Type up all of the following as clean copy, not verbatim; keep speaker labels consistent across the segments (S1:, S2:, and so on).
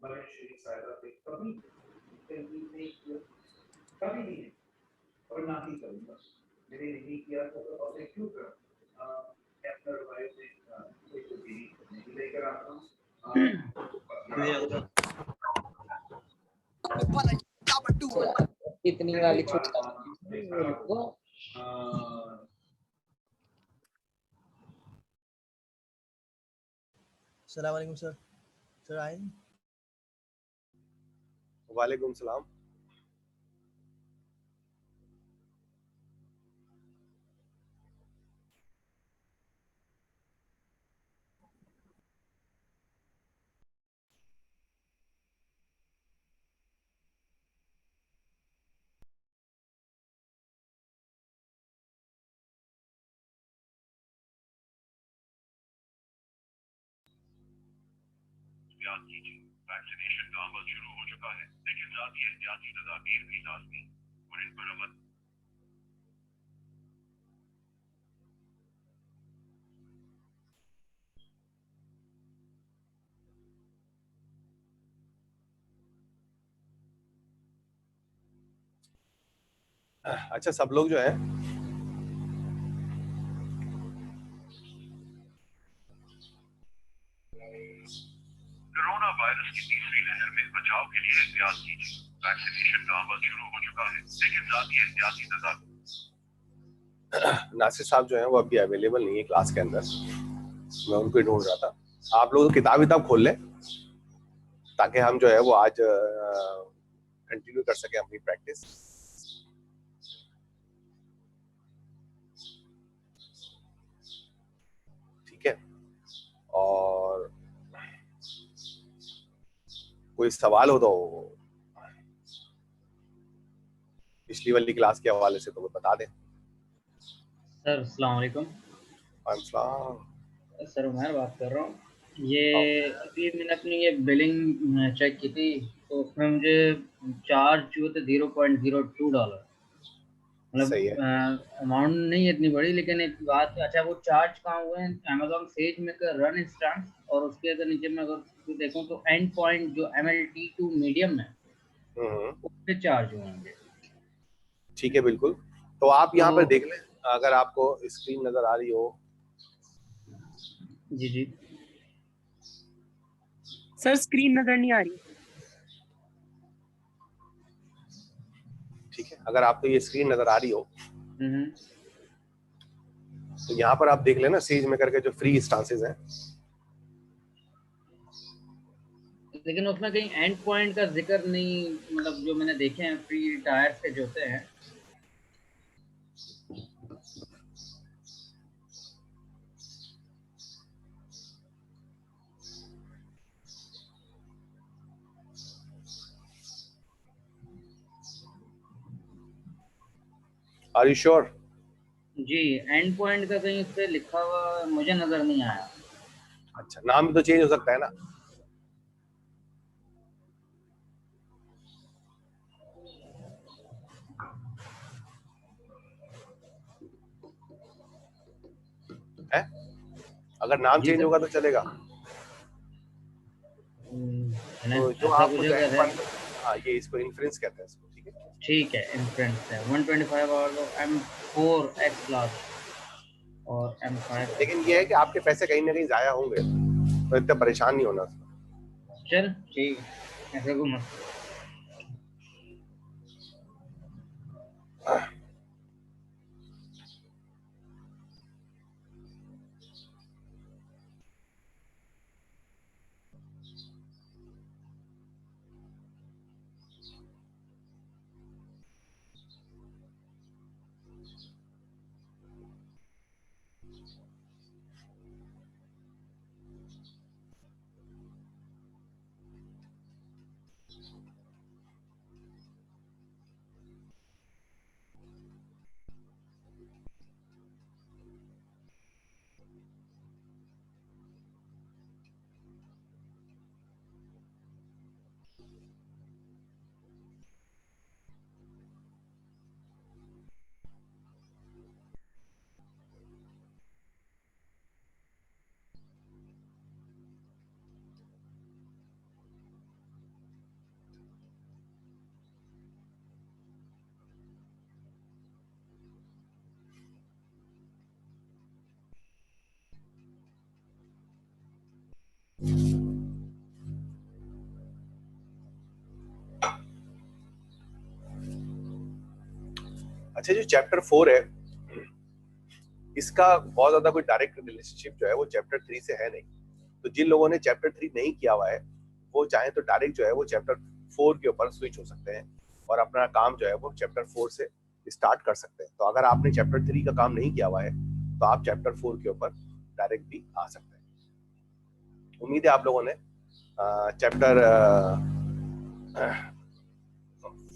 S1: मनुष्य की सहायता से कभी नहीं किया, कभी नहीं, और ना ही करूँगा। मैंने नहीं किया था तो और मैं क्यों करूँ? आफ्टर वाइफ ने कोई तो भी नहीं लेकर आता हूँ।
S2: इतनी वाली छुट्टी
S3: अस्सलाम वालेकुम सर। सर आए?
S4: वालेकुम सलाम।
S5: वैक्सीनेशन का अमल शुरू हो चुका है, लेकिन ज़ाती एहतियाती तदाबीर भी लाज़मी और इन पर अमल।
S4: अच्छा, सब लोग जो है
S5: कोरोना वायरस की तीसरी लहर में बचाव के लिए एहतियात कीजिए। वैक्सीनेशन का अमल शुरू हो चुका है, लेकिन ज़ाती एहतियाती तदाबीर।
S4: नासिर साहब जो है वो अभी अवेलेबल नहीं है क्लास के अंदर, मैं उनको ही ढूंढ रहा था। आप लोग किताब खोल लें ताकि हम जो है वो आज कंटिन्यू कर सके अपनी प्रैक्टिस। ठीक है, और कोई सवाल हो तो पिछली वाली क्लास के हवाले से तो वो बता दें।
S2: सर अस्सलाम वालेकुम। सर उमर बात कर रहा हूँ। ये अभी मैंने अपनी ये बिलिंग चेक की थी तो उसमें मुझे चार्ज हुए थे $0.02। मतलब अमाउंट नहीं इतनी बड़ी, लेकिन एक बात, अच्छा वो चार्ज कहाँ हुए हैं? अमेजोन सेज में रन इंस्टेंस, और उसके अगर नीचे में अगर देखूँ तो एंड पॉइंट जो MLT2 मीडियम है उस पे चार्ज हुए होंगे।
S4: ठीक है, बिल्कुल। तो आप यहाँ पर देख लें, अगर आपको स्क्रीन नजर आ रही हो।
S2: जी जी
S6: सर, स्क्रीन नजर नहीं आ रही।
S4: ठीक है, अगर आपको ये स्क्रीन नजर आ रही हो तो यहाँ पर आप देख लेना सेज में करके जो फ्री इंस्टेंसेस हैं,
S2: लेकिन उसमें कहीं एंड पॉइंट का जिक्र नहीं, मतलब जो मैंने देखे हैं फ्री टायर्स के जो होते हैं।
S4: Are you sure?
S2: जी, एंड पॉइंट का कहीं उस पे लिखा हुआ मुझे नजर नहीं आया।
S4: अच्छा, नाम भी तो चेंज हो सकता है ना। है? अगर नाम चेंज होगा तो चलेगा। तो जो आपको हाँ, ये इसको इन्फ्रेंस कहते हैं इसको। ठीक है,
S2: ठीक है, इन्फ्रेंस है 125 और M4 X क्लास और M5।
S4: लेकिन ये है कि आपके पैसे कहीं ना कहीं जाया होंगे, तो इतना परेशान नहीं होना।
S2: चल ठीक है, ऐसे को मत।
S4: अच्छा, जो चैप्टर 4 है इसका बहुत ज्यादा कोई डायरेक्ट रिलेशनशिप जो है वो चैप्टर 3 से है नहीं। तो जिन लोगों ने चैप्टर 3 नहीं किया हुआ है वो चाहे तो डायरेक्ट जो है वो चैप्टर 4 के ऊपर स्विच हो सकते हैं और अपना काम जो है वो चैप्टर 4 से स्टार्ट कर सकते हैं। तो अगर आपने चैप्टर 3 का काम नहीं किया हुआ है तो आप चैप्टर 4 के ऊपर डायरेक्ट भी आ सकते हैं। उम्मीद है आप लोगों ने चैप्टर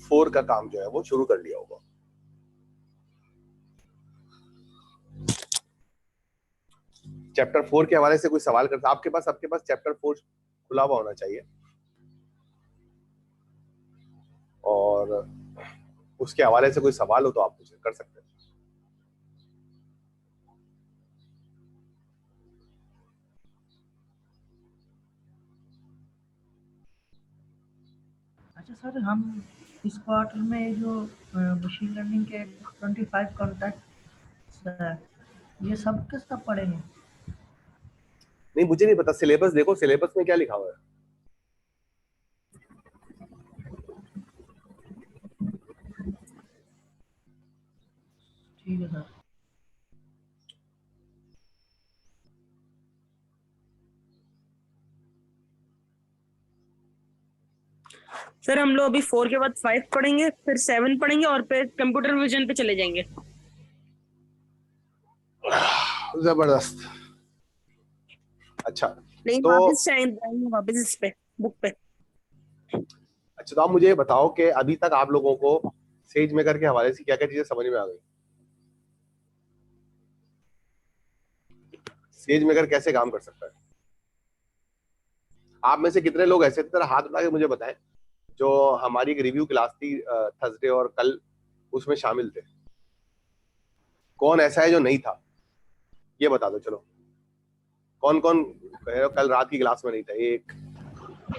S4: 4 का काम जो है वो शुरू कर लिया होगा। चैप्टर 4 के हवाले से कोई सवाल करता आपके पास चैप्टर 4 खुला हुआ होना चाहिए और उसके हवाले से कोई सवाल हो तो आप मुझे कर सकते हैं।
S7: अच्छा सर, हम इस क्वार्टर में जो मशीन लर्निंग के 25 कॉन्टैक्ट्स है, ये सब के सब पढ़ेंगे?
S4: नहीं, मुझे नहीं पता। सिलेबस देखो, सिलेबस में क्या लिखा हुआ है।
S7: ठीक है सर।
S6: सर हम लोग अभी 4 के बाद 5 पढ़ेंगे, फिर 7 पढ़ेंगे और फिर कंप्यूटर विजन पे चले जाएंगे।
S4: जबरदस्त। अच्छा
S6: नहीं,
S4: तो
S6: वापस इस पे बुक पे।
S4: अच्छा, तो आप मुझे बताओ कि अभी तक आप लोगों को सेज मेकर के हवाले से क्या क्या चीजें समझ में आ गई। सेज मेकर कैसे काम कर सकता है? आप में से कितने लोग ऐसे थे, हाथ उठा के मुझे बताएं, जो हमारी एक रिव्यू क्लास थी थर्सडे और कल, उसमें शामिल थे। कौन ऐसा है जो नहीं था, ये बता दो। चलो, कौन कौन कल रात की क्लास में नहीं था? एक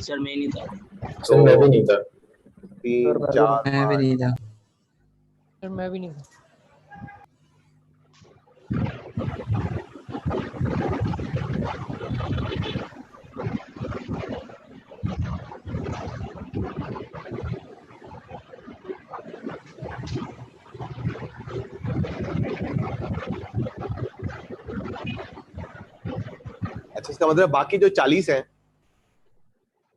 S6: सर मैं नहीं था।
S8: सर मैं भी नहीं था।
S4: 3 4
S9: मैं भी नहीं था।
S3: सर मैं भी नहीं था।
S4: अच्छा, इसका मतलब बाकी जो 40 हैं,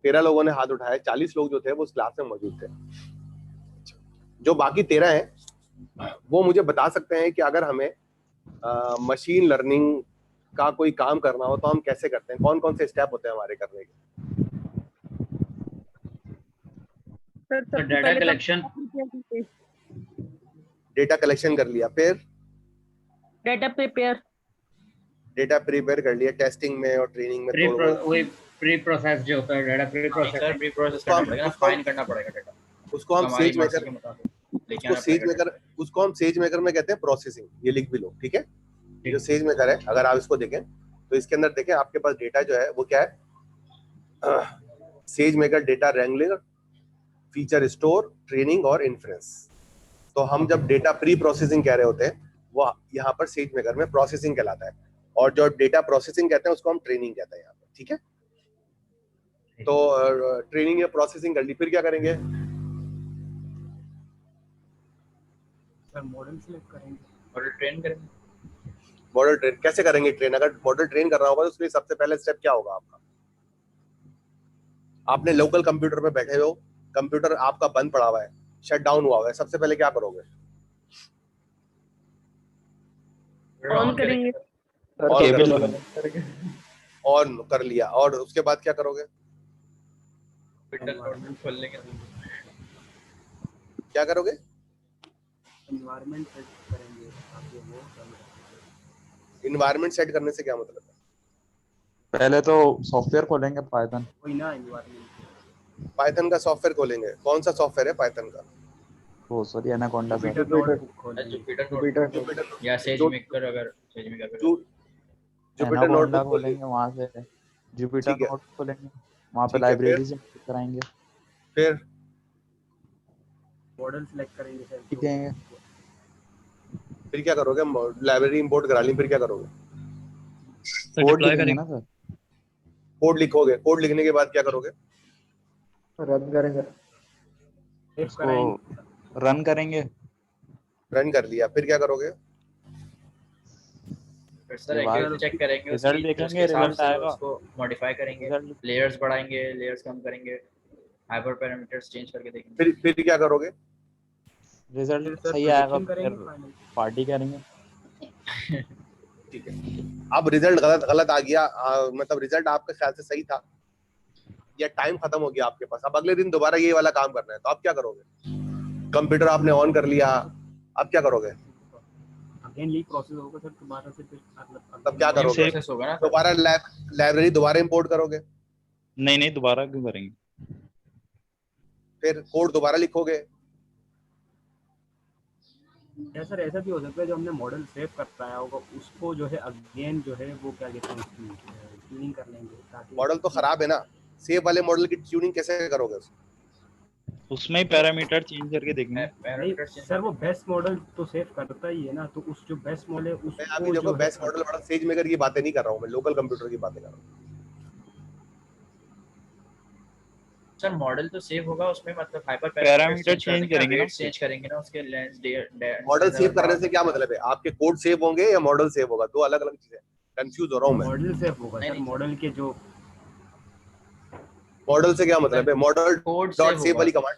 S4: 13 लोगों ने हाथ उठाया, 40 लोग जो थे वो उस क्लास में मौजूद थे। जो बाकी 13 हैं वो मुझे बता सकते हैं कि अगर हमें मशीन लर्निंग का कोई काम करना हो तो हम कैसे करते हैं, कौन कौन से स्टेप होते हैं हमारे करने के?
S6: Sir
S2: data collection,
S4: data collection कर लिया, फिर
S6: डेटा
S4: प्रिपेयर कर लिया, टेस्टिंग में और ट्रेनिंग में
S2: वही प्री प्रोसेस जो होता है, data pre process.
S8: Sir pre process करना पड़ेगा, फाइन करना पड़ेगा डाटा।
S4: उसको हम सेज मेकर उसको हम सेज मेकर में कहते हैं प्रोसेसिंग। ये लिख भी लो, ठीक है। ये जो सेज मेकर है, अगर आप इसको देखें तो इसके अंदर देखें आपके पास डेटा जो है वो क्या है, says maker data wrangling, feature store, training और इन्फ्रेंस। तो हम जब डेटा प्री प्रोसेसिंग कह रहे होते हैं वो यहाँ पर सेज मेकर में प्रोसेसिंग कहलाता है, और जो डेटा प्रोसेसिंग कहते हैं उसको हम ट्रेनिंग कहते हैं यहाँ पर, ठीक है। तो ट्रेनिंग या प्रोसेसिंग कर ली, फिर क्या करेंगे?
S3: सर मॉडल सिलेक्ट करेंगे,
S8: मॉडल ट्रेन करेंगे।
S4: मॉडल ट्रेन कैसे करेंगे? अगर मॉडल ट्रेन करना होगा तो उसके लिए सबसे पहले स्टेप क्या होगा आपका? आपने लोकल कंप्यूटर पे बैठे हो, कंप्यूटर आपका बंद पड़ा हुआ है, शट डाउन हुआ हुआ है, सबसे पहले क्या करोगे?
S6: ऑन करेंगे।
S4: ऑन कर लिया, और उसके बाद क्या करोगे?
S8: खोल लेंगे।
S4: क्या करोगे?
S3: एनवायरनमेंट सेट करेंगे ताकि वो
S4: इन्वायरमेंट सेट करने से क्या मतलब है?
S10: पहले तो सॉफ्टवेयर खोलेंगे पाइथन।
S3: कोई ना एनवायरनमेंट,
S4: पाइथन का सॉफ्टवेयर खोलेंगे। कौन सा सॉफ्टवेयर है पाइथन का?
S10: वो सॉरी एनाकोंडा सर।
S8: जुपिटर या सेज मेकर, अगर सेज मेकर पे
S4: जुपिटर नोटबुक
S10: खोलेंगे, वहां से जुपिटर नोट खोलेंगे, वहां पे
S4: ठीक है,
S10: लाइब्रेरी से कराएंगे,
S4: फिर
S3: मॉडल सिलेक्ट करेंगे सर,
S10: ठीक है।
S4: फिर क्या करोगे? लाइब्रेरी इंपोर्ट करा ली, फिर क्या करोगे?
S10: कोड लिखेंगे ना सर।
S4: कोड लिखोगे, कोड लिखने के बाद क्या करोगे?
S10: रन करेंगे, उसको रन करेंगे,
S4: रन कर लिया, फिर क्या करोगे?
S8: फिर सर एक्यूरेसी चेक करेंगे,
S10: रिजल्ट
S8: उसके
S10: देखेंगे,
S8: हिसाब
S10: रिजल्ट
S8: से
S10: आएगा,
S8: उसको मॉडिफाई करेंगे, लेयर्स बढ़ाएंगे, लेयर्स कम करेंगे, हाइपर पैरामीटर्स चेंज करके देखेंगे।
S4: फिर क्या करोगे?
S10: रिजल्ट
S3: सर
S10: सही आएगा
S3: प्रेडिक्शन
S10: फिर
S3: करेंगे फाइनल।
S10: पार्टी करेंगे।
S4: ठीक है, अब रिजल्ट गलत आ गया, मतलब रिजल्ट आपके ख्याल से सही था या टाइम खत्म हो गया आपके पास, अब अगले दिन दोबारा ये वाला काम करना है, तो आप क्या करोगे? कंप्यूटर आपने ऑन कर लिया, अब क्या करोगे?
S3: अगेन यही प्रोसेस होगा सर, दोबारा से फिर
S4: तब क्या करोगे?
S8: प्रोसेस होगा ना,
S4: दोबारा लाइब्रेरी दोबारा इंपोर्ट करोगे,
S10: नहीं दोबारा क्यों करेंगे?
S4: फिर कोड दोबारा लिखोगे।
S3: या सर ऐसा भी हो सकता है जो हमने मॉडल सेव कराया होगा उसको जो है अगेन जो है वो क्या कहते हैं उसकी ट्यूनिंग कर लेंगे ताकि
S4: मॉडल तो खराब है ना, सेव वाले मॉडल की ट्यूनिंग कैसे करोगे?
S10: उसमें ही पैरामीटर चेंज करके देखेंगे।
S3: नहीं सर वो बेस्ट मॉडल तो सेव करता ही है ना, तो उस जो बेस्ट मॉडल है उसको
S4: मैं अभी देखो बेस्ट मॉडल वाला सेज मेकर की बातें नहीं कर रहा हूँ, मैं लोकल कंप्यूटर की बातें कर रहा हूँ।
S8: सर मॉडल तो सेव होगा, उसमें मतलब हाइपर
S10: पैरामीटर चेंज
S8: करेंगे ना उसके लेंस
S4: मॉडल सेव करने से क्या मतलब है? आपके कोड सेव होंगे या मॉडल सेव होगा? दो अलग अलग चीजें, कंफ्यूज हो रहा हूँ मैं।
S3: मॉडल सेव होगा सर, मॉडल के जो
S4: मॉडल से क्या मतलब है? मॉडल डॉट सेव वाली कमांड,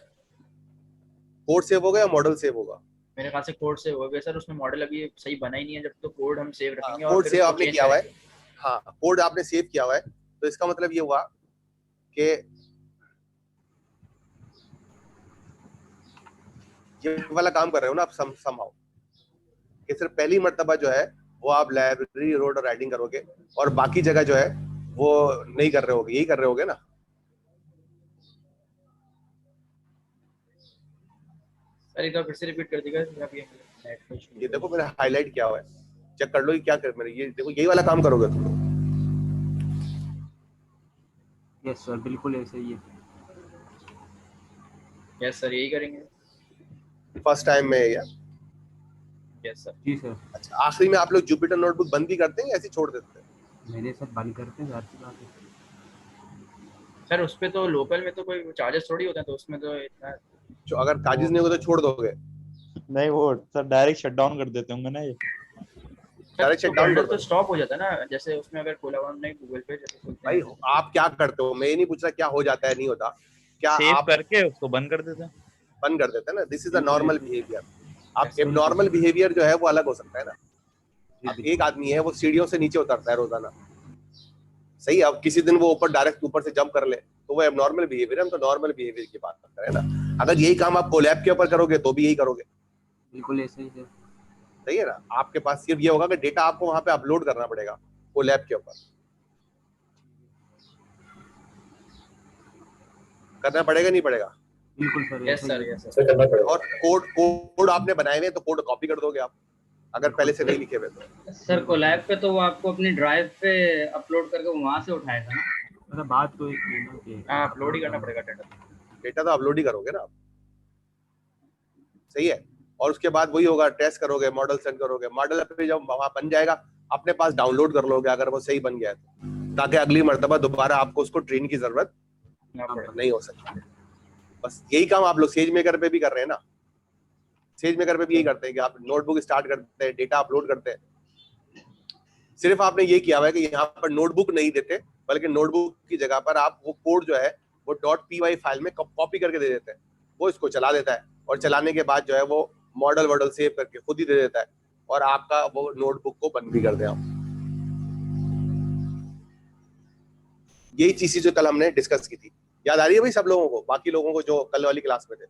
S4: कोड सेव होगा या मॉडल सेव होगा?
S8: मेरे ख्याल से कोड सेव होगा सर, उसमें मॉडल अभी सही बना ही नहीं है, जब तो कोड हम सेव रखेंगे।
S4: कोड सेव आपने किया हुआ है, हाँ कोड आपने सेव किया हुआ है, तो इसका मतलब ये हुआ कि ये वाला काम कर रहे हो ना आप समहाउ, कि सिर्फ पहली मर्तबा जो है वो आप लाइब्रेरी रोड और राइटिंग करोगे और बाकी जगह जो है वो नहीं कर रहे होगे, यही कर रहे होगे ना?
S8: सर एक बार फिर से रिपीट कर दीजिएगा।
S4: ये देखो मैंने हाईलाइट किया हुआ है, चेक कर लो ये क्या कर मेरे, ये देखो यही वाला काम करोगे तुम लोग।
S3: यस सर बिल्कुल ऐसे ही है।
S8: यस सर यही करेंगे
S4: फर्स्ट टाइम में या?
S8: Yes sir.
S3: जी सर।
S4: अच्छा, आखिरी में आप लोग जुपिटर नोटबुक बंद भी करते हैं या ऐसे ही छोड़ देते हैं?
S3: मेरे साथ बंद करते हैं बात है
S8: सर, उस पे तो लोकल में तो कोई चार्जेस थोड़ी होते हैं, तो उसमें तो इतना
S4: जो अगर चार्जेस नहीं हो तो छोड़ दोगे?
S10: नहीं वो सर डायरेक्ट शट डाउन कर देते होंगे ना, ये
S4: डायरेक्ट शट डाउन
S8: तो स्टॉप हो जाता है ना, जैसे उसमें अगर खोला हुआ नहीं गूगल पे जैसे खोलते
S4: भाई
S8: हैं।
S4: आप क्या करते हो, मैं ये नहीं पूछ रहा क्या हो जाता है नहीं होता, क्या
S10: सेव
S4: आप
S10: करके उसको बंद कर देते हैं?
S4: बंद कर देते हैं ना, this is a normal behaviour. आप एबनॉर्मल बिहेवियर जो है वो अलग हो सकता है ना। अब एक आदमी है वो सीढ़ियों से नीचे उतरता है रोजाना, सही, अब किसी दिन वो ऊपर डायरेक्ट ऊपर से जंप कर ले तो वो एबनॉर्मल बिहेवियर है, हम तो नॉर्मल बिहेवियर की बात करते हैं ना। अगर यही काम आप कोलैब के ऊपर करोगे तो भी यही करोगे,
S3: बिल्कुल ऐसे ही है।
S4: सही है ना। आपके पास सिर्फ ये होगा कि डेटा आपको वहां पे अपलोड करना पड़ेगा कोलैब के ऊपर, करना पड़ेगा नहीं पड़ेगा?
S3: बिल्कुल sir.
S8: Yes sir, yes sir
S4: करना पड़ेगा। और कोड आपने बनाए हुए तो कोड कॉपी कर दोगे आप, अगर पहले से नहीं लिखे हुए तो।
S2: सर कोलैब पे तो वो आपको अपनी ड्राइव पे अपलोड करके वहां से उठाएगा ना।
S3: मतलब बात तो एक है ना कि
S8: हां अपलोड ही करना पड़ेगा
S4: डेटा तो अपलोड ही करोगे ना आप, सही है। और उसके बाद वही होगा, टेस्ट करोगे, मॉडल सेंड करोगे, मॉडल पे जब वहां बन जाएगा अपने पास डाउनलोड कर लोगे अगर वो सही बन गया है, ताकि अगली मर्तबा दोबारा आपको उसको ट्रेन की जरूरत नहीं हो सकती। बस यही काम आप लोग सेज मेकर पे भी कर रहे हैं ना। सेज मेकर पे भी यही करते हैं कि आप नोटबुक स्टार्ट करते हैं, डेटा अपलोड करते हैं। सिर्फ आपने ये किया हुआ है कि यहाँ पर नोटबुक नहीं देते, बल्कि नोटबुक की जगह पर आप वो कोड जो है वो .py फाइल में कॉपी करके दे देते हैं, वो इसको चला देता है और चलाने के बाद जो है वो मॉडल सेव करके खुद ही दे देता है और आपका वो नोटबुक को बंद भी कर दे। यही चीजें जो कल हमने डिस्कस की थी, याद आ रही है भाई सब लोगों को, बाकी लोगों को जो कल वाली क्लास में थे?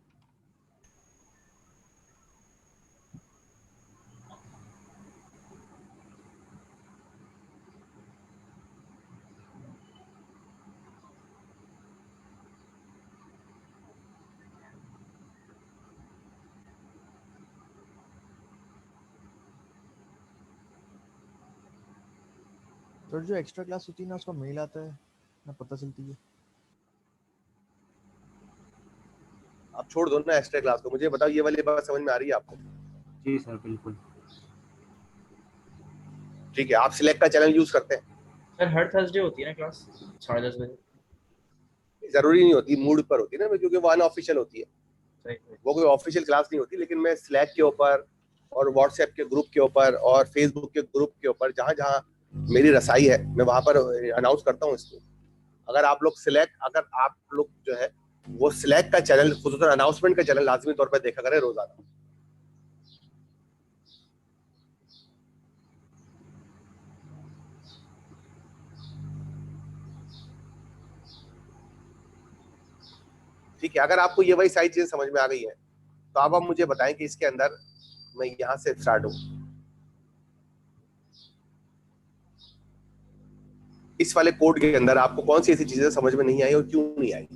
S9: सर जो एक्स्ट्रा क्लास होती है ना उसका मेल आता है ना, पता चलती है?
S4: आप छोड़ दो ना एक्स्ट्रा क्लास को, मुझे बताओ ये वाली बात समझ में आ रही है आपको?
S3: जी सर बिल्कुल।
S4: ठीक है, आप सिलेक्ट का चैनल यूज करते हैं?
S8: सर हर थर्सडे होती है ना क्लास 10:30 बजे।
S4: जरूरी नहीं होती, मूड पर होती है ना, क्योंकि वो अनऑफिशियल होती है, वो कोई ऑफिशियल क्लास नहीं होती। लेकिन मैं स्लैक के ऊपर और व्हाट्सएप के ग्रुप के ऊपर और फेसबुक के ग्रुप के ऊपर, जहां जहां मेरी रसाई है मैं वहां पर अनाउंस करता हूँ इसको। अगर आप लोग जो है वो सिलेक्ट का चैनल, खुसूसन अनाउंसमेंट का चैनल लाजमी तौर पर देखा करें रोजाना। ठीक है, अगर आपको ये वही सारी चीजें समझ में आ गई है तो अब आप मुझे बताएं कि इसके अंदर मैं यहां से स्टार्ट हूं, इस वाले कोड के अंदर आपको कौन सी ऐसी चीजें समझ में नहीं आई और क्यों नहीं आई?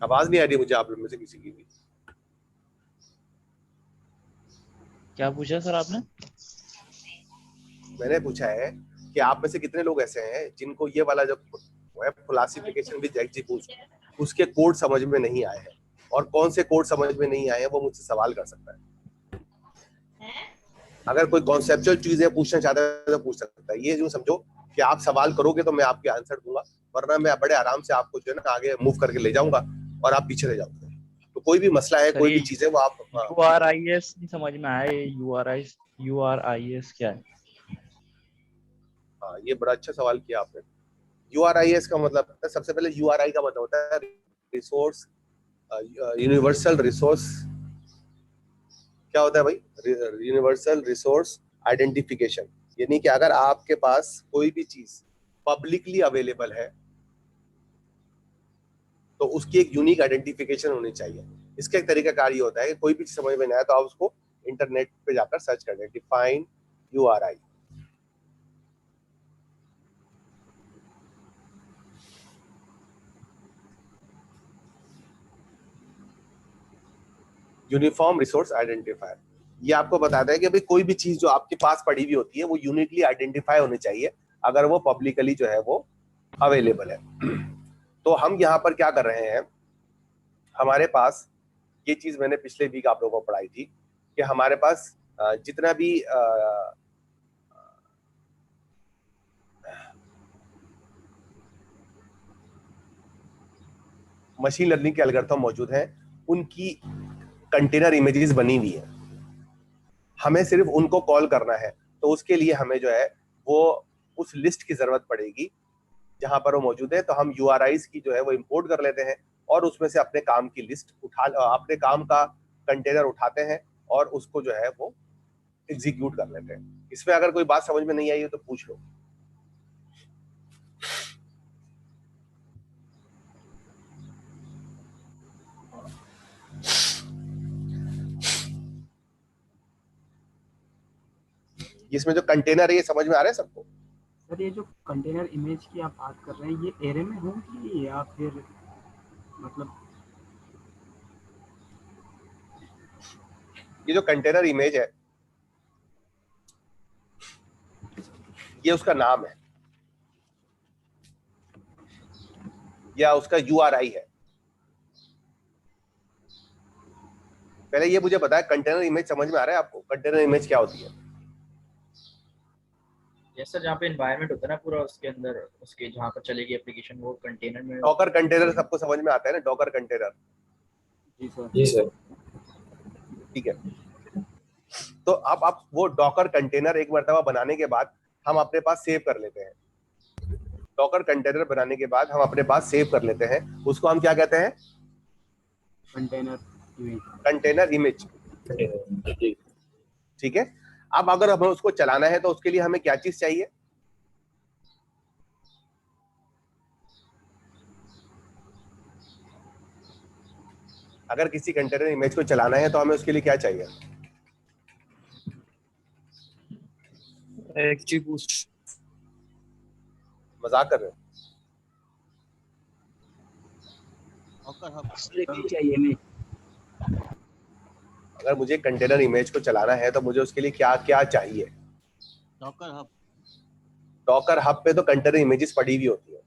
S4: आवाज नहीं आ रही मुझे आप लोग में से किसी की भी।
S10: क्या पूछा सर आपने?
S4: मैंने पूछा है कि आप में से कितने लोग ऐसे हैं जिनको ये वाला जो वेब क्लासिफिकेशन विद एक्जीक्यूट उसके कोड समझ में नहीं आए हैं, और कौन से कोड समझ में नहीं आए हैं वो मुझसे सवाल कर सकता है। अगर कोई कॉन्सेप्चुअल चीजें पूछना चाहता है तो पूछ सकता है। ये जो समझो कि आप सवाल करोगे तो मैं आपके आंसर दूंगा, वरना मैं बड़े आराम से आपको जो है ना आगे मूव करके ले जाऊंगा और आप पीछे रह जाओगे। तो कोई भी मसला है, कोई भी चीज है, वो आप
S10: URIS नहीं समझ में आया। URIS क्या है?
S4: हाँ, ये बड़ा अच्छा सवाल किया आपने। URIS का मतलब, सबसे पहले URI का मतलब होता है रिसोर्स, यूनिवर्सल रिसोर्स। क्या होता है भाई? Universal resource identification. यानी कि अगर आपके पास कोई भी चीज पब्लिकली अवेलेबल है तो उसकी एक यूनिक आइडेंटिफिकेशन होनी चाहिए। इसका एक तरीका कार ये होता है कि कोई भी चीज समझ में नहीं आया तो आप उसको इंटरनेट पे जाकर सर्च कर लें, define URI। Uniform resource identifier. ये आपको बताता है कि भाई कोई भी चीज जो आपके पास पड़ी हुई होती है वो यूनिकली आइडेंटिफाई होनी चाहिए अगर वो पब्लिकली जो है वो अवेलेबल है। तो हम यहाँ पर क्या कर रहे हैं, हमारे पास ये चीज मैंने पिछले वीक आप लोगों को पढ़ाई थी कि हमारे पास जितना भी मशीन लर्निंग के एल्गोरिथम मौजूद हैं, उनकी कंटेनर इमेजेस बनी हुई है। हमें सिर्फ उनको कॉल करना है, तो उसके लिए हमें जो है वो उस लिस्ट की जरूरत पड़ेगी जहां पर वो मौजूद है। तो हम URIs की जो है वो इंपोर्ट कर लेते हैं और उसमें से अपने काम की लिस्ट अपने काम का कंटेनर उठाते हैं और उसको जो है वो एग्जीक्यूट कर लेते हैं। इसमें अगर कोई बात समझ में नहीं आई है तो पूछ लो। इसमें जो कंटेनर है ये समझ में आ रहा है सबको?
S3: सर ये जो कंटेनर इमेज की आप बात कर रहे हैं ये एरे में होगी या फिर मतलब?
S4: ये जो कंटेनर इमेज है ये उसका नाम है या उसका URI है। पहले ये मुझे बताया कंटेनर इमेज समझ में आ रहा है आपको? कंटेनर इमेज क्या होती है?
S8: यस सर, जहाँ पे एनवायरनमेंट होता है ना पूरा, उसके अंदर उसके जहाँ पर चलेगी एप्लीकेशन वो कंटेनर में।
S4: डॉकर कंटेनर सबको समझ में आता है ना, डॉकर कंटेनर?
S3: जी सर।
S11: जी सर।
S4: ठीक है, तो अब आप वो डॉकर कंटेनर एक मर्तबा बनाने के बाद हम अपने पास सेव कर लेते हैं। डॉकर कंटेनर बनाने के बाद हम अपने पास सेव कर लेते हैं, उसको हम क्या कहते हैं? Container image. ठीक है, अब अगर हमें उसको चलाना है तो उसके लिए हमें क्या चीज चाहिए? अगर किसी कंटेनर इमेज को चलाना है तो हमें उसके लिए क्या चाहिए? मजाक कर रहे हो? अगर मुझे कंटेनर इमेज को चलाना है तो मुझे उसके लिए क्या क्या चाहिए?
S9: Docker hub.
S4: डॉकर हब पे तो कंटेनर इमेजेस पड़ी हुई होती है।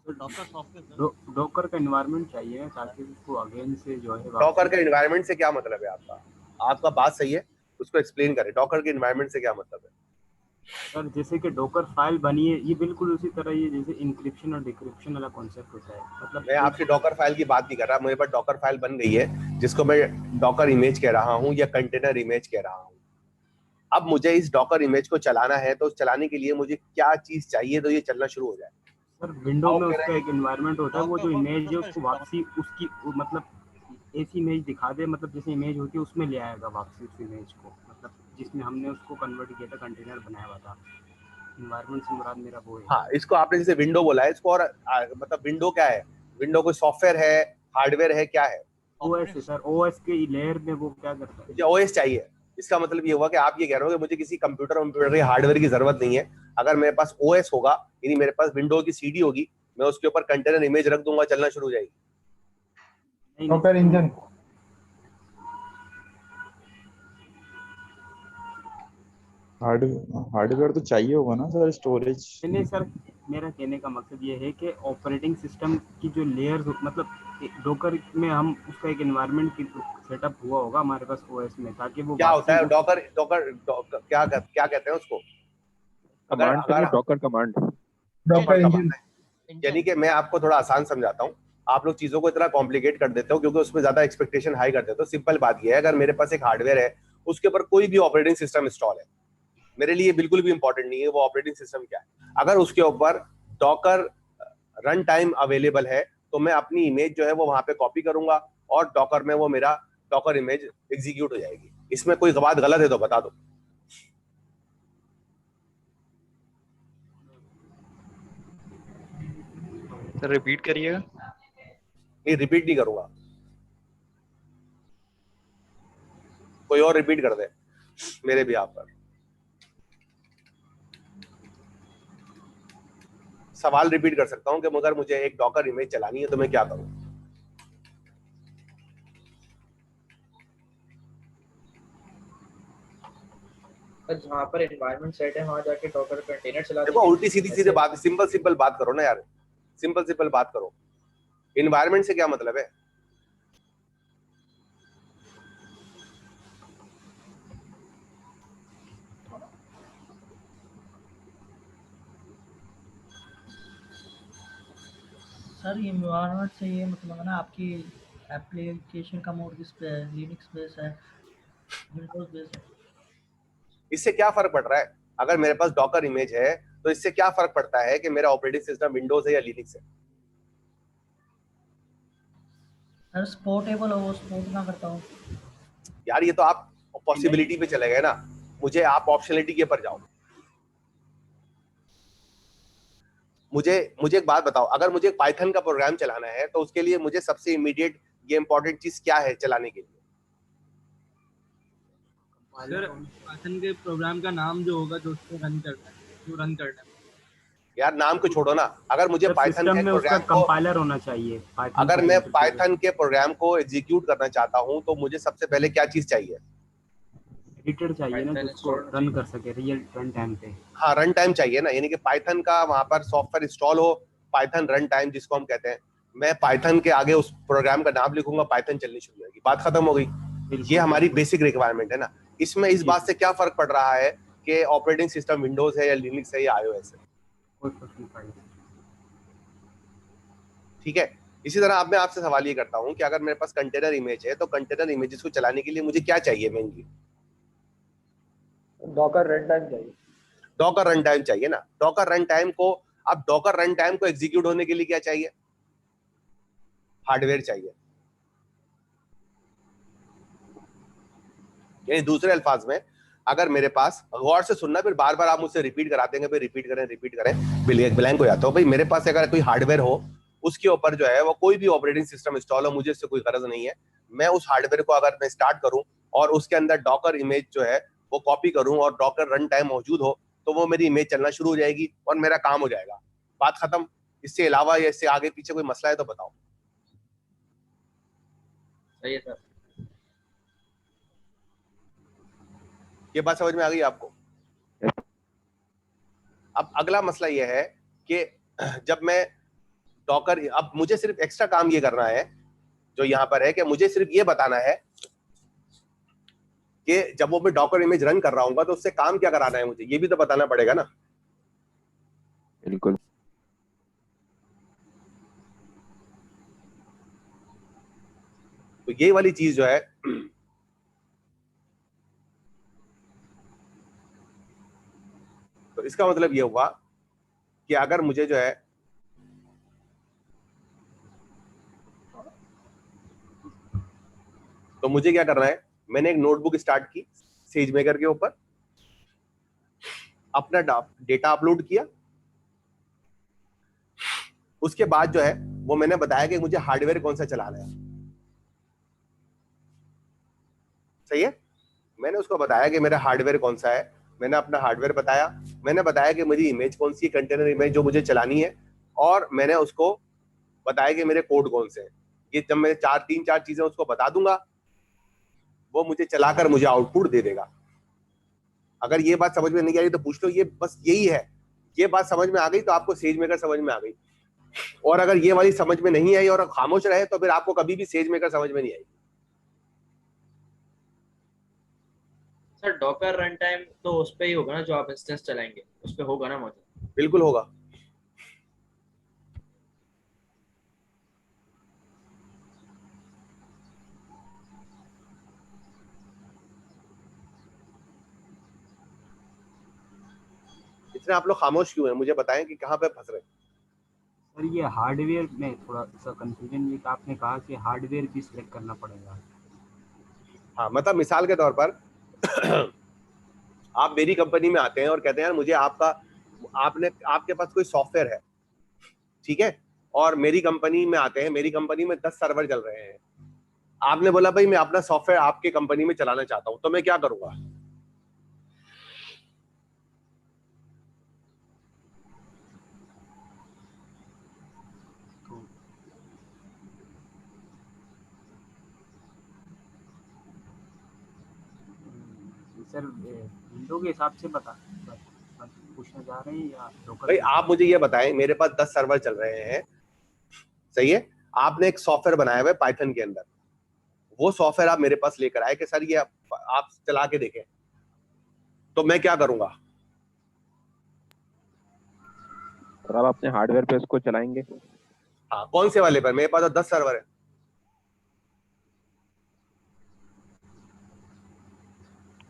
S3: डॉकर का एनवायरनमेंट चाहिए ना, ताकि उसको अगेन से जो है
S4: डॉकर के एनवायरनमेंट से क्या मतलब है आपका? आपका बात सही है, उसको एक्सप्लेन करें। डॉकर के एनवायरनमेंट से क्या मतलब है?
S3: सर जैसे कि डॉकर फाइल बनी है, ये बिल्कुल उसी तरह ये जैसे इंक्रिप्शन और डिक्रिप्शन वाला कॉन्सेप्ट होता है। मतलब
S4: मैं आपसे डॉकर फाइल की बात नहीं कर रहा, मेरे पास डॉकर फाइल बन गई है जिसको मैं डॉकर इमेज कह रहा हूँ या कंटेनर इमेज कह रहा हूँ। अब मुझे इस डॉकर इमेज को चलाना है, तो चलाने के लिए मुझे क्या चीज चाहिए तो ये चलना शुरू हो जाए?
S3: सर विंडो में उसका एक एनवायरनमेंट होता है, वो जो इमेज है उसको वापसी उसकी मतलब ऐसी इमेज दिखा दे, मतलब जैसे इमेज होती है उसमें ले आएगा वापसी उस इमेज को, मतलब जिसमें हमने उसको कन्वर्ट किया था, कंटेनर बनाया हुआ था। एनवायरनमेंट से मुराद मेरा वो है।
S4: हाँ, इसको आपने जैसे विंडो बोला है, इसको और मतलब विंडो क्या है? विंडो कोई सॉफ्टवेयर है, हार्डवेयर है, क्या है?
S3: ओएस है सर, ओएस के लेयर में वो क्या करता है?
S4: मुझे ओएस चाहिए। इसका मतलब ये हुआ कि आप ये कह रहे हो कि मुझे किसी कंप्यूटर की हार्डवेयर की जरूरत नहीं है। अगर मेरे पास ओएस होगा, यानी मेरे पास विंडो की सीडी होगी, मैं उसके ऊपर कंटेनर इमेज रख दूंगा, चलना शुरू हो जाएगी।
S11: डॉकर इंजन
S10: हार्डवेयर तो चाहिए होगा ना सर, स्टोरेज।
S3: नहीं सर, मेरा कहने का मकसद ये है कि ऑपरेटिंग सिस्टम की जो लेयर्स, मतलब डॉकर में हम उसका एक एनवायरनमेंट की सेटअप हुआ होगा हमारे पास ओएस में, ताकि वो
S4: क्या होता है डॉकर? डॉकर क्या कहते हैं उसको?
S12: कमांड सर, ये डॉकर कमांड।
S11: डॉकर इंजन
S4: यानी कि मैं आपको थोड़ा आसान समझाता हूँ, आप लोग चीजों को इतना कॉम्प्लिकेट कर देते हो क्योंकि उसमें ज्यादा एक्सपेक्टेशन हाई कर देते हो। सिंपल बात ये है, अगर मेरे पास एक हार्डवेयर है, उसके ऊपर कोई भी ऑपरेटिंग सिस्टम इंस्टॉल है, मेरे लिए बिल्कुल भी इंपॉर्टेंट नहीं है वो ऑपरेटिंग सिस्टम क्या है। अगर उसके ऊपर डॉकर रन टाइम अवेलेबल है, तो मैं अपनी इमेज जो है वो वहां पे कॉपी करूंगा और डॉकर में वो मेरा डॉकर इमेज एग्जीक्यूट हो जाएगी। इसमें कोई बात गलत है तो बता दो।
S10: सर रिपीट करिएगा।
S4: नहीं, रिपीट नहीं करूंगा, कोई और रिपीट कर दे मेरे भी यहाँ पर। सवाल रिपीट कर सकता हूं कि मगर मुझे एक डॉकर इमेज चलानी है तो मैं क्या करूं?
S8: जहाँ पर एनवायरनमेंट सेट है वहाँ जाके डॉकर कंटेनर चला
S4: देखो, उल्टी सीधी बात, सिंपल बात करो ना यार, सिंपल बात करो। एनवायरनमेंट से क्या मतलब है?
S7: सर इन्वायरमेंट से ये मतलब है ना, आपकी एप्लीकेशन का मोड किस पे है? लिनक्स बेस है, विंडोज बेस है?
S4: इससे क्या फर्क पड़ रहा है? अगर मेरे पास डॉकर इमेज है तो इससे क्या फर्क पड़ता है कि मेरा ऑपरेटिंग सिस्टम विंडोज है या लिनक्स है?
S7: सर पोर्टेबल हो, सपोर्ट ना करता हूँ
S4: यार ये तो आप पॉसिबिलिटी पे चले गए ना, मुझे आप ऑप्शनलिटी के पर जाओ। मुझे एक बात बताओ, अगर मुझे पाइथन का प्रोग्राम चलाना है तो उसके लिए मुझे सबसे इमीडिएट ये इंपॉर्टेंट चीज क्या है चलाने के लिए?
S13: सर पाइथन के प्रोग्राम का नाम जो होगा, जो उसको रन करना है, जो रन करना है।
S4: यार नाम को छोड़ो ना, अगर मुझे पाइथन के प्रोग्राम को
S3: कंपाइलर होना चाहिए,
S4: अगर मैं पाइथन के प्रोग्राम को एग्जीक्यूट करना चाहता हूं तो मुझे सबसे पहले क्या चीज चाहिए?
S3: एडिटर चाहिए ना, जिसको रन कर सके रियल रन टाइम पे।
S4: हाँ, रन टाइम चाहिए ना, यानी कि पाइथन का वहां पर सॉफ्टवेयर इंस्टॉल हो, पाइथन रन टाइम जिसको हम कहते हैं। मैं पाइथन के आगे उस प्रोग्राम का नाम लिखूंगा, पाइथन चलनी शुरू हो जाएगी, बात खत्म हो गई। ये हमारी बेसिक रिक्वायरमेंट है ना। इसमें इस बात से क्या फर्क पड़ रहा है कि ऑपरेटिंग सिस्टम विंडोज है या लिनक्स है या आईओएस है? ठीक है। इसी तरह अब मैं आपसे सवाल ये करता हूं कि अगर मेरे पास कंटेनर इमेज है तो कंटेनर इमेजेस को चलाने के लिए मुझे क्या चाहिए? मेनली
S11: डॉकर रन टाइम चाहिए।
S4: डॉकर रन टाइम चाहिए ना। डॉकर रन टाइम को, अब डॉकर रन टाइम को एग्जीक्यूट होने के लिए क्या चाहिए? हार्डवेयर चाहिए। यानी दूसरे अल्फाज में, अगर मेरे पास, गौर से सुनना, फिर बार बार आप मुझसे रिपीट करा देंगे, फिर रिपीट करें ब्लैंक हो जाता हो। भाई मेरे पास अगर कोई हार्डवेयर हो, उसके ऊपर जो है वो कोई भी ऑपरेटिंग सिस्टम इंस्टॉल हो, मुझे इससे कोई गरज नहीं है। मैं उस हार्डवेयर को अगर मैं स्टार्ट करूं और उसके अंदर डॉकर इमेज जो है वो कॉपी करूं और डॉकर रन टाइम मौजूद हो, तो वो मेरी इमेज चलना शुरू हो जाएगी और मेरा काम हो जाएगा, बात खत्म। इससे अलावा या इससे आगे पीछे कोई मसला है तो बताओ।
S8: सही है सर।
S4: ये बात समझ में आ गई आपको? अब अगला मसला यह है कि जब मैं डॉकर, अब मुझे सिर्फ एक्स्ट्रा काम ये करना है जो यहाँ पर है कि मुझे सिर्फ ये बताना है कि जब वो मैं डॉकर इमेज रन कर रहा हूँ तो उससे काम क्या कराना है, मुझे ये भी तो बताना पड़ेगा ना।
S12: बिल्कुल।
S4: तो ये वाली चीज जो है तो इसका मतलब ये हुआ कि अगर मुझे जो है तो मुझे क्या करना है, मैंने एक नोटबुक स्टार्ट की सेजमेकर के ऊपर, अपना डेटा अपलोड किया। उसके बाद जो है वो मैंने बताया कि मुझे हार्डवेयर कौन सा चलाना है, सही है। मैंने उसको बताया कि मेरा हार्डवेयर कौन सा है, मैंने अपना हार्डवेयर बताया, मैंने बताया कि मेरी इमेज कौन सी कंटेनर इमेज जो मुझे चलानी है, और मैंने उसको बताया कि मेरे कोड कौन से हैं। ये जब मैं तीन चार चीजें उसको बता दूंगा वो मुझे चलाकर मुझे आउटपुट दे देगा। अगर ये बात समझ में नहीं आई तो पूछ लो, ये बस यही है। ये बात समझ में आ गई तो आपको सेज मेकर समझ में आ गई, और अगर ये वाली समझ में नहीं आई और खामोश रहे तो फिर आपको कभी भी सेज मेकर समझ में नहीं आई।
S8: सर डॉकर रन टाइम तो उस पे ही होगा ना जो आप इंस्टेंस चलाएंगे, उस पे होगा ना मौजूद?
S4: बिल्कुल होगा। इतने आप लोग खामोश क्यों हैं, मुझे बताएं कि कहाँ पे फंस रहे हैं।
S3: सर ये हार्डवेयर में थोड़ा सा कंफ्यूजन ये कि आपने कहा कि हार्डवेयर भी सिलेक्ट करना पड़ेगा।
S4: हाँ, मतलब मिसाल के तौर पर आप मेरी कंपनी में आते हैं और कहते हैं यार मुझे आपके पास कोई सॉफ्टवेयर है, ठीक है, और मेरी कंपनी में आते हैं, मेरी कंपनी में 10 सर्वर चल रहे हैं। आपने बोला भाई मैं अपना सॉफ्टवेयर आपके कंपनी में चलाना चाहता हूं, तो मैं क्या करूंगा?
S3: सर विंडो के हिसाब से पूछना चाह रहे हैं या लोकल?
S4: भाई आप मुझे ये बताएं, मेरे पास 10 सर्वर चल रहे हैं, सही है, आपने एक सॉफ्टवेयर बनाया हुआ है पाइथन के अंदर, वो सॉफ्टवेयर आप मेरे पास लेकर आए कि सर ये आप चला के देखें, तो मैं क्या करूंगा?
S12: और आप अपने हार्डवेयर पे उसको चलाएंगे?
S4: हाँ, कौन से वाले पर? मेरे पास तो 10 सर्वर है।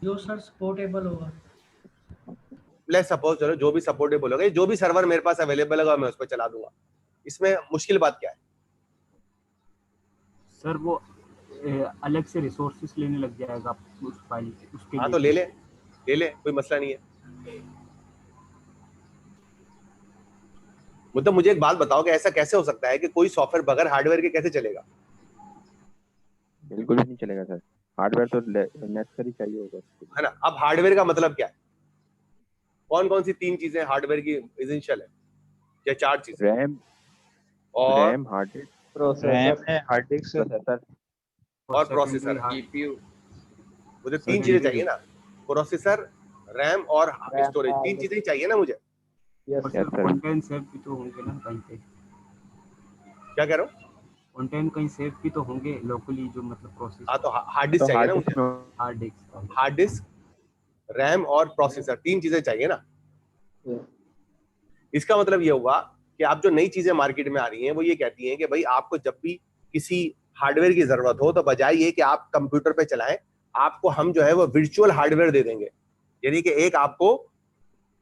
S7: जो सर सपोर्टेबल होगा।
S4: लेट्स सपोज, चलो जो भी सपोर्टेबल होगा, जो भी सर्वर मेरे पास अवेलेबल होगा मैं उस पर चला दूंगा। इसमें मुश्किल बात क्या है?
S3: सर वो अलग से रिसोर्सेस लेने लग जाएगा उस फाइल उसके।
S4: हाँ तो ले ले कोई मसला नहीं है। मतलब मुझे एक बात बताओ कि ऐसा कैसे हो सकता है कि कोई सॉफ्टवेयर बगैर हार्डवेयर के कैसे चलेगा?
S12: बिल्कुल भी नहीं चलेगा सर, हार्डवेयर तो नेसेसरी चाहिए होगा,
S4: है ना। अब हार्डवेयर का मतलब क्या है? कौन कौन सी 3 चीजें हार्डवेयर की एसेंशियल है, या 4 चीजें?
S12: रैम हार्ड डिस्क, प्रोसेसर
S4: और प्रोसेसर,
S8: जीपीयू।
S4: मुझे 3 चीजें चाहिए ना, प्रोसेसर, रैम और स्टोरेज, 3 चीजें ही चाहिए ना मुझे।
S3: कंटेंट सेव भी तो होंगे ना कहीं पे?
S4: क्या कह रहा हूँ?
S3: कंटेंट कहीं सेव भी तो होंगे लोकली, जो मतलब प्रोसेस।
S4: हाँ तो हार्ड डिस्क चाहिए ना मुझे, हार्ड डिस्क, रैम और प्रोसेसर, 3 चीजें चाहिए ना। इसका मतलब ये हुआ कि आप जो नई चीजें मार्केट में आ रही हैं वो ये कहती हैं कि भाई आपको जब भी किसी हार्डवेयर की जरूरत हो तो बजाय ये कि आप कंप्यूटर पे चलाएं, आपको हम जो है वो वर्चुअल हार्डवेयर दे देंगे, यानी कि एक आपको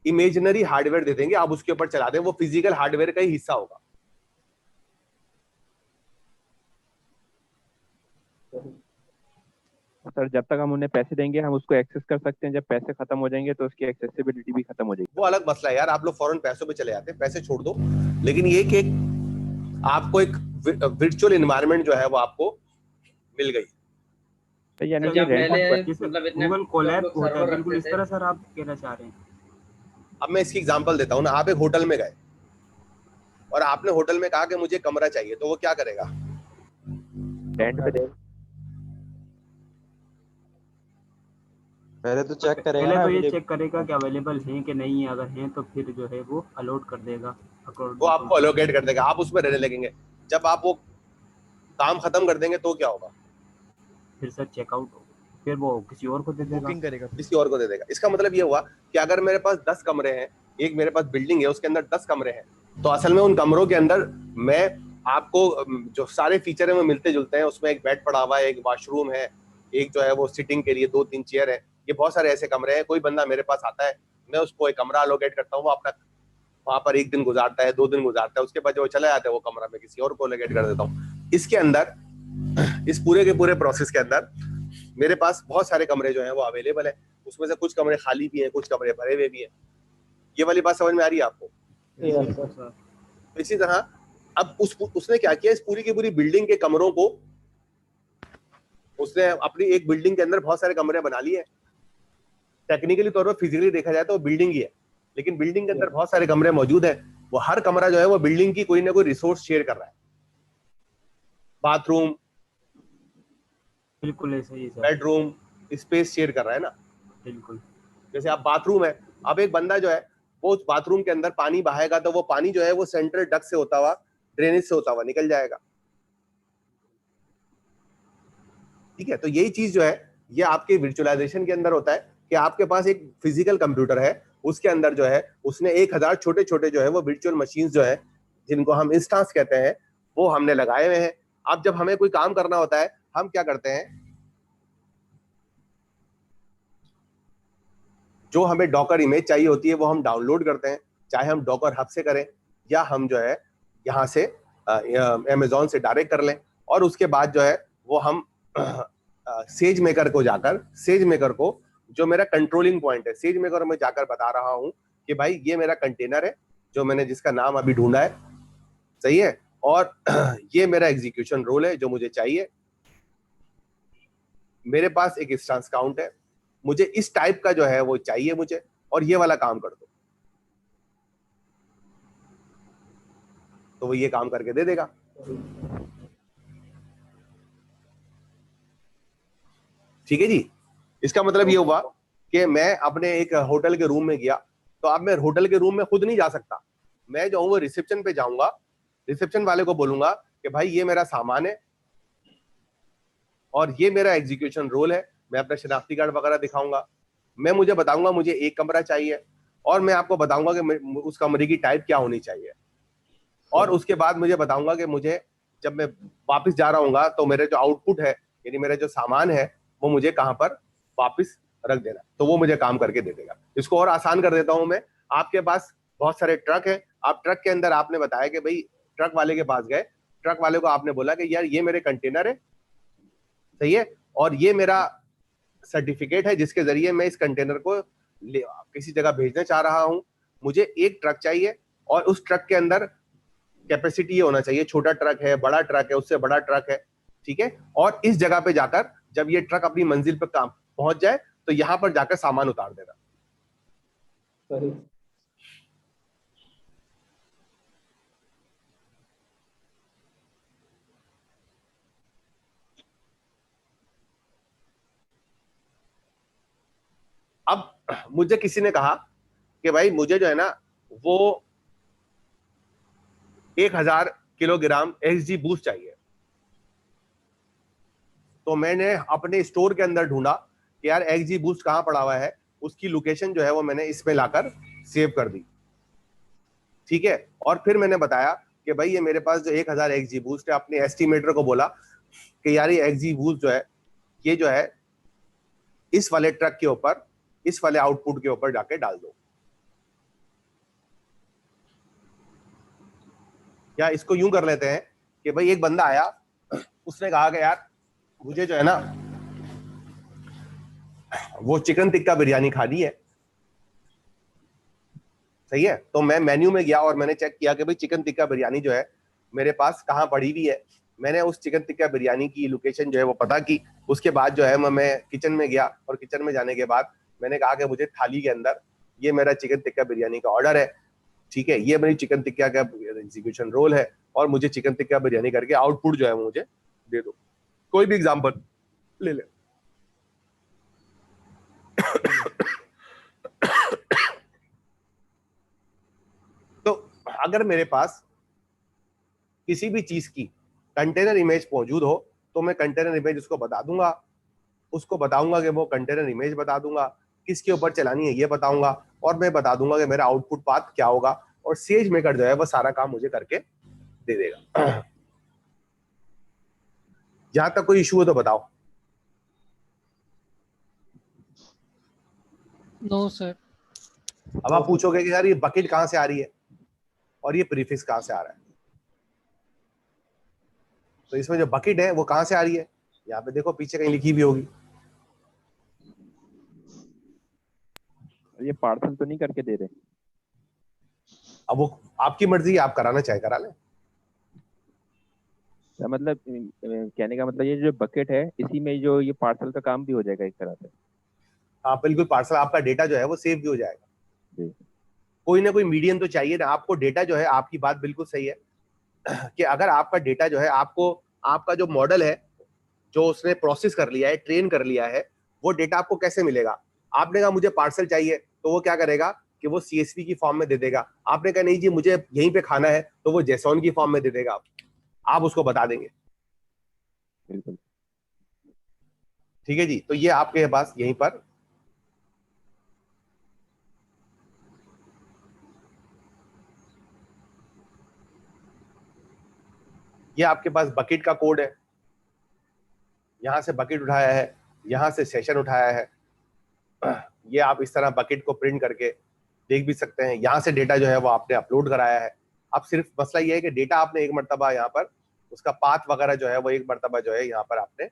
S4: इमेजिनरी हार्डवेयर दे देंगे, आप उसके ऊपर चला दें, वो फिजिकल हार्डवेयर का ही हिस्सा होगा।
S12: सर जब तक हम उन्हें पैसे देंगे हम उसको एक्सेस कर सकते हैं, जब पैसे खत्म हो जाएंगे तो उसकी एक्सेसिबिलिटी भी खत्म हो जाएगी।
S4: वो अलग मसला है यार, आप लोग फौरन पैसों पे चले जाते हैं, पैसे छोड़ दो, लेकिन ये कि आपको एक वर्चुअल एनवायरनमेंट जो है वो आपको मिल गई।
S12: यानी
S3: गूगल कोलैब होता है बिल्कुल इस तरह। सर आप कहना चाह रहे हैं?
S4: अब मैं इसकी एग्जांपल देता हूं ना, आप एक होटल में गए और आपने होटल में कहा कि मुझे कमरा चाहिए, तो वो क्या करेगा?
S12: रेंट पे
S10: पहले तो चेक करेगा
S3: पहले
S10: ना
S3: तो ये
S10: available-
S3: चेक करेगा कि अवेलेबल हैं कि नहीं है, अगर हैं तो फिर जो है वो अलॉट कर देगा
S4: वो आपको अलोकेट कर देगा, आप उसमें रहने लगेंगे। जब आप वो काम खत्म कर देंगे तो क्या होगा,
S3: फिर सर चेकआउट, फिर वो किसी और को दे देगा,
S9: बुकिंग करेगा फिर।
S4: किसी और को दे देगा। इसका मतलब ये हुआ कि अगर मेरे पास 10 कमरे हैं, एक मेरे पास बिल्डिंग है उसके अंदर 10 कमरे हैं, तो असल में उन कमरों के अंदर मैं आपको जो सारे फीचर है वो मिलते जुलते हैं। उसमें एक बेड पड़ा हुआ है, एक वॉशरूम है, एक जो है वो सिटिंग के लिए 2-3 चेयर है। ये बहुत सारे ऐसे कमरे हैं। कोई बंदा मेरे पास आता है, मैं उसको एक कमरा अलोकेट करता हूँ, वो अपना वहां पर 1 दिन गुजारता है, 2 दिन गुजारता है, उसके बाद जो चला जाता है वो कमरा मैं किसी और को अलोकेट कर देता हूँ। इसके अंदर, इस पूरे के पूरे प्रोसेस के अंदर मेरे पास बहुत सारे कमरे जो हैं वो अवेलेबल है। उसमें से कुछ कमरे खाली भी हैं, कुछ कमरे भरे हुए भी हैं। ये वाली बात समझ में आ रही है आपको? इसी तरह अब उसने क्या किया, इस पूरी की पूरी बिल्डिंग के कमरों को उसने अपनी एक बिल्डिंग के अंदर बहुत सारे कमरे बना लिए। टेक्निकली तौर पर फिजिकली देखा जाए तो वो बिल्डिंग ही है, लेकिन बिल्डिंग के अंदर बहुत सारे कमरे मौजूद है। वो हर कमरा जो है वो बिल्डिंग की कोई ना कोई रिसोर्स शेयर कर रहा है। बाथरूम,
S3: बिल्कुल ऐसे ही सर,
S4: बेडरूम, स्पेस शेयर कर रहा है ना।
S3: बिल्कुल।
S4: जैसे आप बाथरूम है, अब एक बंदा जो है वो उस बाथरूम के अंदर पानी बहाएगा तो वो पानी जो है वो सेंट्रल डक्ट से होता हुआ, ड्रेनेज से होता हुआ निकल जाएगा। ठीक है, तो यही चीज जो है ये आपके विजुअलाइजेशन के अंदर होता है कि आपके पास एक फिजिकल कंप्यूटर है, उसके अंदर जो है उसने 1000 छोटे छोटे जो है वो वर्चुअल मशीन्स जो है, जिनको हम इंस्टेंस कहते हैं, वो हमने लगाए हुए हैं। अब जब हमें कोई काम करना होता है, हम क्या करते हैं, जो हमें डॉकर इमेज चाहिए होती है वो हम डाउनलोड करते हैं, चाहे हम डॉकर हब से करें या हम जो है यहाँ से अमेजोन से डायरेक्ट कर लें। और उसके बाद जो है वो हम सेज मेकर को जाकर, सेज मेकर को जो मेरा कंट्रोलिंग पॉइंट है, सेज मेकर में जाकर बता रहा हूं कि भाई ये मेरा कंटेनर है जो मैंने जिसका नाम अभी ढूंढा है, सही है, और ये मेरा एग्जीक्यूशन रोल है जो मुझे चाहिए। मेरे पास एक इंस्टेंस काउंट है, मुझे इस टाइप का जो है वो चाहिए मुझे, और ये वाला काम कर दो, तो वो ये काम करके दे देगा। ठीक है जी। इसका मतलब ये हुआ कि मैं अपने एक होटल के रूम में गया, तो अब मैं होटल के रूम में खुद नहीं जा सकता, मैं जो हूं वो रिसेप्शन पे जाऊंगा, रिसेप्शन वाले को बोलूंगा कि भाई ये मेरा सामान है और ये मेरा एग्जीक्यूशन रोल है। मैं अपना शनाख्ती कार्ड वगैरह दिखाऊंगा, मैं मुझे बताऊंगा मुझे एक कमरा चाहिए, और मैं आपको बताऊंगा कि उस कमरे की टाइप क्या होनी चाहिए, और उसके बाद मुझे बताऊंगा कि मुझे जब मैं वापस जा रहा हूँ तो मेरे जो आउटपुट है, यानी मेरा जो सामान है, वो मुझे कहाँ पर वापस रख देना, तो वो मुझे काम करके दे देगा। इसको और आसान कर देता हूं मैं। आपके पास बहुत सारे ट्रक है, आप ट्रक के अंदर आपने बताया कि भाई ट्रक वाले के पास गए, ट्रक वाले को आपने बोला कि यार ये मेरे कंटेनर है, सही है, और ये मेरा सर्टिफिकेट है जिसके जरिए मैं इस कंटेनर को किसी जगह भेजना चाह रहा हूं, मुझे एक ट्रक चाहिए, और उस ट्रक के अंदर कैपेसिटी ये होना चाहिए, छोटा ट्रक है, बड़ा ट्रक है, उससे बड़ा ट्रक है, ठीक है, और इस जगह पे जाकर जब ये ट्रक अपनी मंजिल पर काम पहुंच जाए तो यहां पर जाकर सामान उतार देना। अब मुझे किसी ने कहा कि भाई मुझे जो है ना वो 1000 किलोग्राम XG बूस्ट चाहिए, तो मैंने अपने स्टोर के अंदर ढूंढा कि यार XG बूस्ट कहाँ पड़ा हुआ है, उसकी लोकेशन जो है वो मैंने इसमें लाकर सेव कर दी, ठीक है, और फिर मैंने बताया कि भाई ये मेरे पास जो 1000 XG बूस्ट है, अपने एस्टिमेटर को बोला कि यार ये XG बूस्ट जो है ये जो है इस वाले ट्रक के ऊपर, इस वाले आउटपुट के ऊपर जाके डाल दो, या इसको यूं कर लेते हैं कि भाई एक बंदा आया, उसने कहा कि यार मुझे जो है ना वो चिकन टिक्का बिरयानी खानी है, सही है, तो मैं मेन्यू में गया और मैंने चेक किया कि भाई चिकन टिक्का बिरयानी जो है मेरे पास कहाँ पड़ी हुई है। मैंने उस चिकन टिक्का बिरयानी की लोकेशन जो है वो पता की। उसके बाद जो है मैं किचन में गया, और किचन में जाने के बाद मैंने कहा कि मुझे थाली के अंदर ये मेरा चिकन टिक्का बिरयानी का ऑर्डर है, ठीक है, ये मेरी चिकन टिक्का का एग्जीक्यूशन रोल है, और मुझे चिकन टिक्का बिरयानी करके आउटपुट जो है मुझे दे दो। कोई भी एग्जांपल ले ले, तो अगर मेरे पास किसी भी चीज की कंटेनर इमेज मौजूद हो तो मैं कंटेनर इमेज उसको बता दूंगा, उसको बताऊंगा कि वो कंटेनर इमेज बता दूंगा, किसके ऊपर चलानी है ये बताऊंगा, और मैं बता दूंगा कि मेरा आउटपुट पाथ क्या होगा, और सेज मेकर जो है वो सारा काम मुझे करके दे देगा। जहां तक कोई इशू हो तो बताओ।
S14: No sir.
S4: अब आप पूछोगे कि यार ये बकेट कहां से आ रही है और ये प्रीफिक्स कहां से आ रहा है, तो इसमें जो बकेट है वो कहां से आ रही है, यहाँ पे देखो पीछे कहीं लिखी भी होगी।
S12: ये पार्सल तो नहीं करके दे रहे?
S4: अब वो आपकी मर्जी है, आप कराना चाहे करा लें।
S12: मतलब कहने का मतलब ये जो बकेट है इसी में जो ये पार्सल का काम भी हो जाएगा एक तरह से।
S4: हाँ बिल्कुल, पार्सल आपका डेटा जो है वो सेव भी हो जाएगा। कोई ना कोई मीडियम तो चाहिए ना आपको। डेटा जो है, आपकी बात बिल्कुल सही है कि अगर आपका डेटा जो है, आपको आपका जो मॉडल है जो उसने प्रोसेस कर लिया है, ट्रेन कर लिया है, वो डेटा आपको कैसे मिलेगा। आपने कहा मुझे पार्सल चाहिए, तो वो क्या करेगा कि वो CSV की फॉर्म में दे देगा। आपने कहा नहीं जी मुझे यहीं पे खाना है, तो वो JSON की फॉर्म में दे देगा, आप उसको बता देंगे।
S12: बिल्कुल
S4: ठीक है जी। तो ये आपके पास यहीं पर ये आपके पास बकेट का कोड है, यहां से बकेट उठाया है, यहां से सेशन उठाया है। ये आप इस तरह बकेट को प्रिंट करके देख भी सकते हैं। यहाँ से डेटा जो है वो आपने अपलोड कराया है। अब सिर्फ मसला ये है कि डेटा आपने एक मरतबा यहाँ पर उसका पाथ वगैरह जो है वो एक मरतबा जो है यहाँ पर आपने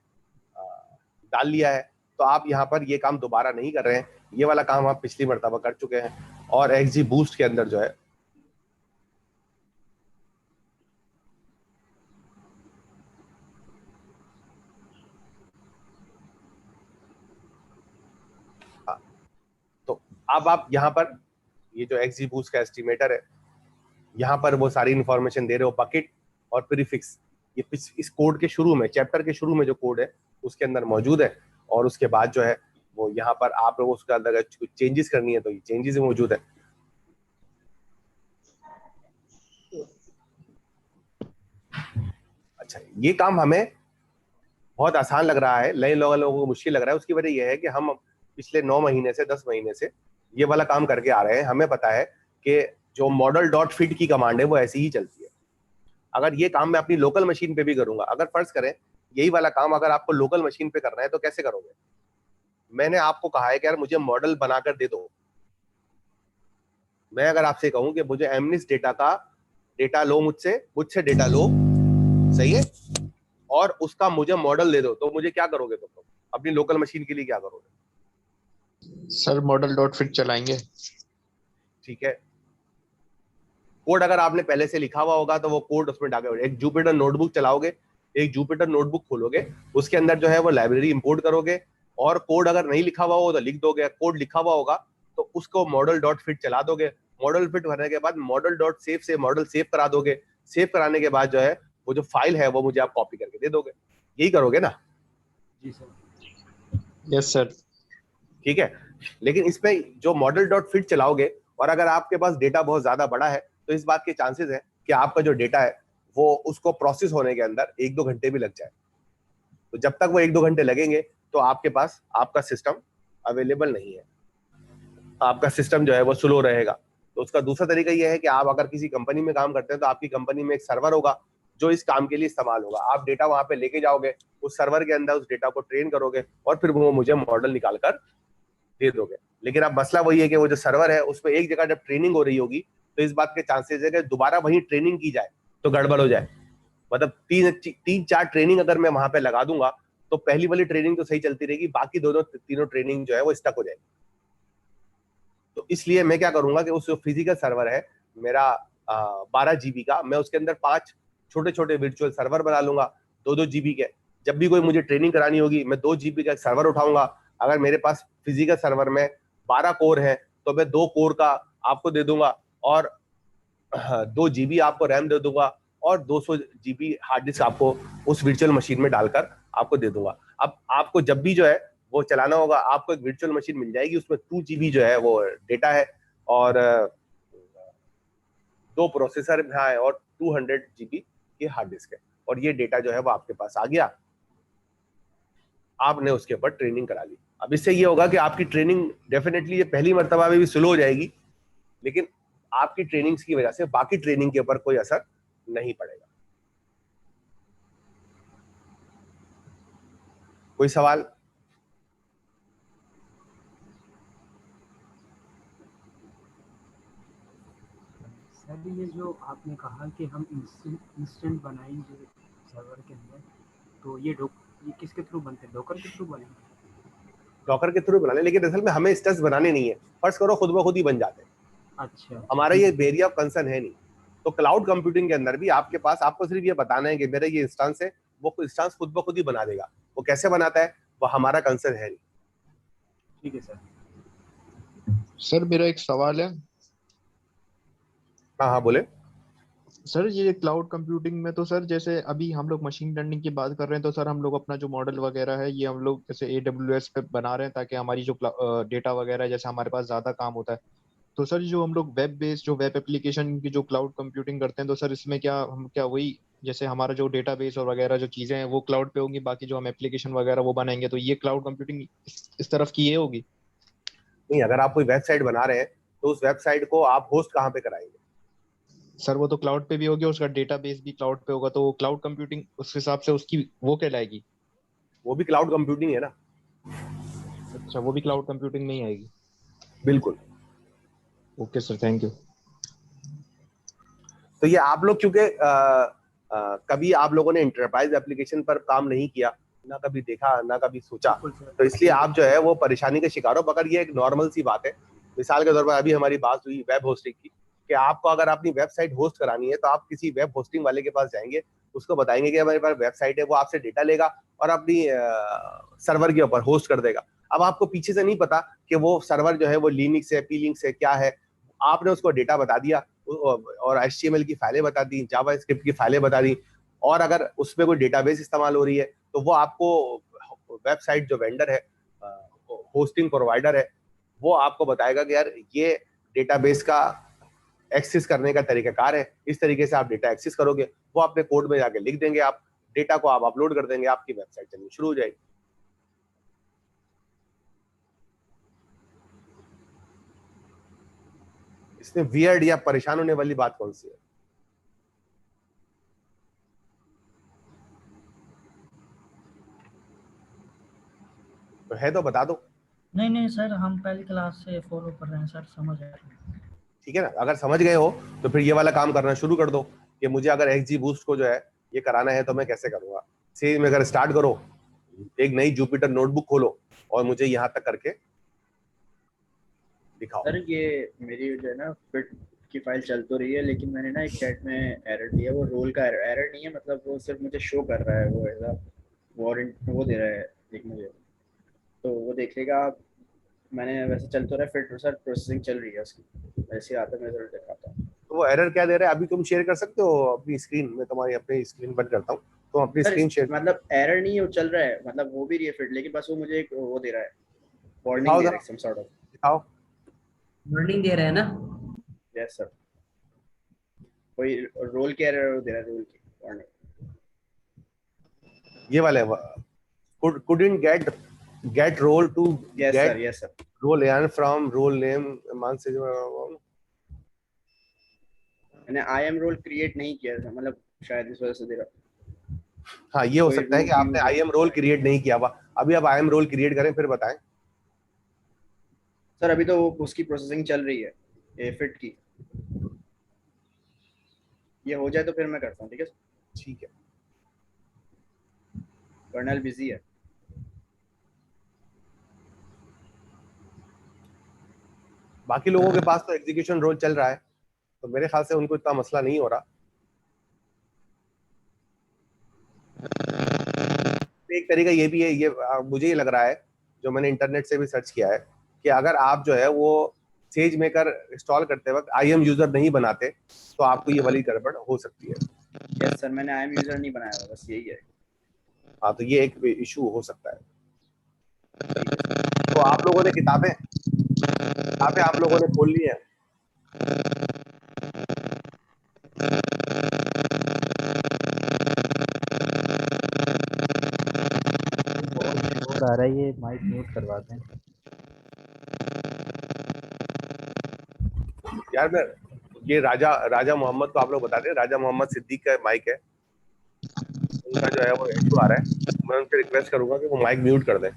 S4: डाल लिया है, तो आप यहाँ पर ये काम दोबारा नहीं कर रहे हैं। ये वाला काम आप पिछली मरतबा कर चुके हैं। और XGBoost के अंदर जो है अब आप यहाँ पर ये जो XGBoost का एस्टिमेटर है, यहाँ पर वो सारी इंफॉर्मेशन दे रहे हो, बकेट और प्रीफिक्स। ये इस कोड के शुरू में, चैप्टर के शुरू में जो कोड है उसके अंदर मौजूद है। और उसके बाद जो है वो यहाँ पर आप लोग उसके अंदर अगर कुछ चेंजेस करनी है तो ये चेंजेस मौजूद है। अच्छा, ये काम हमें बहुत आसान लग रहा है, नए लोगों को मुश्किल लग रहा है। उसकी वजह यह है कि हम पिछले 9 महीने से 10 महीने से ये वाला काम करके आ रहे हैं। हमें पता है कि जो मॉडल डॉट फिट की कमांड है वो ऐसी ही चलती है। अगर ये काम मैं अपनी लोकल मशीन पे भी करूंगा, अगर फर्ज करें यही वाला काम अगर आपको लोकल मशीन पे करना है तो कैसे करोगे। मैंने आपको कहा है कि यार मुझे मॉडल बनाकर दे दो। मैं अगर आपसे कहूं कि मुझे एमनिस डेटा का डेटा लो, मुझसे डेटा लो, सही है, और उसका मुझे मॉडल दे दो, तो मुझे क्या करोगे तुम अपनी लोकल मशीन के लिए क्या करोगे?
S15: सर मॉडल डॉट फिट चलाएंगे।
S4: ठीक है, कोड अगर आपने पहले से लिखा हुआ होगा तो वो कोड उसमें डालोगे। एक जुपिटर नोटबुक चलाओगे, एक जुपिटर नोटबुक खोलोगे, उसके अंदर जो है वो लाइब्रेरी इंपोर्ट करोगे, और कोड अगर नहीं लिखा हुआ हो तो लिख दोगे। कोड लिखा हुआ होगा तो उसको मॉडल डॉट फिट चला दोगे। मॉडल फिट करने के बाद मॉडल डॉट सेव से मॉडल सेव करा दोगे। सेव कराने के बाद जो है वो जो फाइल है वो मुझे आप कॉपी करके दे दोगे। यही करोगे ना?
S15: जी सर। Yes sir.
S4: ठीक है, लेकिन इसमें जो मॉडल डॉट फिट चलाओगे और अगर आपके पास डेटा बहुत ज्यादा बड़ा है तो इस बात के चांसेस है कि आपका जो डेटा है वो उसको प्रोसेस होने के अंदर 1-2 घंटे भी लग जाए। तो जब तक वो 1-2 घंटे लगेंगे तो आपके पास आपका सिस्टम अवेलेबल नहीं है, आपका सिस्टम जो है वो स्लो रहेगा। तो उसका दूसरा तरीका यह है कि आप अगर किसी कंपनी में काम करते हैं तो आपकी कंपनी में एक सर्वर होगा जो इस काम के लिए इस्तेमाल होगा। आप डेटा वहां पे लेके जाओगे, उस सर्वर के अंदर उस डेटा को ट्रेन करोगे और फिर वो मुझे मॉडल निकाल कर दे दोगे। लेकिन अब मसला वही है कि वो जो सर्वर है उसमें एक जगह जब ट्रेनिंग हो रही होगी तो इस बात के चांसेस है कि दोबारा वही ट्रेनिंग की जाए तो गड़बड़ हो जाए। मतलब 3-4 ट्रेनिंग अगर मैं वहां पे लगा दूंगा तो पहली वाली ट्रेनिंग तो सही चलती रहेगी, बाकी तीनों ट्रेनिंग जो है वो स्टक हो जाएगी। तो इसलिए मैं क्या करूंगा कि उस जो फिजिकल सर्वर है मेरा 12 GB का, मैं उसके अंदर 5 छोटे छोटे वर्चुअल सर्वर बना लूंगा 2-2 GB के। जब भी कोई मुझे ट्रेनिंग करानी होगी मैं 2 GB का एक सर्वर उठाऊंगा। अगर मेरे पास फिजिकल सर्वर में 12 कोर है तो मैं 2 कोर का आपको दे दूंगा और 2 GB आपको रैम दे दूंगा और 200 GB हार्ड डिस्क आपको उस वर्चुअल मशीन में डालकर आपको दे दूंगा। अब आपको जब भी जो है वो चलाना होगा, आपको एक वर्चुअल मशीन मिल जाएगी, उसमें 2 GB जो है वो डेटा है और 2 प्रोसेसर है और 200 GB की हार्ड डिस्क है, और ये डेटा जो है वो आपके पास आ गया, आपने उसके ऊपर ट्रेनिंग करा ली। अब इससे ये होगा कि आपकी ट्रेनिंग डेफिनेटली ये पहली मर्तबा में भी स्लो हो जाएगी, लेकिन आपकी ट्रेनिंग्स की वजह से बाकी ट्रेनिंग के ऊपर कोई असर नहीं पड़ेगा। कोई सवाल?
S3: सर ये जो आपने कहा कि हम इंस्टेंट बनाएंगे सर्वर के अंदर, तो ये किसके थ्रू बनते हैं? डॉकर के थ्रू बनेंगे?
S4: डॉकर के थ्रू बना ले, लेकिन असल में हमें इंस्टेंस बनाने नहीं है, फर्स्ट करो खुद ब खुद ही बन जाते हैं।
S3: अच्छा,
S4: हमारा ये एरिया ऑफ कंसर्न है नहीं। तो क्लाउड कंप्यूटिंग के अंदर भी आपके पास, आपको सिर्फ ये बताना है कि मेरा ये इंस्टेंस है, वो इंस्टेंस खुद ब खुद ही बना देगा। वो कैसे बनाता है वो हमारा कंसर्न है नहीं।
S3: ठीक है सर।
S15: सर मेरा एक सवाल है।
S4: हाँ बोले
S15: सर। ये क्लाउड कंप्यूटिंग में तो सर जैसे अभी हम लोग मशीन लर्निंग की बात कर रहे हैं, तो सर हम लोग अपना जो मॉडल वगैरह है ये हम लोग जैसे AWS पे बना रहे हैं, ताकि हमारी जो डेटा वगैरह जैसे हमारे पास ज्यादा काम होता है। तो सर जो हम लोग वेब बेस्ड जो वेब एप्लीकेशन की जो क्लाउड कंप्यूटिंग करते हैं, तो सर इसमें क्या वही जैसे हमारा जो डेटाबेस और वगैरह जो चीजें हैं वो क्लाउड पे होंगी, बाकी जो हम एप्लीकेशन वगैरह वो बनाएंगे, तो ये क्लाउड कंप्यूटिंग इस तरफ की ये होगी?
S4: नहीं, अगर आप कोई वेबसाइट बना रहे हैं तो उस वेबसाइट को आप होस्ट कहाँ पे कराएंगे?
S15: सर वो तो क्लाउड पे भी होगी, उसका डेटाबेस भी क्लाउड पे होगा, तो क्लाउड कंप्यूटिंग उस हिसाब से उसकी वो कहलाएगी?
S4: वो भी क्लाउड कंप्यूटिंग है ना।
S15: अच्छा, वो भी क्लाउड कंप्यूटिंग में ही आएगी?
S4: बिल्कुल।
S15: Okay sir, thank you.
S4: तो ये आप लोग क्योंकि कभी आप लोगों ने इंटरप्राइज एप्लीकेशन पर काम नहीं किया, ना कभी देखा ना कभी सोचा, तो इसलिए आप जो है वो परेशानी के शिकार हो। मगर ये एक नॉर्मल सी बात है। मिसाल के तौर पर अभी हमारी बात हुई वेब होस्टिंग की, कि आपको अगर अपनी वेबसाइट होस्ट करानी है तो आप किसी वेब होस्टिंग वाले के पास जाएंगे, उसको बताएंगे कि हमारे पास वेबसाइट है, वो आपसे डेटा लेगा और अपनी सर्वर के ऊपर होस्ट कर देगा। अब आपको पीछे से नहीं पता कि वो सर्वर जो है वो लिनक्स है, पीलिंक्स है, क्या है। आपने उसको डेटा बता दिया और HTML की फाइलें बता दी, जावास्क्रिप्ट की फाइलें बता दी, और अगर उसमें कोई डेटाबेस इस्तेमाल हो रही है तो वो आपको वेबसाइट जो वेंडर है, होस्टिंग प्रोवाइडर है, वो आपको बताएगा कि यार ये डेटाबेस का एक्सेस करने का तरीकाकार है, इस तरीके से आप डेटा एक्सेस करोगे। वो अपने कोड में जाके लिख देंगे, आप डेटा को आप अपलोड कर देंगे, आपकी वेबसाइट चलनी शुरू हो जाएगी। इसमें वियर्ड या परेशान होने वाली बात कौन सी है? तो है तो बता दो।
S7: नहीं सर, हम पहली क्लास से फॉलो कर रहे हैं सर, समझ आया।
S4: ठीक है ना, अगर समझ गए हो तो फिर ये वाला काम करना शुरू कर दो कि मुझे अगर XGBoost को जो है ये कराना है तो मैं कैसे करूंगा। सेज में अगर स्टार्ट करो, एक नई जुपिटर नोटबुक खोलो और मुझे यहाँ तक करके दिखाओ।
S8: सर ये मेरी जो है ना फिट की फाइल चल तो रही है, लेकिन मैंने ना एक चैट में एरर दिया, वो रोल का एरर नहीं है, मतलब वो सिर्फ मुझे शो कर रहा है, वो ऐसा वारंट वो दे रहा है एक मुझे, तो वो देख लेगा आप। मैंने वैसे चल तो रहा है फिट, सर प्रोसेसिंग चल रही है उसकी, वैसे आता मैं रिजल्ट दिखाता हूँ।
S4: तो वो एरर क्या दे रहा है अभी तुम शेयर कर सकते हो अपनी स्क्रीन में? तुम्हारी अपनी स्क्रीन बंद करता हूँ, तो अपनी स्क्रीन शेयर।
S8: मतलब एरर नहीं है, वो चल रहा है, मतलब वो भी रही है फिट, लेकिन बस वो मुझे एक वो दे रहा है, वार्निंग दे रहा है सम सॉर्ट ऑफ।
S4: दिखाओ,
S14: वार्निंग दे रहा है ना?
S8: यस सर, कोई रोल के एरर दे रहा है, रोल की वार्निंग।
S4: ये वाले couldn't get role to
S8: yes
S4: get
S8: sir, yes sir,
S4: role and from role name मान से
S8: मैंने आई एम रोल क्रिएट नहीं किया था, मतलब शायद इस वजह से दे रहा।
S4: हाँ, ये हो सकता है कि आपने आई एम रोल क्रिएट नहीं किया हुआ। अभी आप आई एम रोल क्रिएट करें फिर बताएं।
S8: सर अभी तो उसकी प्रोसेसिंग चल रही है, ये फिट की, ये हो जाए तो फिर मैं करता हूँ। ठीक है,
S4: ठीक है।
S8: कर्नल बिजी है।
S4: बाकी लोगों के पास तो एग्जीक्यूशन रोल चल रहा है, तो मेरे ख्याल से उनको इतना मसला नहीं हो रहा। एक तरीका ये भी है, ये मुझे ये लग रहा है, जो मैंने इंटरनेट से भी सर्च किया है, कि अगर आप जो है वो सेज मेकर इंस्टॉल करते वक्त IM यूजर नहीं बनाते तो आपको ये वाली गड़बड़ हो सकती है।
S8: यस सर, मैंने IM यूजर नहीं बनाया, बस यही है।
S4: हाँ, तो ये एक इशू हो सकता है। तो आप लोगों ने किताबें आप लोगों ने खोल ली है?
S10: बहुत आ रहा है, ये माइक म्यूट करवाते हैं।
S4: यार मैं ये राजा मोहम्मद को आप लोग बता दें, राजा मोहम्मद सिद्दीक का माइक है, उनका जो है वो इशू आ रहा है। मैं उनसे रिक्वेस्ट करूंगा कि वो माइक म्यूट कर दें।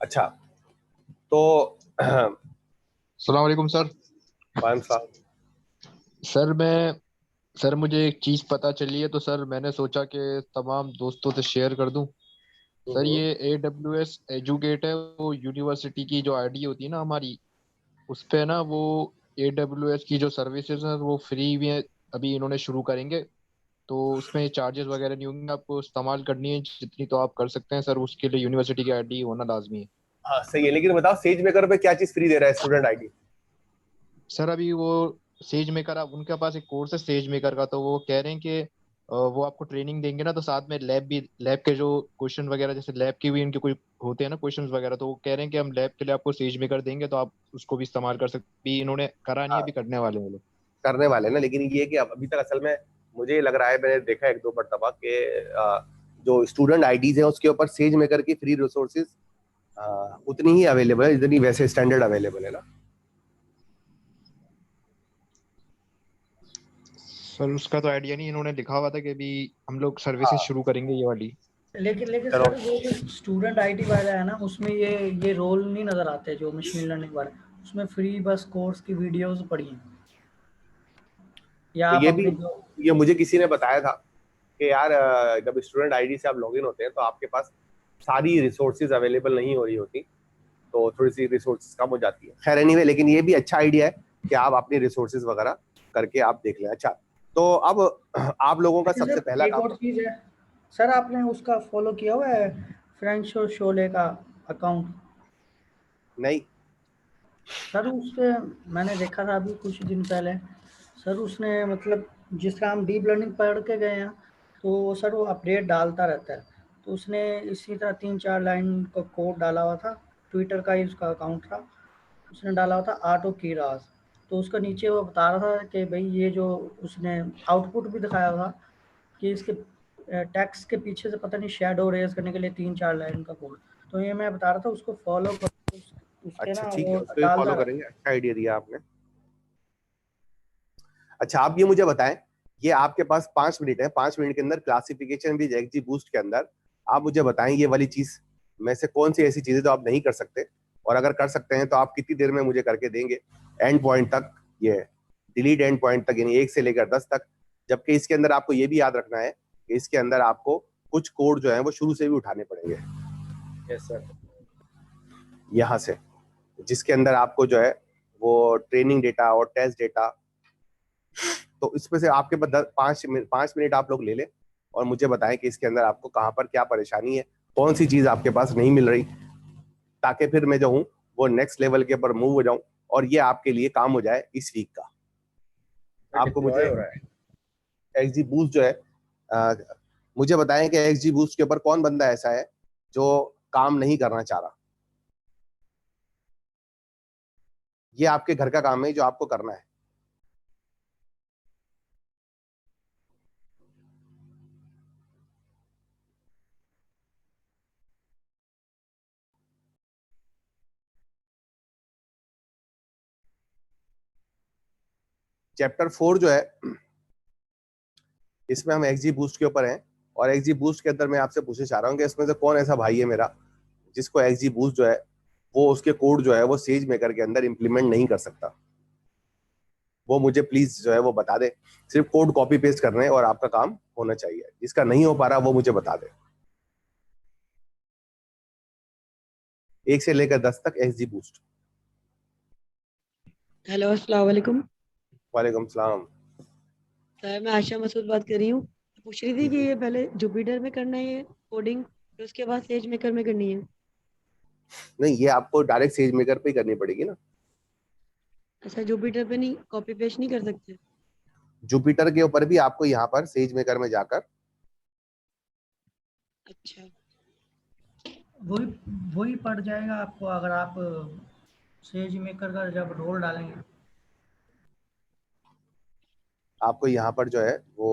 S4: अच्छा, तो
S15: अस्सलाम वालेकुम सर।
S4: वालेकुम सलाम।
S15: सर मुझे एक चीज पता चली है, तो सर मैंने सोचा कि तमाम दोस्तों से शेयर कर दूं। सर ये AWS एजुकेट है, वो यूनिवर्सिटी की जो आईडी होती है ना हमारी, उस पे ना वो AWS की जो सर्विसेज है वो फ्री भी है, अभी इन्होंने शुरू करेंगे, तो उसमें चार्जेस वगैरह नहीं होंगे, आपको इस्तेमाल करनी है जितनी तो आप कर सकते हैं सर, उसके लिए यूनिवर्सिटी की आईडी होना लाजमी है।
S4: हाँ सही है, लेकिन बताओ सेज मेकर पे क्या चीज फ्री दे रहा है स्टूडेंट आईडी?
S15: सर अभी वो सेज मेकर, आप उनके पास एक कोर्स है सेज मेकर का, तो वो कह रहे हैं कि वो आपको ट्रेनिंग देंगे ना, तो साथ में लैब के जो क्वेश्चन वगैरह, जैसे लैब की भी इनके कोई होते हैं ना क्वेश्चंस वगैरह, तो वो कह रहे हैं कि हम लैब के लिए आपको सेज मेकर देंगे, तो आप उसको भी इस्तेमाल कर सकते। भी इन्होंने करा नहीं है, अभी करने वाले हैं वो लोग।
S4: करने वाले ना, लेकिन ये कि अभी तक असल में मुझे लग रहा है, मैंने देखा एक दो मरतबा के जो स्टूडेंट आईडीज है उसके ऊपर सेज मेकर की फ्री रिसोर्सेज उतनी ही अवेलेबल है जितनी वैसे स्टैंडर्ड अवेलेबल है ना।
S15: सर उसका तो आइडिया नहीं, इन्होंने लिखा हुआ था कि अभी हम लोग सर्विसेज शुरू करेंगे ये वाली।
S7: लेकिन सर वो जो स्टूडेंट आईटी वाला है ना, उसमें ये रोल नहीं नजर आते जो मशीन लर्निंग वाला, उसमें फ्री बस कोर्स की वीडियोस पड़ी हैं। या
S4: तो
S7: आप
S4: ये
S7: अपने
S4: भी
S7: जो
S4: ये मुझे किसी ने बताया था कि यार जब स्टूडेंट आईडी से आप लॉगिन होते हैं तो आपके पास सारी रिसोर्सेज अवेलेबल नहीं हो रही होती, तो थोड़ी सी रिसोर्सेज कम हो जाती है। खैर एनीवे, लेकिन ये भी अच्छा आइडिया है कि आप अपनी रिसोर्सेज वगैरह करके आप देख लें। अच्छा, तो अब आप लोगों का सबसे पहला
S7: एक
S4: काम,
S7: और चीज है सर, आपने उसका फॉलो किया हुआ है फ्रेंच और शोले का अकाउंट?
S4: नहीं
S7: सर उस पे मैंने देखा था अभी कुछ दिन पहले, सर उसने मतलब जिस तरह हम डीप लर्निंग पढ़ के गए हैं, तो सर वो अपडेट डालता रहता है, तो उसने इसी तरह 3-4 लाइन का कोड डाला हुआ था, ट्विटर का ही उसका अकाउंट था, उसने डाला हुआ था आर्ट ऑफ कीराज। तो उसका नीचे वो बता रहा था कि भाई ये जो उसने आउटपुट भी दिखाया था कि इसके टेक्स्ट के पीछे से पता नहीं शैडो रेज करने के लिए 3-4 लाइन का कोड, तो ये मैं बता रहा था उसको फॉलो कर, उसके
S4: अच्छा
S7: ना
S4: ठीक है,
S7: वो
S4: उसको भी
S7: डालता
S4: फॉलो
S7: रहता।
S4: करेंगे, अच्छा आइडिया दिया आपने। अच्छा आप ये मुझे बताएं, ये आपके पास 5 मिनट है, 5 मिनट के अंदर क्लासिफिकेशन विद एक्सजी बूस्ट के अंदर आप मुझे बताएं ये वाली चीज में से कौन सी ऐसी चीजें तो आप नहीं कर सकते, और अगर कर सकते हैं तो आप कितनी देर में मुझे करके देंगे एंड पॉइंट तक, ये डिलीट एंड पॉइंट तक, यानी 1 से लेकर 10 तक। जबकि इसके अंदर आपको ये भी याद रखना है कि इसके अंदर आपको कुछ कोड जो है वो शुरू से भी उठाने पड़ेंगे।
S8: Yes sir.
S4: यहाँ से जिसके अंदर आपको जो है वो ट्रेनिंग डेटा और टेस्ट डेटा, तो इसमें से आपके पास 5 मिनट आप लोग ले लें और मुझे बताएं कि इसके अंदर आपको कहाँ पर क्या परेशानी है, कौन सी चीज आपके पास नहीं मिल रही, ताकि फिर मैं जो हूँ वो नेक्स्ट लेवल के ऊपर मूव हो जाऊं और ये आपके लिए काम हो जाए इस वीक का। आपको मुझे एक्सजी बूस्ट जो है मुझे बताएं कि एक्सजी बूस्ट के ऊपर कौन बंदा ऐसा है जो काम नहीं करना चाह रहा। ये आपके घर का काम है जो आपको करना है। चैप्टर 4 जो है इसमें हम एक्सजी बूस्ट के ऊपर हैं, और एक्सजी बूस्ट के अंदर मैं आपसे पूछना चाह रहा हूँ कि इसमें से कौन ऐसा भाई है मेरा जिसको एक्सजी बूस्ट जो है वो उसके कोड जो है वो सेज मेकर के अंदर इंप्लीमेंट नहीं कर सकता। वो मुझे प्लीज जो है वो बता दे। सिर्फ कोड कॉपी पेस्ट करने हैं और आपका काम होना चाहिए। जिसका नहीं हो पा रहा वो मुझे बता दे। 1 से लेकर 10 तक एक्सजी बूस्ट।
S16: हेलो अस्सलाम वालेकुम
S4: वालेकुम सलाम।
S16: सर, मैं आशा मसूद बात कर रही हूँ। पूछ रही थी कि ये पहले जुपिटर में करना है कोडिंग, फिर उसके बाद सेज मेकर में करनी है?
S4: नहीं, ये आपको डायरेक्ट सेज मेकर पे ही करनी पड़ेगी ना।
S16: अच्छा जुपिटर पे नहीं कॉपी पेस्ट नहीं कर सकते?
S4: जुपिटर के ऊपर भी आपको यहाँ पर सेज मेकर में जाकर
S16: अच्छा
S7: वही वही पड़ जाएगा आपको अगर आप सेज मेकर का जब रोल डालेंगे।
S4: आपको यहाँ पर जो है वो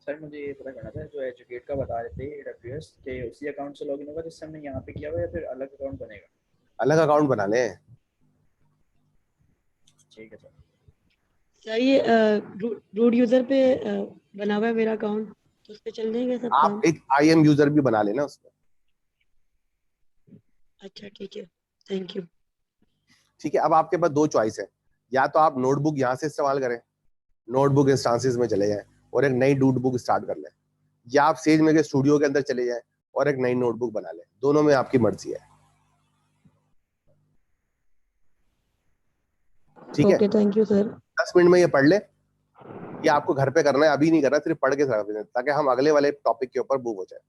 S8: सर मुझे ये पता करना था, जो एजुकेट का बता रहे थे AWS के उसी अकाउंट से लॉगिन होगा जिससे हमने यहाँ पे किया हुआ, या फिर अलग अकाउंट बनेगा?
S4: अलग अकाउंट बना लें।
S8: ठीक है सर।
S16: सर ये रूट यूजर पे बना हुआ है मेरा अकाउंट, तो उस पे चल जाएंगे सब काम?
S4: आप एक IM यूजर भी बना लेना उसमें।
S16: अच्छा ठीक है, थैंक यू।
S4: ठीक है, अब आपके पास दो चॉइस है, या तो आप नोटबुक यहाँ से इस्तेमाल करें, नोटबुक इंस्टांसेस में चले जाएं और एक नई नोटबुक स्टार्ट कर लें, या आप सेज मेकर स्टूडियो के अंदर चले जाएं और एक नई नोटबुक बना लें। दोनों में आपकी मर्जी है। ठीक है,
S16: okay thank you sir.
S4: 10 minute में ये पढ़ ले। ये आपको घर पे करना है, अभी नहीं करना, सिर्फ पढ़ के रख देना ताकि हम अगले वाले टॉपिक के ऊपर मूव हो जाए।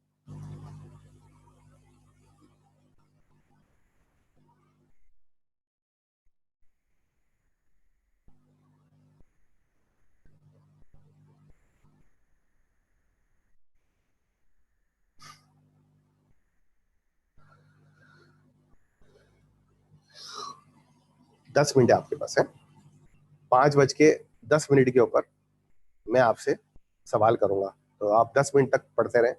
S4: दस मिनट आपके पास है, 5:10 के ऊपर मैं आपसे सवाल करूंगा, तो आप 10 मिनट तक पढ़ते रहें।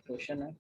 S8: क्वेश्चन है।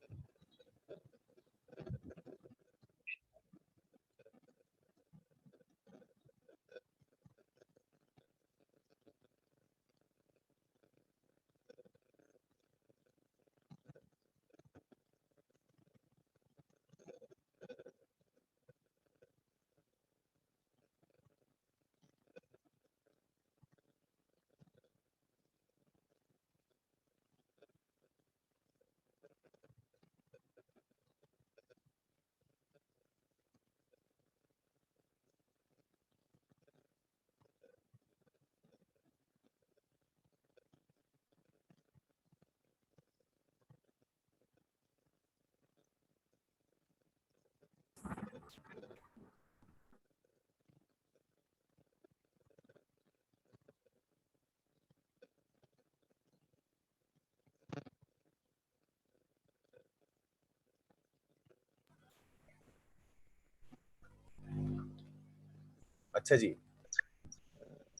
S4: अच्छा जी,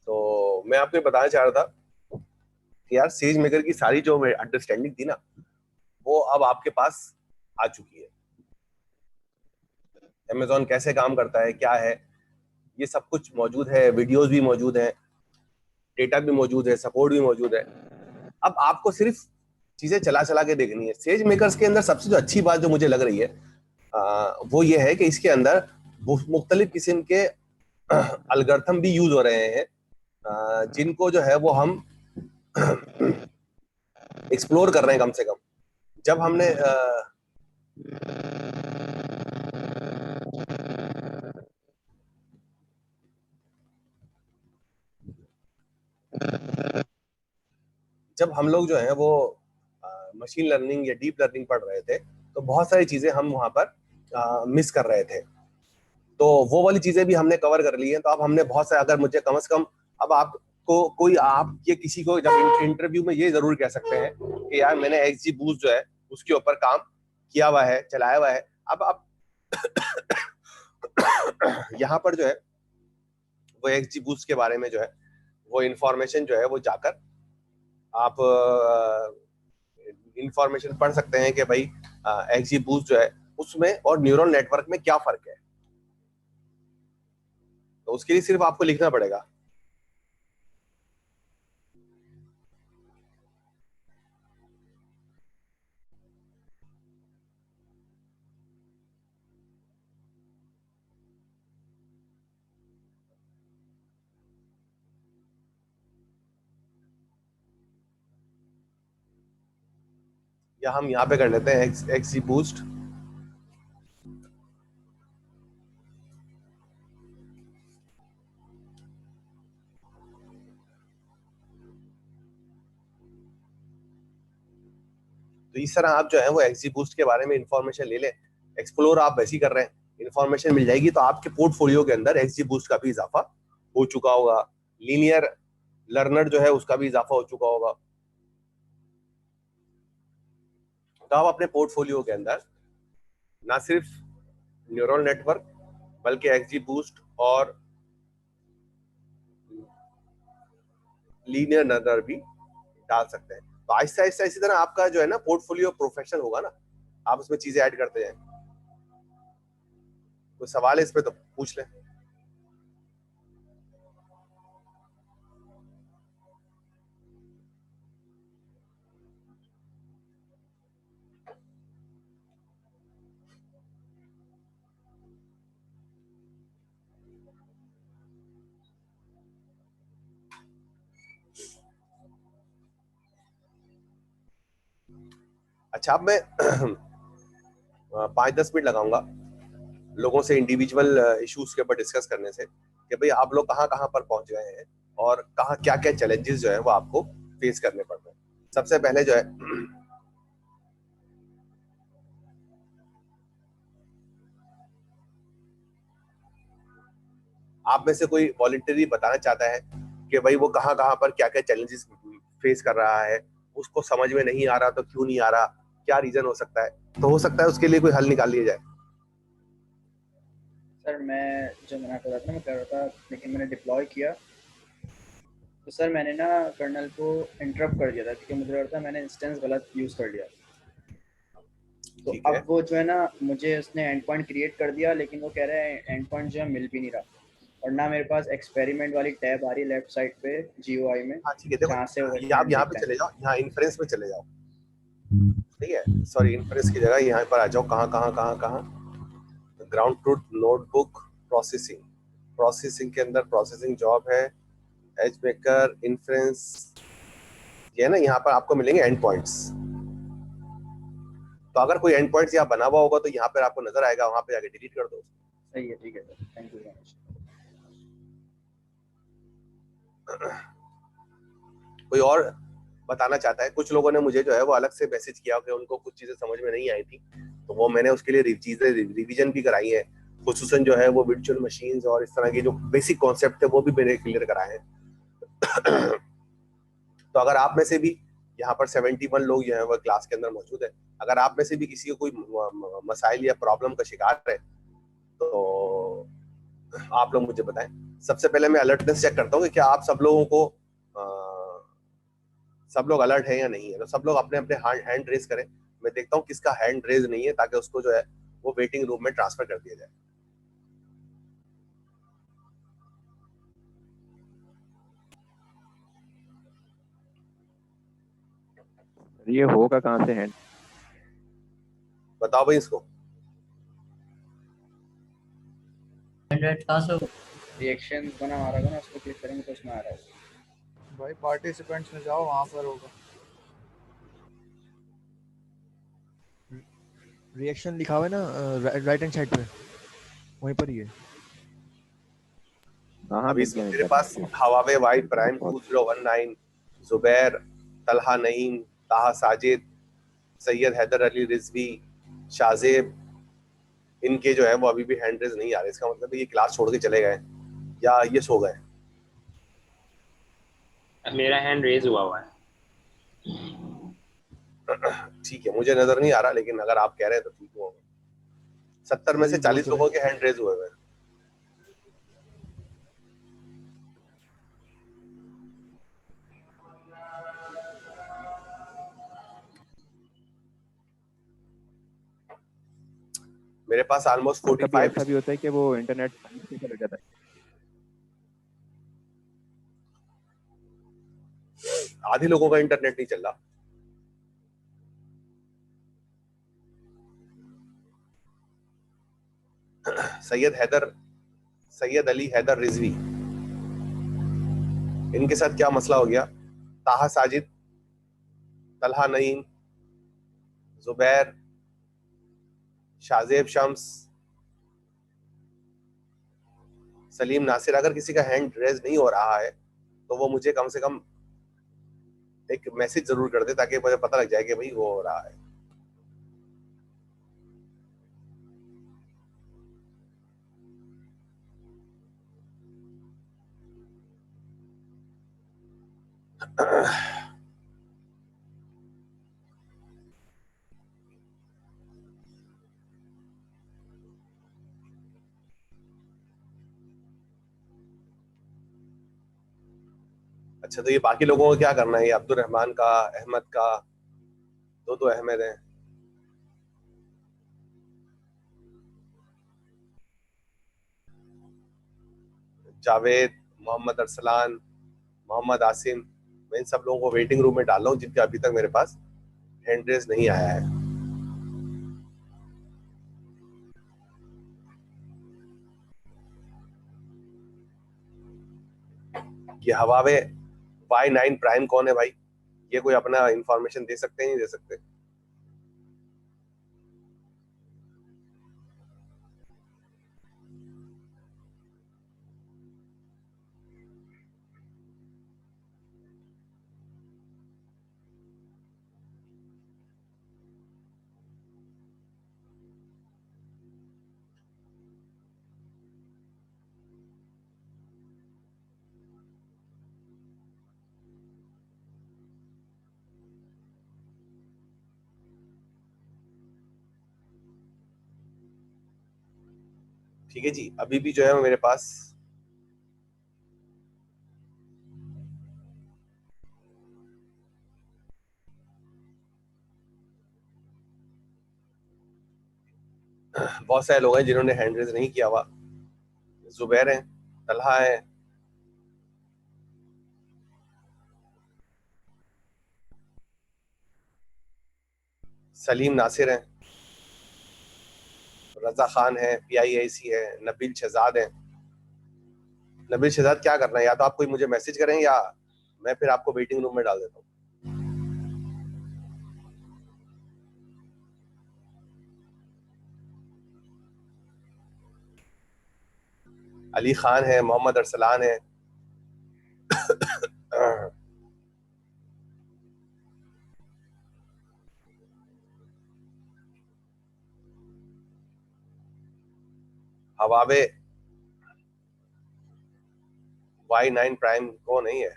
S4: तो मैं आपको बताना चाह रहा था कि यार सेज मेकर की सारी जो अंडरस्टैंडिंग थी ना, वो अब आपके पास आ चुकी है। Amazon कैसे काम करता है, क्या है, ये सब कुछ मौजूद है, वीडियोस भी मौजूद है, डेटा भी मौजूद है, सपोर्ट भी मौजूद है। अब आपको सिर्फ चीजें चला चला के देखनी है। सेज मेकर्स के अंदर सबसे जो अच्छी बात जो मुझे लग रही है वो ये है कि इसके अंदर मुख्तलिफ किस्म के अलगर्थम भी यूज हो रहे हैं, जिनको जो है वो हम एक्सप्लोर कर रहे हैं। कम से कम जब हमने जब हम लोग जो है वो मशीन लर्निंग या डीप लर्निंग पढ़ रहे थे, तो बहुत सारी चीजें हम वहां पर मिस कर रहे थे। तो वो वाली चीजें भी हमने कवर कर ली हैं। तो अब हमने बहुत सारे, अगर मुझे कम से कम अब आपको कोई, आप ये किसी को जब इंटरव्यू में ये जरूर कह सकते हैं कि यार मैंने एक्सजी बूस्ट जो है उसके ऊपर काम किया हुआ है, चलाया हुआ है। अब आप यहाँ पर जो है वो एक्सजी बूस्ट के बारे में जो है वो इंफॉर्मेशन जो है वो जाकर आप इंफॉर्मेशन पढ़ सकते हैं कि भाई एक्सजी बूस्ट जो है उसमें और न्यूरल नेटवर्क में क्या फर्क है। तो उसके लिए सिर्फ आपको लिखना पड़ेगा। या हम यहाँ पे कर लेते हैं एक्सजी बूस्ट। तो इस तरह आप जो है वो एक्सजी बूस्ट के बारे में इंफॉर्मेशन ले लें। एक्सप्लोर आप वैसे ही कर रहे हैं, इंफॉर्मेशन मिल जाएगी तो आपके पोर्टफोलियो के अंदर एक्सजी बूस्ट का भी इजाफा हो चुका होगा। लीनियर लर्नर जो है उसका भी इजाफा हो चुका होगा। तो आप अपने पोर्टफोलियो के अंदर ना सिर्फ न्यूरल नेटवर्क बल्कि एक्सजी बूस्ट और लीनियर लर्नर भी डाल सकते हैं। तो आहिस्ता आहिस्ता इसी तरह आपका जो है ना पोर्टफोलियो प्रोफेशनल होगा ना, आप उसमें चीजें ऐड करते जाएं। कोई सवाल है इस पे तो पूछ लें। अच्छा, अब मैं 5-10 मिनट लगाऊंगा लोगों से इंडिविजुअल इश्यूज के ऊपर डिस्कस करने से कि भाई आप लोग कहाँ कहाँ पर पहुंच गए हैं और कहाँ क्या क्या चैलेंजेस जो है वो आपको फेस करने पड़ रहे हैं। सबसे पहले जो है आप में से कोई वॉलंटरी बताना चाहता है कि भाई वो कहाँ कहाँ पर क्या क्या चैलेंजेस फेस कर रहा है, उसको समझ में नहीं आ रहा तो क्यों नहीं आ रहा, क्या रीजन हो सकता है, तो हो सकता है उसके लिए कोई हल निकाल लिया जाए।
S8: सर मैं जो मैंने आपको बताया मैं कर रहा था, लेकिन मैंने डिप्लॉय किया तो सर मैंने ना कर्नल को इंटरप्ट कर दिया था क्योंकि मुझे लगता है मैंने इंस्टेंस गलत यूज़ कर लिया। तो
S4: ठीक है।
S8: अब वो जो है ना, मुझे उसने एंड पॉइंट क्रिएट कर दिया, लेकिन वो कह रहा है एंड पॉइंट जो है मिल भी नहीं रहा, और ना मेरे पास एक्सपेरिमेंट वाली टैब आ रही है लेफ्ट साइड पे GUI में,
S4: हाँ ठीक है, देखो
S8: जहाँ से वो
S4: आप यहाँ पे चले जाओ, यहाँ इन्फ्रेंस में चले जाओ, ठीक है, सॉरी इन्फ्रेंस की जगह यहाँ पर आ जाओ, कहाँ ground truth notebook processing, processing के अंदर प्रोसेसिंग जॉब है, एज मेकर, इन्फ्रेंस, ये ना यहाँ पर आपको मिलेंगे एंड पॉइंट्स। तो अगर कोई एंड पॉइंट्स यहाँ बना हुआ होगा तो यहाँ पर आपको नजर आएगा, वहां पे जाके डिलीट कर दो।
S8: सही है, ठीक है sir, thank you very much.
S4: कोई और बताना चाहता है? कुछ लोगों ने मुझे जो है वो अलग से मैसेज किया कि उनको कुछ चीजें समझ में नहीं आई थी, तो वो मैंने उसके लिए चीजें रिवीजन भी कराई है, खुसूसन जो है वो वर्चुअल मशीन्स और इस तरह के जो बेसिक कॉन्सेप्ट थे वो भी मैंने क्लियर कराए हैं। तो अगर आप में से भी यहाँ पर 71 लोग जो है वो क्लास के अंदर मौजूद है, अगर आप में से भी किसी को कोई मसाइल या प्रॉब्लम का शिकार है तो आप लोग मुझे बताएं। सबसे पहले मैं अलर्टनेस चेक करता हूँ कि क्या आप सब लोगों को सब लोग अलर्ट है या नहीं है। तो सब लोग अपने अपने हैंड रेज करें, मैं देखता हूँ किसका हैंड रेज नहीं है, ताकि उसको जो है वो वेटिंग रूम में ट्रांसफर कर दिया जाए।
S12: ये होगा कहाँ से हैंड?
S4: बताओ भाई इसको।
S8: रिएक्शन बना आ रहा है ना, उसको क्लिक करेंगे तो उसमें आ रहा है।
S15: भाई पार्टिसिपेंट्स में जाओ, वहां पर होगा। रिएक्शन लिखा हुआ है ना राइट हैंड साइड पे, वहीं पर ही है।
S4: अभी मेरे पास हवावे वाइड प्राइम 2019, जुबैर, तलहा नईम, ताहा साजिद, सैयद हैदर अली रिजवी, शाजेब, इनके जो है वो अभी भी हैंड रेज नहीं आ रहे। इसका मतलब ये क्लास छोड़ के चले गए या ये सो गए।
S17: मेरा हैंड रेज हुआ है।
S4: ठीक है, मुझे नजर नहीं आ रहा, लेकिन अगर आप कह रहे हैं तो ठीक होगा। 70 में से 40 लोगों के हैंड रेज हुए हुए हैं। मेरे पास ऑलमोस्ट 45
S12: ऐसा भी होता है कि वो इंटरनेट से चला जाता है।
S4: आधे लोगों का इंटरनेट नहीं चल रहा। सैयद अली हैदर रिजवी, इनके साथ क्या मसला हो गया? ताहा साजिद, तलहा नईम, जुबैर, शाजेब शम्स, सलीम नासिर, अगर किसी का हैंड रेज नहीं हो रहा है तो वो मुझे कम से कम एक मैसेज जरूर कर दे, ताकि मुझे पता लग जाए कि भाई वो हो रहा है। अच्छा, तो ये बाकी लोगों को क्या करना है? ये अब्दुल रहमान का, अहमद का, दो अहमद हैं। जावेद, मोहम्मद अरसलान, मोहम्मद आसिम, मैं इन सब लोगों को वेटिंग रूम में डाल रहा हूँ जिनके अभी तक मेरे पास हैंड रेज नहीं आया है। ये हवावे Y9 प्राइम कौन है भाई? ये कोई अपना इंफॉर्मेशन दे सकते हैं, नहीं दे सकते? ठीक है जी, अभी भी जो है मेरे पास बहुत सारे लोग हैं जिन्होंने हैंड रेज नहीं किया हुआ। जुबैर हैं, तलहा है, सलीम नासिर हैं, रजा खान है, PIAC है, नबील शहजाद है। नबील शहजाद क्या करना है, या तो आप कोई मुझे मैसेज करें या मैं फिर आपको वेटिंग रूम में डाल देता हूँ। अली खान है, मोहम्मद अरसलान है। हवावे Y9 प्राइम को नहीं है।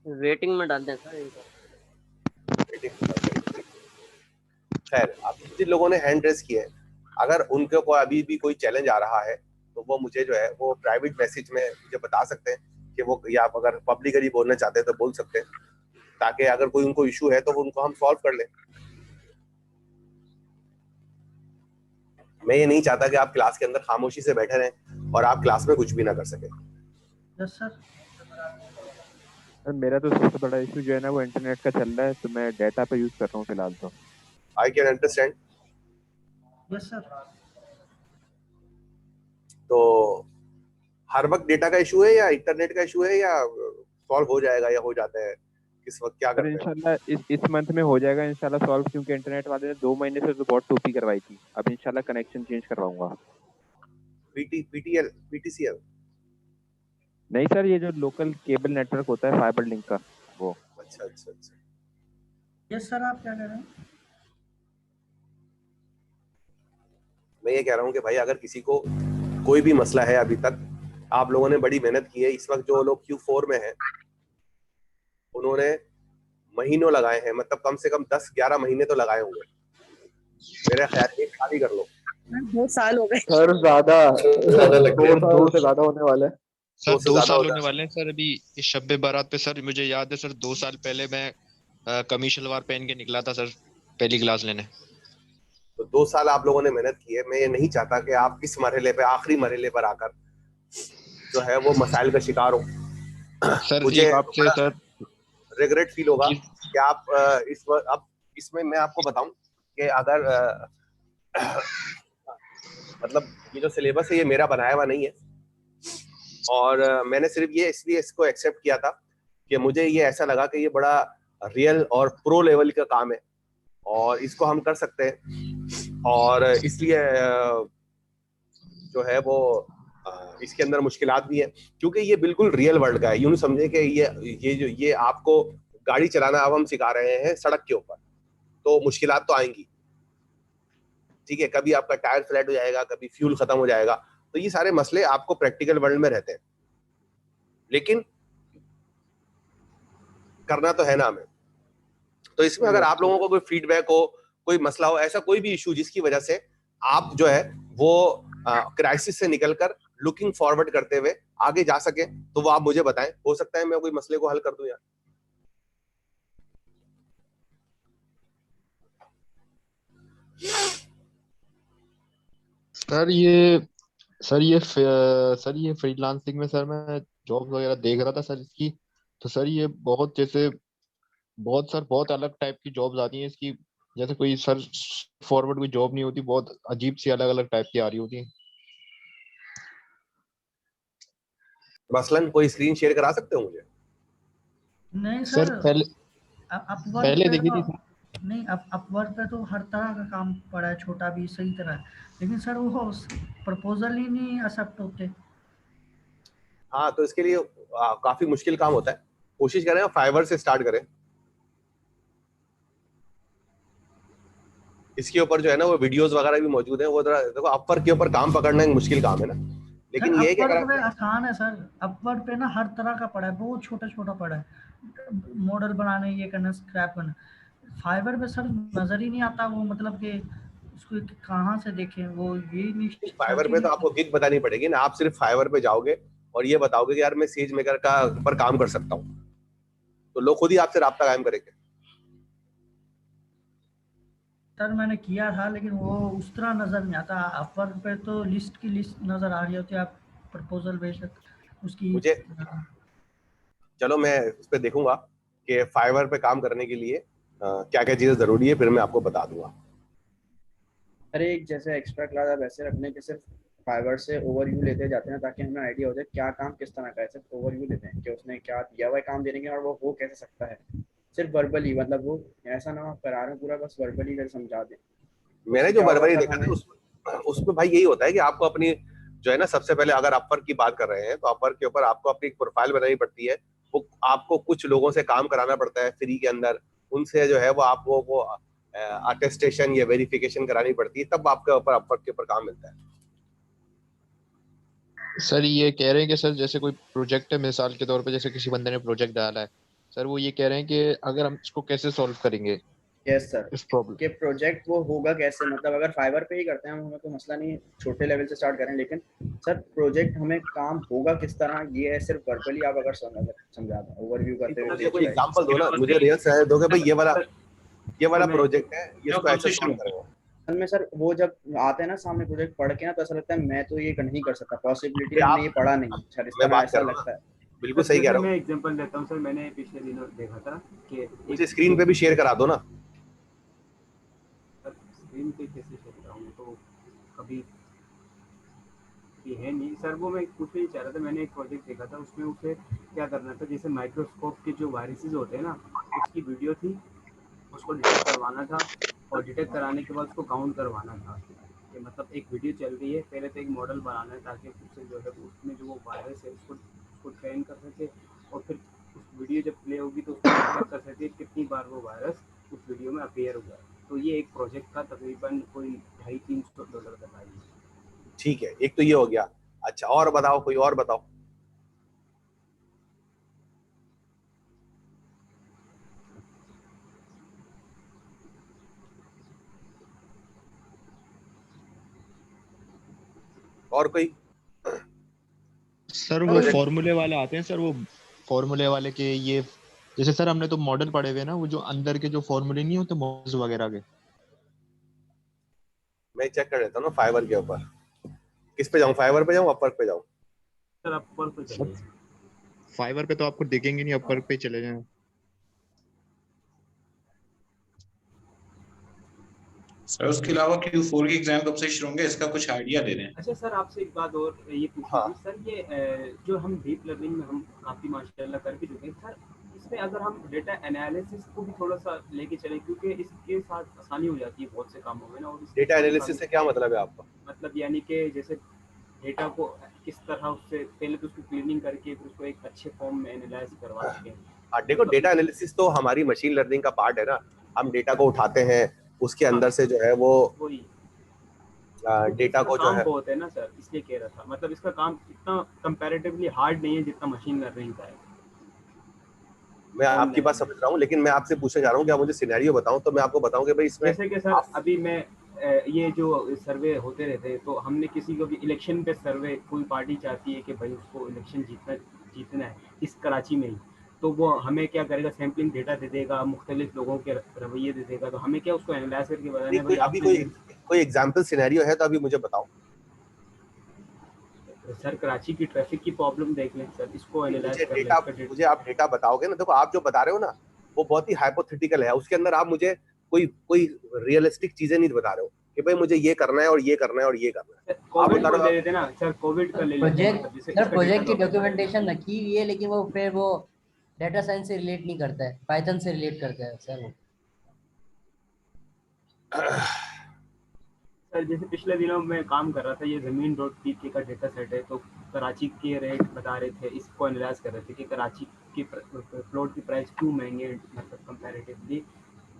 S14: वेटिंग में डाल दें सर इनको।
S4: खैर, आप जिन लोगों ने हैंड रेस किए, अगर उनके को अभी भी कोई चैलेंज आ रहा है तो वो मुझे जो है वो प्राइवेट मैसेज में मुझे बता सकते हैं कि वो, या आप अगर पब्लिकली बोलना चाहते हैं तो बोल सकते हैं, ताकि अगर कोई उनको इशू है तो वो उनको हम सॉल्व कर लें। मैं ये नहीं चाहता कि आप क्लास के अंदर खामोशी से बैठे रहें और आप क्लास में कुछ भी ना कर सके।
S7: Yes sir.
S12: मेरा तो सबसे बड़ा इशू जो है ना वो इंटरनेट का चल रहा है, तो मैं डाटा पे यूज कर रहा हूँ फिलहाल तो।
S4: I can understand.
S7: Yes sir.
S4: तो हर वक्त डेटा का इशू है या इंटरनेट का इशू है, या सॉल्व हो जाएगा या हो जाता है, किस वक्त क्या करते हैं?
S12: इंशाल्लाह इस मंथ में हो जाएगा इंशाल्लाह सॉल्व, क्योंकि इंटरनेट वाले ने 2 महीने से तो बहुत टोपी करवाई थी। अब इंशाल्लाह कनेक्शन चेंज करवाऊंगा।
S4: PTCL
S12: नहीं सर, ये जो लोकल केबल नेटवर्क होता है फाइबर लिंक का वो।
S4: अच्छा अच्छा अच्छा।
S7: यस सर, आप क्या कह रहे हैं?
S4: मैं ये कह रहा हूँ कि भाई अगर किसी को कोई भी मसला है, अभी तक आप लोगों ने बड़ी मेहनत की है। इस वक्त जो लोग Q4 में हैं उन्होंने महीनों लगाए हैं, मतलब कम से कम 10-11 महीने तो लगाए होंगे मेरे ख्याल। एक साल ही कर लो।
S6: 2 साल हो गए
S8: सर, ज्यादा
S15: लग गए।
S8: 2 साल से ज्यादा होने वाले हैं
S15: सर। 2 साल होने वाले हैं सर। अभी इस शब बारात पे सर मुझे याद है सर, 2 साल पहले मैं कमीज शलवार पहन के निकला था सर पहली क्लास लेने।
S4: तो 2 साल आप लोगों ने मेहनत की है। मैं ये नहीं चाहता कि आप इस मरहले पे, आखिरी मरहले पर आकर जो है वो मसाइल का शिकार हो।
S15: सर
S4: मुझे
S15: आपसे सर
S4: रिग्रेट फील होगा कि आप अब इसमें मैं आपको बताऊं कि अगर मतलब ये जो सिलेबस है ये मेरा बनाया हुआ नहीं है, और मैंने सिर्फ ये इसलिए इसको एक्सेप्ट किया था कि मुझे ये ऐसा लगा कि ये बड़ा रियल और प्रो लेवल का काम है और इसको हम कर सकते हैं, और इसलिए जो है वो इसके अंदर मुश्किलात भी है, क्योंकि ये बिल्कुल रियल वर्ल्ड का है। यूं समझे कि ये आपको गाड़ी चलाना अब हम सिखा रहे हैं सड़क के ऊपर, तो मुश्किलात तो आएंगी, ठीक है। कभी आपका टायर फ्लैट हो जाएगा, कभी फ्यूल खत्म हो जाएगा, तो ये सारे मसले आपको प्रैक्टिकल वर्ल्ड में रहते हैं, लेकिन करना तो है ना हमें। तो इसमें अगर आप लोगों को कोई फीडबैक हो, कोई मसला हो, ऐसा कोई भी इशू जिसकी वजह से आप जो है वो क्राइसिस से निकलकर लुकिंग फॉरवर्ड करते हुए आगे जा सके, तो वो आप मुझे बताएं। हो सकता है मैं कोई मसले को हल कर दूं यार।
S15: सर ये फ्रीलांसिंग में सर मैं जॉब वगैरह देख रहा था सर इसकी। तो सर ये बहुत अलग टाइप की जॉब्स आती हैं इसकी। जैसे कोई सर फॉरवर्ड कोई जॉब नहीं होती, बहुत अजीब सी अलग अलग टाइप की आ रही होती है।
S4: मसलन कोई स्क्रीन शेयर करा सकते हो मुझे?
S7: नहीं
S15: सर पहले देखी थी सर।
S7: नहीं, अपवर्क पे तो हर तरह का काम पड़ा है, छोटा भी सही तरह है, लेकिन सर वो प्रपोजल ही नहीं एक्सेप्ट होते।
S4: हाँ, तो इसके लिए काफी मुश्किल काम होता है। कोशिश करें फाइवर से स्टार्ट करें। इसके ऊपर जो है ना वो वीडियोस वगैरह भी मौजूद हैं। वो देखो, अपवर्क के ऊपर काम पकड़ना एक मुश्किल काम है ना, लेकिन ये क्या
S7: अपवर्क पे आसान है सर। अपवर्क पे ना हर तरह का पड़ा है, बहुत छोटा छोटा पड़ा है, मॉडल बनाने, ये करना, स्क्रैप करना। फाइवर पे सर नजर ही नहीं आता वो, मतलब कि उसको कहाँ से देखें वो, ये नहीं।
S4: फाइवर पे तो आपको गिग बतानी पड़ेगी ना। आप सिर्फ फाइवर पे जाओगे और ये बताओगे कि यार मैं सेज मेकर का पर काम कर सकता हूँ, तो लोग खुद ही आपसे राब्ता कायम करेंगे।
S7: सर मैंने किया था लेकिन वो उस तरह नज़र नहीं आता। अपवर्क पे तो लिस्ट की लिस्ट नज़र आ रही होती है, आप प्रपोजल भेज सकते उसकी।
S4: मुझे चलो मैं उस पर देखूंगा कि फाइवर पे काम करने के लिए क्या क्या चीज़ें ज़रूरी है, फिर मैं आपको बता दूंगा।
S8: अरे एक जैसे एक्स्ट्रा क्लास आप ऐसे रखने के सिर्फ फाइवर से ओवरव्यू लेते जाते हैं ताकि हमें आइडिया हो जाए क्या काम किस तरह का है। सिर्फ ओवरव्यू लेते हैं कि उसने क्या दिया हुआ है काम देने के और वो हो कैसे सकता है, सिर्फ वर्बली। मतलब वो ऐसा ना हो आप करा रहे हो पूरा, बस वर्बली कर समझा दें।
S4: मैंने जो वर्बली देखा था उसमें भाई यही होता है कि आपको अपनी जो है ना, सबसे पहले अगर अपवर्क की बात कर रहे हैं तो अपवर्क के ऊपर आपको अपनी एक प्रोफाइल बनानी पड़ती है। वो आपको कुछ लोगों से काम कराना पड़ता है फ्री के अंदर, उनसे जो है वो आपको वो अटेस्टेशन या वेरिफिकेशन करानी पड़ती है, तब आपके ऊपर अपवर्क के ऊपर काम मिलता है।
S15: सर ये कह रहे हैं कि सर जैसे कोई प्रोजेक्ट है, मिसाल के तौर पे जैसे किसी बंदे ने प्रोजेक्ट डाला है सर, वो ये कह रहे हैं कि अगर हम इसको कैसे सॉल्व करेंगे
S8: यस सर,
S15: इस प्रॉब्लम
S8: कि प्रोजेक्ट वो होगा कैसे। मतलब अगर फाइवर पे ही करते हैं हम, हमें कोई मसला नहीं है, छोटे लेवल से स्टार्ट करें, लेकिन सर प्रोजेक्ट हमें काम होगा किस तरह ये है सिर्फ वर्बली आप अगर समझा दें ओवरव्यू करते हुए।
S4: मुझे कोई एग्जांपल दो ना, मुझे रियल से दोगे भाई ये वाला प्रोजेक्ट है, ये इसको ऐसे सॉल्व करेंगे।
S8: असल में सर वो जब आते हैं ना सामने प्रोजेक्ट पढ़ के ना, तो ऐसा लगता है मैं तो ये नहीं कर सकता, पॉसिबिलिटी हमने ये पढ़ा नहीं सर, इस तरह ऐसा लगता है।
S4: बिल्कुल सही कह रहा हूँ।
S3: मैं एग्जांपल देता हूँ सर, मैंने पिछले दिनों देखा था कि
S4: मुझे स्क्रीन पे भी शेयर करा दो ना।
S3: स्क्रीन पे कैसे शेयर कराऊँ, तो कभी है नहीं सर। वो मैं कुछ नहीं चाह रहा था, मैंने एक प्रोजेक्ट देखा था, उसमें उसे क्या करना था, जैसे माइक्रोस्कोप के जो वायरसेस होते हैं ना, उसकी वीडियो थी, उसको डिटेक्ट करवाना था और डिटेक्ट कराने के बाद उसको काउंट करवाना था कि मतलब एक वीडियो चल रही है, पहले तो एक मॉडल बनाना है ताकि उससे जो है उसमें जो वो वायरस है उसको ट्रेन कर सके, और फिर उस वीडियो जब प्ले होगी तो उसको डिटेक्ट कर सके कितनी बार वो वायरस उस वीडियो में अपीयर हुआ। तो ये एक प्रोजेक्ट था, तकरीबन कोई $250-300 का था।
S4: ठीक है, एक तो ये हो गया। अच्छा और बताओ, कोई और बताओ। और कोई
S15: सर वो फॉर्मूले वाले आते हैं सर, वो फॉर्मूले वाले के ये जैसे सर हमने तो मॉडल पढ़े हुए ना, वो जो अंदर के जो फॉर्मूले नहीं होते मॉडल्स वगैरह के,
S4: मैं चेक कर लेता हूँ ना फाइवर के ऊपर। किस पे जाऊँ, फाइवर पे जाऊँ, अपवर्क पे जाऊँ?
S3: सर अपवर्क पे चलिए।
S15: फाइवर पे तो आपको दिखेंगे नहीं, अपवर्क पे चले जाएं।
S18: सर उसके अलावा Q4 के एग्जाम कब से शुरू होंगे, इसका कुछ आइडिया दे दें।
S3: अच्छा सर आपसे एक बात और ये पूछनी थी सर, ये जो हम डीप लर्निंग में हम काफ़ी माशाल्लाह कर भी चुके हैं सर, इसमें अगर हम डेटा एनालिसिस को भी थोड़ा सा लेके चलें, क्योंकि इसके साथ आसानी हो जाती है बहुत से कामों में ना। और
S4: डेटा एनालिसिस से क्या मतलब है आपका?
S3: मतलब यानी कि जैसे डेटा को किस तरह उससे पहले तो उसकी क्लीनिंग करके फिर उसको एक अच्छे फॉर्म में एनालाइज करवा सकें।
S4: देखो डेटा एनालिसिस तो हमारी मशीन लर्निंग का पार्ट है ना। हम डेटा को उठाते हैं, उसके अंदर से जो है वो डेटा को जो है
S3: बहुत है ना सर, इसलिए कह रहा था। मतलब इसका काम इतना कंपैरेटिवली हार्ड नहीं है जितना मशीन लर्निंग का है।
S4: मैं आपकी बात समझ रहा हूँ, लेकिन मैं आपसे पूछना चाह रहा हूँ कि आप मुझे सिनेरियो बताऊं तो मैं आपको बताऊं कि भाई इसमें
S3: जैसे कि सर अभी मैं ये जो सर्वे होते रहते हैं, तो हमने किसी को भी इलेक्शन पे सर्वे, कोई पार्टी चाहती है कि भाई उसको इलेक्शन जीतना है इस कराची में ही, तो वो हमें क्या करेगा, सैम्पलिंग डेटा दे देगा, मुख्तलिफ लोगों के रवैये दे देगा, तो हमें क्या उसको एनालाइज करके बताना है भाई।
S4: अभी कोई एग्जांपल सिनेरियो है तो अभी मुझे बताओ।
S3: सर कराची की ट्रैफिक की प्रॉब्लम देख लें सर, इसको एनालाइज कर लें।
S4: मुझे आप डेटा बताओगे ना, देखो आप जो बता रहे हो ना वो बहुत ही हाइपोथेटिकल है, उसके अंदर आप मुझे कोई रियलिस्टिक चीजें नहीं बता रहे हो कि भाई मुझे ये करना है और ये करना है और ये करना है।
S3: कोविड का ले लेते ना सर, कोविड का ले लेते हैं।
S14: सर प्रोजेक्ट की डॉक्यूमेंटेशन रखी हुई है, लेकिन वो फिर वो डेटा साइंस से रिलेट नहीं करता है, पाइथन से रिलेट करता है सर वो।
S3: सर जैसे पिछले दिनों में काम कर रहा था, ये ज़मीन.pk का डेटा सेट है, तो कराची के रेट बता रहे थे, इसको एनालाइज कर रहे थे कि कराची की प्लॉट की प्राइस क्यों महंगे मतलब कंपैरेटिवली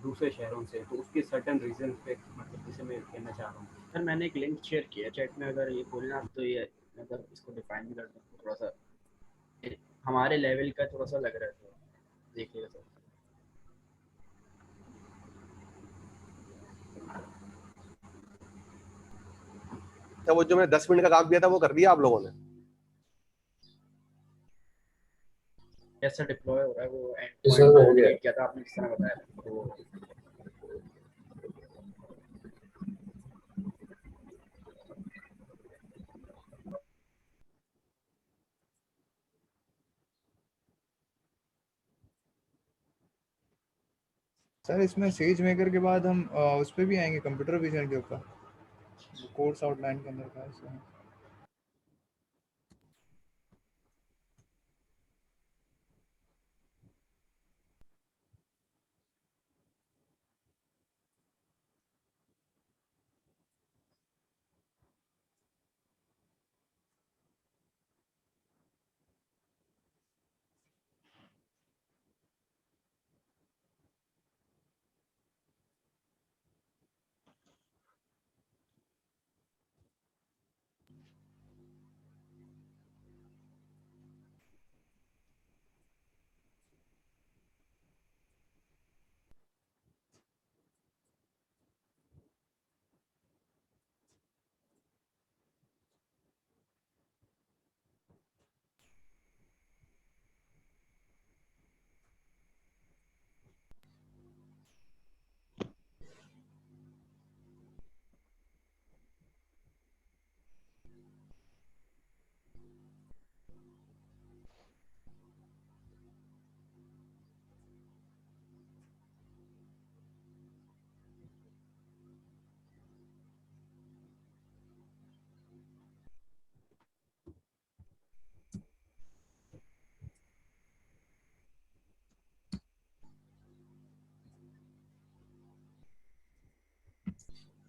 S3: दूसरे शहरों से, तो उसके सर्टेन रीजन पे मतलब जिसे मैं कहना चाह रहा हूँ।
S8: सर मैंने एक लिंक शेयर किया चैट में, अगर ये खोलना आप तो ये मतलब इसको डिफाइन भी कर दूँ, थोड़ा सा हमारे लेवल का थोड़ा सा लग रहा है, तो देखिएगा सर।
S4: तो वो जो मैंने 10 मिनट का काम किया था वो कर दिया आप लोगों ने?
S8: कैसा डिप्लॉय हो रहा है वो एंड पॉइंट क्या था आपने किस तरह बताया, तो
S9: सर इसमें सेज मेकर के बाद हम उस पे भी आएंगे कंप्यूटर विजन के ऊपर, कोर्स आउटलाइन के अंदर का है इसमें।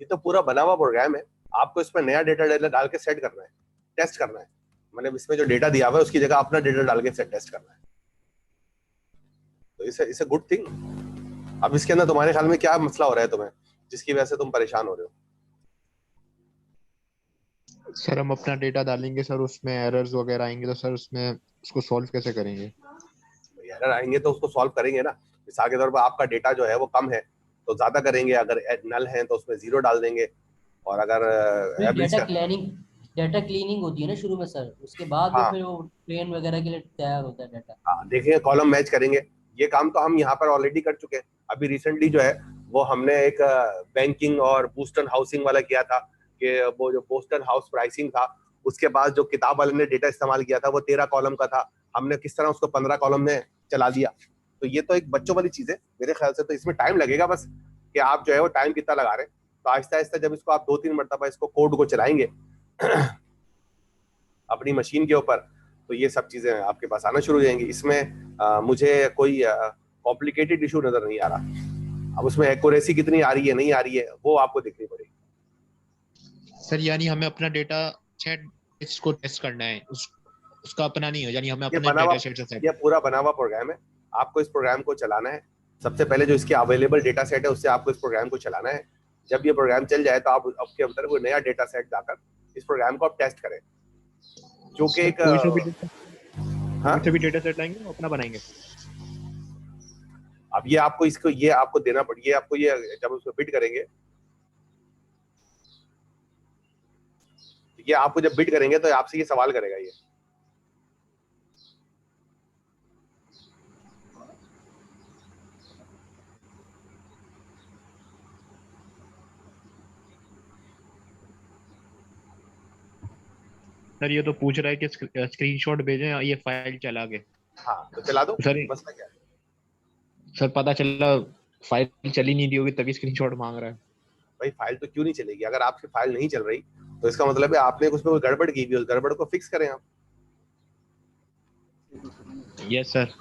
S4: ये तो पूरा बना हुआ प्रोग्राम है, आपको इसमें नया डेटा डाल के सेट करना है, टेस्ट करना है। मतलब इसमें जो डेटा दिया हुआ है उसकी जगह अपना डेटा डाल के सेट टेस्ट करना है। तो इसे गुड थिंग। अब इसके अंदर तुम्हारे ख्याल में क्या मसला हो रहा है तुम्हें, जिसकी वजह से तुम परेशान हो रहे हो?
S15: सर हम अपना डेटा डालेंगे सर, उसमें एरर्स वगैरह आएंगे तो सर उसमें उसको सॉल्व कैसे करेंगे?
S4: एरर आएंगे तो उसको सॉल्व करेंगे ना। मिसाल के तौर पर आपका डेटा जो है वो कम है तो ज्यादा करेंगे, अगर नल है तो उसमें 0 डाल देंगे, और अगर
S14: डेटा क्लीनिंग होती है ना शुरू में सर, उसके बाद
S4: हाँ,
S14: फिर वो ट्रेन वगैरह के लिए तैयार होता है डेटा।
S4: हाँ देखिए, कॉलम मैच करेंगे। ये काम तो हम यहाँ पर ऑलरेडी कर चुके हैं। अभी रिसेंटली जो है वो हमने एक बैंकिंग और बूस्टन हाउसिंग वाला किया था, कि वो जो बोस्टन हाउस प्राइसिंग था उसके बाद जो किताब वाले ने डेटा इस्तेमाल किया था वो 13 कॉलम का था, हमने किस तरह उसको 15 कॉलम में चला दिया। तो ये तो एक बच्चों वाली चीज है मेरे ख्याल से। तो इसमें टाइम लगेगा, बस कि आप जो है वो टाइम कितना लगा रहे हैं। तो आहिस्ता आहिस्ता जब इसको आप 2-3 मरतबा इसको कोड को चलाएंगे अपनी मशीन के ऊपर, तो ये सब चीजें आपके पास आना शुरू हो जाएंगी। इसमें मुझे कोई कॉम्प्लिकेटेड इशू नजर नहीं आ रहा। अब उसमें एक्यूरेसी कितनी आ रही है नहीं आ रही है वो आपको देखनी पड़ेगी।
S15: सर यानी हमें अपना डेटा सेट को टेस्ट करना है, उसका अपना नहीं है, यानी हमें अपने डेटा सेट से सेट।
S4: ये पूरा बना हुआ प्रोग्राम है, आपको इस प्रोग्राम को चलाना है। सबसे पहले जो इसके अवेलेबल डेटा सेट है उससे आपको इस प्रोग्राम को चलाना है। जब ये प्रोग्राम चल जाए तो आप आपके अंदर कोई नया डेटा सेट जाकर इस प्रोग्राम को आप टेस्ट करें, जो कि एक
S15: कोई से भी डेटा सेट लाएंगे अपना बनाएंगे।
S4: अब ये आपको इसको ये आपको देना पड़ेगा, आपको ये जब उसको बिट करेंगे, ये आपको जब बिट करेंगे तो आपसे ये सवाल करेगा ये
S15: सर ये तो पूछ रहा है कि स्क्रीनशॉट भेजें ये फाइल चला के।
S4: हाँ तो चला दो
S15: सर।
S4: मसला क्या है?
S15: सर पता चला फाइल चली नहीं दी होगी तभी स्क्रीनशॉट मांग रहा है।
S4: भाई फाइल तो क्यों नहीं चलेगी? अगर आपकी फाइल नहीं चल रही तो इसका मतलब है आपने उसमें कोई गड़बड़ की भी, उस गड़बड़ को फिक्स करें आप।
S15: Yes sir.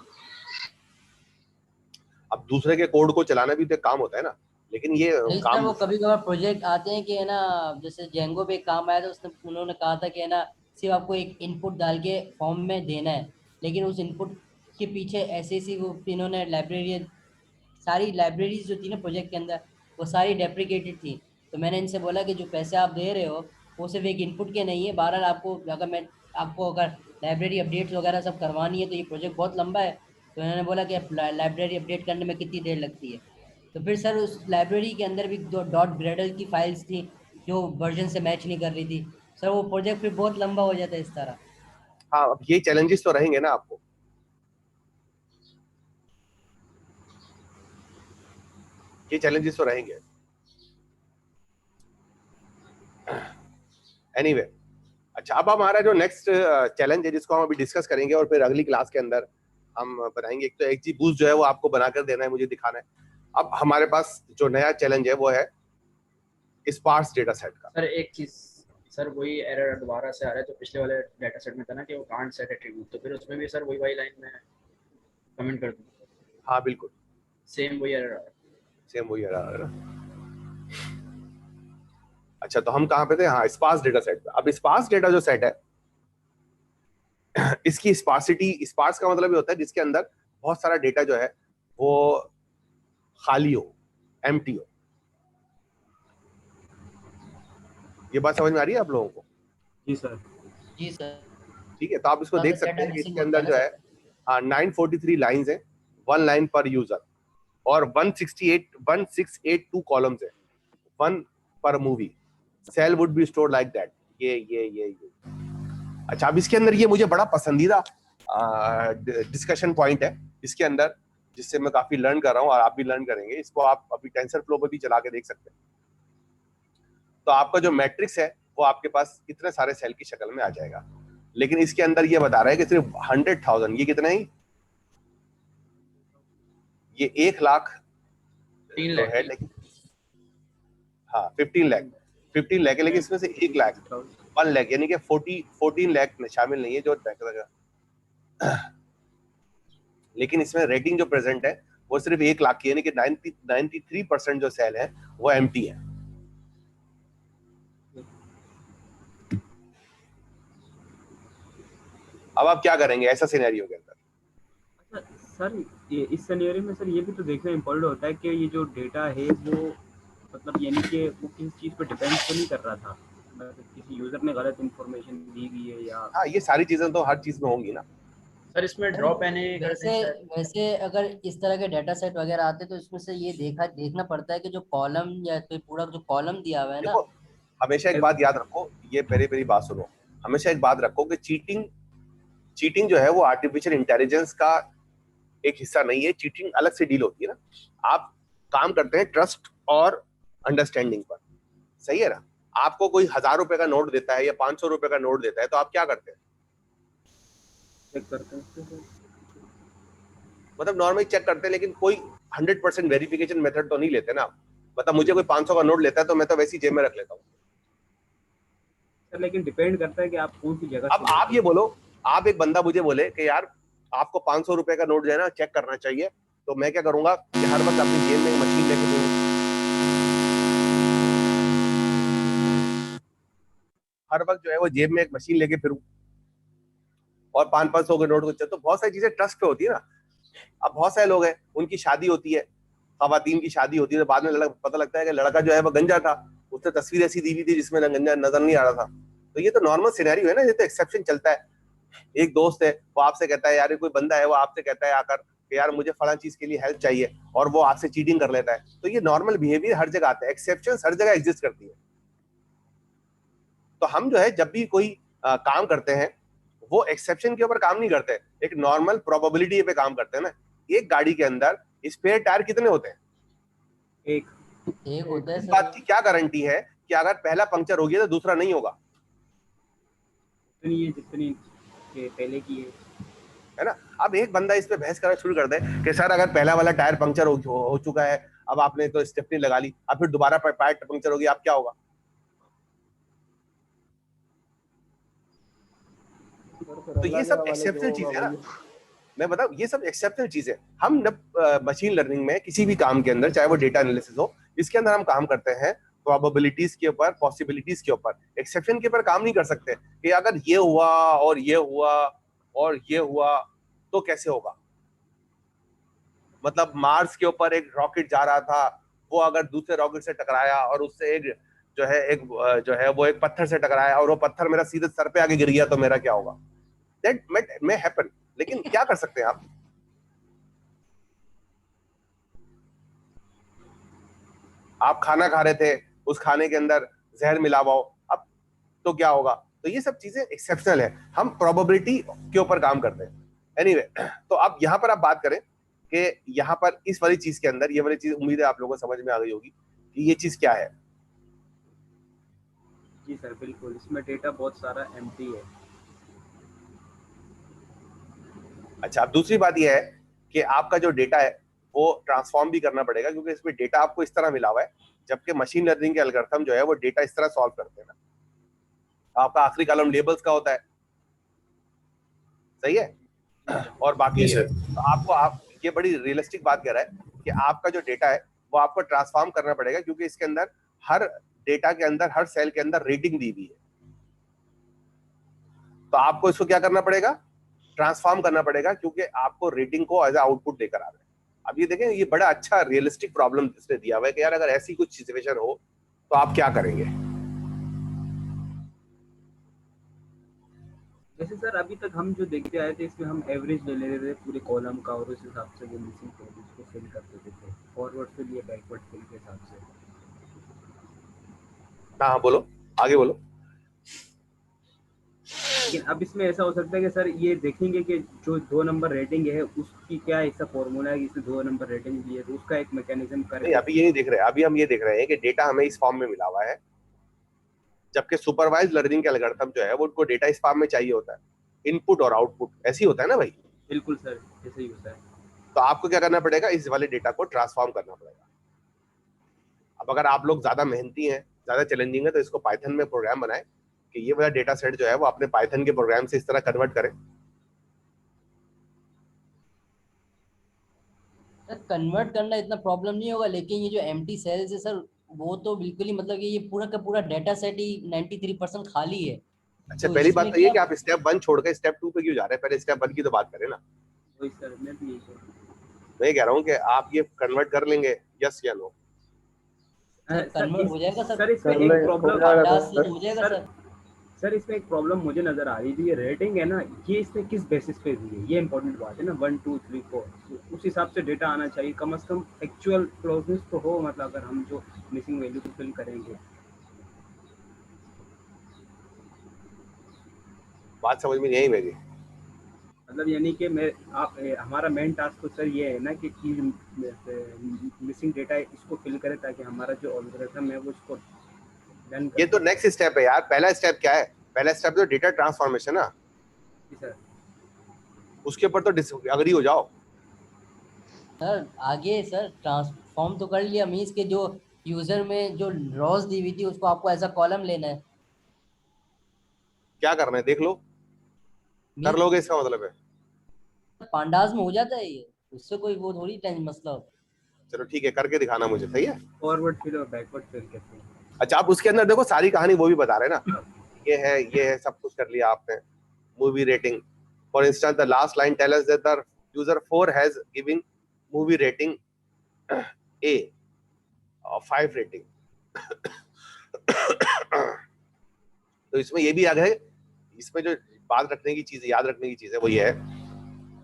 S4: अब दूसरे के कोड को चलाना भी तो एक काम होता है ना, लेकिन ये काम
S14: वो कभी कभार प्रोजेक्ट आते हैं कि है ना, जैसे जेंगो पे काम आया था, उसने उन्होंने कहा था कि है ना सिर्फ आपको एक इनपुट डाल के फॉर्म में देना है, लेकिन उस इनपुट के पीछे ऐसे वो इन्होंने लाइब्रेरी, सारी लाइब्रेरीज जो थी ना प्रोजेक्ट के अंदर वो सारी डेप्रिकेटेड थी। तो मैंने इनसे बोला कि जो पैसे आप दे रहे हो वो सिर्फ एक इनपुट के नहीं है, बहरहाल आपको अगर लाइब्रेरी अपडेट्स वगैरह सब करवानी है तो ये प्रोजेक्ट बहुत लंबा है। तो इन्होंने बोला कि लाइब्रेरी अपडेट करने में कितनी देर लगती है। तो फिर सर उस लाइब्रेरी के अंदर भी जो .gradle की फाइल्स थी जो वर्जन से मैच नहीं कर रही थी सर, वो प्रोजेक्ट फिर बहुत लंबा हो जाता है इस तरह।
S4: हाँ, अब ये चैलेंजेस तो रहेंगे ना आपको, ये चैलेंजेस तो रहेंगे। एनीवे, अच्छा अब हमारा जो नेक्स्ट चैलेंज है जिसको हम अभी डिस्कस करेंगे और फिर अगली क्लास के अंदर हम बनाएंगे। एक तो XGBoost जो है वो आपको बनाकर देना है, मुझे दिखाना है। अब हमारे पास जो नया चैलेंज है वो है स्पार्स डेटा सेट का।
S8: सर एक चीज सर, वही एरर दोबारा से आ रहा है, तो पिछले वाले डेटा सेट में था ना कि वो कांट सेट एट्रीब्यूट, तो फिर उसमें भी सर वही वाली लाइन में कमेंट कर दूं।
S4: हाँ बिल्कुल
S8: सेम वही एरर आ रहा है।
S4: सेम वही एरर आ रहा है। अच्छा तो हम कहाँ पे थे? हाँ स्पार्स डेटा सेट पे। अब स्पार्स डेटा जो सेट है इसकी स्पार्सिटी, स्पार्स का मतलब ये होता है जिसके अंदर बहुत सारा डेटा जो है वो खाली हो, एम्प्टी हो। ये बात समझ में आ रही है आप लोगों को?
S3: जी सर।
S14: जी सर।
S4: ठीक है, तो आप इसको
S14: हाँ,
S4: देख
S14: तो
S4: सकते
S14: data
S4: हैं कि
S14: missing
S4: इसके
S14: होता
S4: अंदर
S14: है
S4: जो
S14: ना
S4: है 943 लाइंस है, 1 लाइन पर यूजर, और 1682 कॉलम्स है, 1 पर movie. Cell would be stored like that. ये अच्छा, अब इसके अंदर ये मुझे बड़ा पसंदीदा डिस्कशन पॉइंट है इसके अंदर, जिससे मैं काफी लर्न कर रहा हूँ और आप भी लर्न करेंगे। इसको आप अभी टेंसरफ्लो पे भी चला के देख सकते हैं। तो आपका जो मैट्रिक्स है वो आपके पास इतने सारे सेल की शक्ल में आ जाएगा, लेकिन इसके अंदर ये बता रहा है कि सिर्फ 100,000, ये कितना ही, ये 1 लाख जो है, लेकिन हाँ 15 लाख है, लेकिन इसमें से 1 लाख 1 लाख यानी कि 14 लाख शामिल नहीं है जो लेकिन इसमें रेटिंग जो प्रेजेंट है वो सिर्फ 1 लाख की, यानी कि 93% जो सेल है वो एम्प्टी है। अब आप क्या करेंगे ऐसा सिनेरियो के अंदर?
S3: सर ये इस सिनेरियो में सर ये भी तो देखना इम्पोर्टेंट होता है कि ये जो डेटा है वो मतलब यानी कि वो किसी चीज़ पर डिपेंड तो नहीं कर रहा था, मतलब किसी यूजर ने गलत इन्फॉर्मेशन दी हुई है या।
S4: हाँ ये सारी चीजें तो हर चीज में होंगी ना
S8: सर। इसमें ड्रॉप एने
S14: वैसे अगर इस तरह के डेटा सेट वगैरह आते तो इसमें से ये देखना पड़ता है कि जो कॉलम या कोई पूरा जो कॉलम दिया हुआ है ना।
S4: देखो हमेशा एक बात याद रखो, ये मेरी बात सुनो, हमेशा एक बात रखो कि चीटिंग जो है वो आर्टिफिशियल इंटेलिजेंस का एक हिस्सा नहीं है। चीटिंग अलग से डील होती है ना। आप काम करते हैं ट्रस्ट और अंडरस्टैंडिंग पर, सही है ना? आपको कोई 1000 रुपए का नोट देता है या 500 रुपए का नोट देता है तो आप क्या करते हैं?
S3: चेक करते हैं,
S4: मतलब नॉर्मली चेक करते हैं, लेकिन कोई 100% वेरिफिकेशन मेथड तो नहीं लेते ना। मतलब मुझे कोई 500 का नोट लेता है तो मैं तो वैसी जेब में रख लेता हूँ।
S3: लेकिन डिपेंड करता है कि आप कौन सी जगह।
S4: अब आप ये बोलो, आप एक बंदा मुझे बोले कि यार आपको 500 रुपए का नोट जो है ना चेक करना चाहिए, तो मैं क्या करूंगा कि हर वक्त अपनी जेब में मशीन लेके घूमूं, हर वक्त जो है वो जेब में एक मशीन लेके फिरूं और 500 के नोट को। तो बहुत सारी चीजें ट्रस्ट पे होती है ना। अब बहुत सारे लोग हैं, उनकी शादी होती है, खवातीन की शादी होती है, तो बाद में पता लगता है कि लड़का जो है वो गंजा था, उसने तस्वीर ऐसी दी हुई थी जिसमें गंजा नजर नहीं आ रहा था। तो ये तो नॉर्मल सिनेरियो है ना, ये तो एक्सेप्शन चलता है। एक दोस्त है वो आपसे कहता है, यार कोई बंदा है वो आपसे कहता है आकर कि यार मुझे फला चीज के लिए हेल्प चाहिए, और वो आपसे चीटिंग कर लेता है। तो ये नॉर्मल बिहेवियर हर जगह आता है, एक्सेप्शन हर जगह एग्जिस्ट करती है। तो हम जो है जब भी कोई काम करते हैं वो एक्सेप्शन के ऊपर काम नहीं करते, एक नॉर्मल प्रोबेबिलिटी पे काम करते हैं ना। एक गाड़ी के अंदर स्पेयर टायर कितने होते हैं?
S14: एक होता है।
S4: इस बात की क्या गारंटी है कि अगर पहला पंक्चर हो गया तो दूसरा नहीं होगा?
S3: जितनी पहले की
S4: है ना। अब एक बंदा इस पे बहस करना शुरू कर दे कि सर अगर पहला वाला टायर पंक्चर हो चुका है, अब आपने तो स्टेपनी लगा ली, अब फिर दोबारा टायर पंक्चर हो गया, अब क्या होगा? तो ये सब एक्सेप्शनल चीज है ना। मैं बताऊं, ये सब एक्सेप्शनल चीज है। हम जब मशीन लर्निंग में किसी भी काम के अंदर, चाहे वो डेटा एनालिसिस हो, इसके अंदर हम काम करते हैं प्रोबेबिलिटीज के ऊपर, पॉसिबिलिटीज के ऊपर, एक्सेप्शन के ऊपर काम नहीं कर सकते कि अगर ये हुआ और ये हुआ और ये हुआ तो कैसे होगा। मतलब मार्स के ऊपर एक रॉकेट जा रहा था, वो अगर दूसरे रॉकेट से टकराया और उससे एक जो है वो एक पत्थर से टकराया और वो पत्थर मेरा सीधे सर पे आके गिर गया तो मेरा क्या होगा? दैट मे हैपन, लेकिन क्या कर सकते हैं आप? आप खाना खा रहे थे, उस खाने के अंदर जहर मिला हुआ हो, अब तो क्या होगा? तो ये सब चीजें एक्सेप्शनल है, हम प्रोबेबिलिटी के ऊपर काम करते हैं। एनीवे, तो अब यहाँ पर आप बात करें कि यहाँ पर इस वाली चीज के अंदर, ये वाली चीज उम्मीद है आप लोगों को समझ में आ गई होगी कि ये चीज क्या है।
S3: जी सर बिल्कुल, इसमें डेटा बहुत सारा एम्प्टी है।
S4: अच्छा, अब दूसरी बात यह है कि आपका जो डेटा है वो ट्रांसफॉर्म भी करना पड़ेगा, क्योंकि इसमें डेटा आपको इस तरह मिला हुआ है, जबकि मशीन लर्निंग के एल्गोरिथम जो है वो डेटा इस तरह सॉल्व करते हैं ना। आपका आखिरी कॉलम लेबल्स का होता है, सही है, और बाकी तो आप ये बड़ी रियलिस्टिक बात कह रहा है कि आपका जो डेटा है वो आपको ट्रांसफॉर्म करना पड़ेगा, क्योंकि इसके अंदर हर डेटा के अंदर, हर सेल के अंदर रेटिंग दी हुई है। तो आपको इसको क्या करना पड़ेगा, ट्रांसफॉर्म करना पड़ेगा, क्योंकि आपको रेटिंग को एज आउटपुट देकर आ रहा है। अब ये देखें, ये बड़ा अच्छा रियलिस्टिक प्रॉब्लम इसने दिया हुआ है कि यार अगर ऐसी कुछ सिचुएशन हो तो आप क्या करेंगे।
S3: वैसे सर अभी तक हम जो देखते आए थे इसमें हम एवरेज ले लेते थे पूरे कॉलम का, और उस हिसाब से वो मिसिंग कॉलम्स को फिल कर देते थे, फॉरवर्ड फिल या बैकवर्ड फिल के हिसाब से।
S4: हाँ बोलो, आगे बोलो।
S3: लेकिन अब इसमें ऐसा हो सकता है कि सर ये देखेंगे कि जो 2 नंबर रेटिंग है उसकी क्या ऐसा फॉर्मूला है कि इसमें 2 नंबर रेटिंग दी है, तो उसका एक मैकेनिज्म
S4: नहीं, अभी ये नहीं देख रहे, अभी हम ये देख रहे हैं कि डेटा हमें इस फॉर्म में मिला हुआ है, जबकि सुपरवाइज लर्निंग के एल्गोरिथम जो है वो उनको डेटा इस फॉर्म में चाहिए होता है, इनपुट और आउटपुट, ऐसे ही होता है ना भाई।
S3: बिल्कुल सर, ऐसे ही होता है।
S4: तो आपको क्या करना पड़ेगा, इस वाले डेटा को ट्रांसफॉर्म करना पड़ेगा। अब अगर आप लोग ज्यादा मेहनती हैं, ज्यादा चैलेंजिंग है, तो इसको पाइथन में प्रोग्राम बनाएं कि ये वाला डेटा सेट जो है वो अपने पाइथन के प्रोग्राम से इस तरह कन्वर्ट करें।
S14: कन्वर्ट करना इतना प्रॉब्लम नहीं होगा, लेकिन ये जो एम्प्टी सेल्स है सर, वो तो बिल्कुल ही मतलब कि ये पूरा का पूरा डेटा सेट ही 93% खाली है।
S4: अच्छा,
S14: तो
S4: पहली बात तो ये
S14: क्या
S4: कि आप स्टेप 1 छोड़कर स्टेप 2 पे क्यों जा रहे हैं, पहले स्टेप 1 की तो बात करें ना।
S3: वही सर, मैं भी यही कह रहा हूं।
S4: मैं कह रहा हूँ कि आप ये कन्वर्ट कर लेंगे, यस या नो?
S14: कन्वर्ट हो जाएगा
S3: सर इसमें एक प्रॉब्लम
S14: हो जाएगा सर।
S3: सर इसमें एक प्रॉब्लम मुझे नजर आ रही थी, ये रेटिंग है ना, ये इसने किस बेसिस पे दी है, ये इंपॉर्टेंट बात है ना। 1 2 3 4 उस हिसाब से डेटा आना चाहिए, कम से कम एक्चुअल क्लोजनेस तो हो, मतलब अगर हम जो मिसिंग वैल्यू को फिल करेंगे।
S4: बात समझ में नहीं आई मेरी।
S3: मतलब यानी कि मैं हमारा मेन टास्क तो सर ये है ना कि मिसिंग डेटा इसको फिल करें, ताकि हमारा जो एल्गोरिथम है वो इसको डन करे।
S4: ये तो नेक्स्ट स्टेप है यार, पहला स्टेप क्या है, पहला स्टेप तो डेटा ट्रांसफॉर्मेशन ना
S3: सर,
S4: उसके ऊपर तो अग्री हो जाओ।
S14: सर आगे सर ट्रांसफॉर्म तो कर लिया, मींस के जो यूजर में जो रॉस दी हुई थी उसको आपको ऐसा कॉलम लेना है।
S4: क्या करना है देख लो, कर लोगे इसका मतलब है।
S14: पांडास में हो जाता है ये, उससे कोई वो थोड़ी टेंशन मसला होता है।
S4: चलो ठीक है, करके दिखाना मुझे, सही है।
S3: फॉरवर्ड फिल और बैकवर्ड फिल कहते हैं।
S4: अच्छा, आप उसके अंदर देखो सारी कहानी वो भी बता रहे हैं ना, ये है सब कुछ कर लिया आपने। Movie rating for instance, the last line tell us that the user 4 has giving movie rating A और 5 रेटिंग। तो इसमें ये भी याद है, इसमें जो बात रखने की चीज, याद रखने की चीज है वो ये है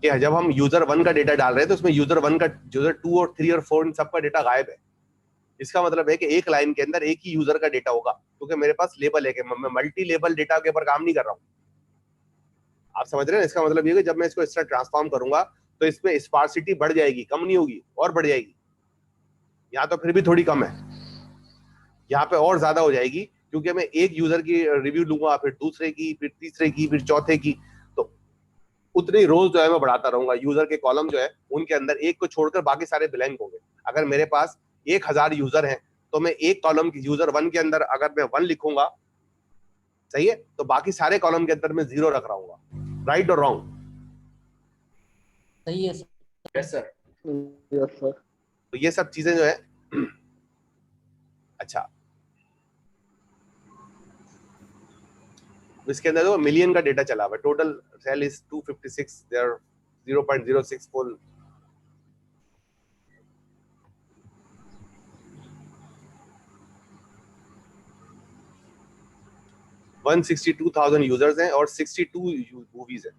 S4: कि जब हम यूजर 1 का डेटा डाल रहे हैं तो उसमें यूजर 1 का, यूजर 2 और 3 और 4 इन सबका डेटा गायब है। इसका मतलब है कि एक लाइन के अंदर एक ही यूजर का डेटा होगा, क्योंकि मेरे पास लेबल है कि मैं मल्टी लेबल डेटा के ऊपर काम नहीं कर रहा हूँ। आप समझ रहे हैं? इसका मतलब ये है कि जब मैं इसको इस तरह ट्रांसफॉर्म करूंगा तो इसमें स्पार्सिटी बढ़ जाएगी, कम नहीं होगी, और बढ़ जाएगी। यहाँ तो फिर भी थोड़ी कम है, यहाँ पे और ज्यादा हो जाएगी, क्योंकि मैं एक यूजर की रिव्यू लूंगा, फिर दूसरे की, फिर तीसरे की, फिर चौथे की, तो उतनी रोज जो है मैं बढ़ाता रहूंगा। यूजर के कॉलम जो है उनके अंदर एक को छोड़कर बाकी सारे ब्लैंक होंगे। अगर मेरे पास 1000 यूजर हैं तो मैं एक कॉलम की यूजर 1 के अंदर अगर मैं 1 लिखूंगा, सही है, तो बाकी सारे कॉलम के अंदर मैं 0 रख रहा हूँ। राइट और रॉन्ग?
S14: सही है sir.
S11: Yes sir, yes sir.
S4: तो ये सब चीजें जो है अच्छा, इसके अंदर जो मिलियन का डेटा चला हुआ है, total cell is 256, there 0.064 162,000 users हैं और 62 मूवीज हैं।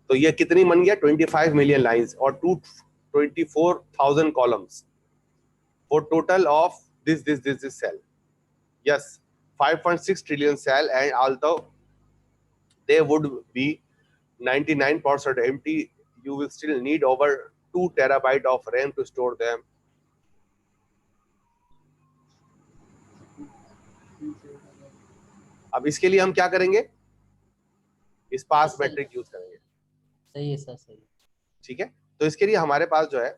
S4: तो ये कितनी बन गया? 25 मिलियन लाइंस और 224,000 columns for total of this cell. Yes, 5.6 trillion cell, and although they would be 99% empty, you will still need over 2 terabyte of RAM to store them. अब इसके लिए हम क्या करेंगे? स्पार्स मैट्रिक यूज करेंगे।
S14: सही है सर, सही।
S4: ठीक है, तो इसके लिए हमारे पास जो है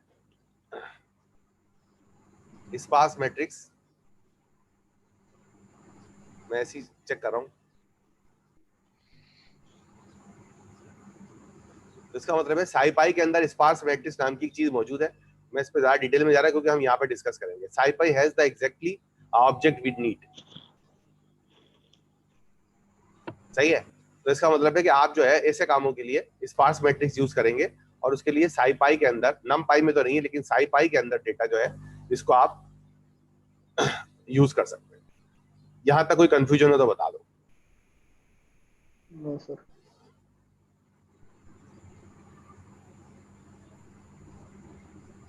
S4: स्पार्स मैट्रिक्स, मैं ऐसे ही चेक कर रहा हूँ। तो इसका मतलब है SciPy के अंदर स्पार्स मैट्रिक्स नाम की एक चीज मौजूद है। मैं इस पे ज्यादा डिटेल में जा रहा है क्योंकि हम यहाँ पे डिस्कस करेंगे। SciPy has the exactly object we need. सही है। तो इसका मतलब है कि आप जो है ऐसे कामों के लिए स्पार्स मैट्रिक्स यूज करेंगे और उसके लिए SciPy के अंदर, NumPy में तो नहीं है लेकिन SciPy के अंदर डेटा जो है इसको आप यूज कर सकते हैं। यहां तक कोई कंफ्यूजन हो तो बता दो।
S11: No sir.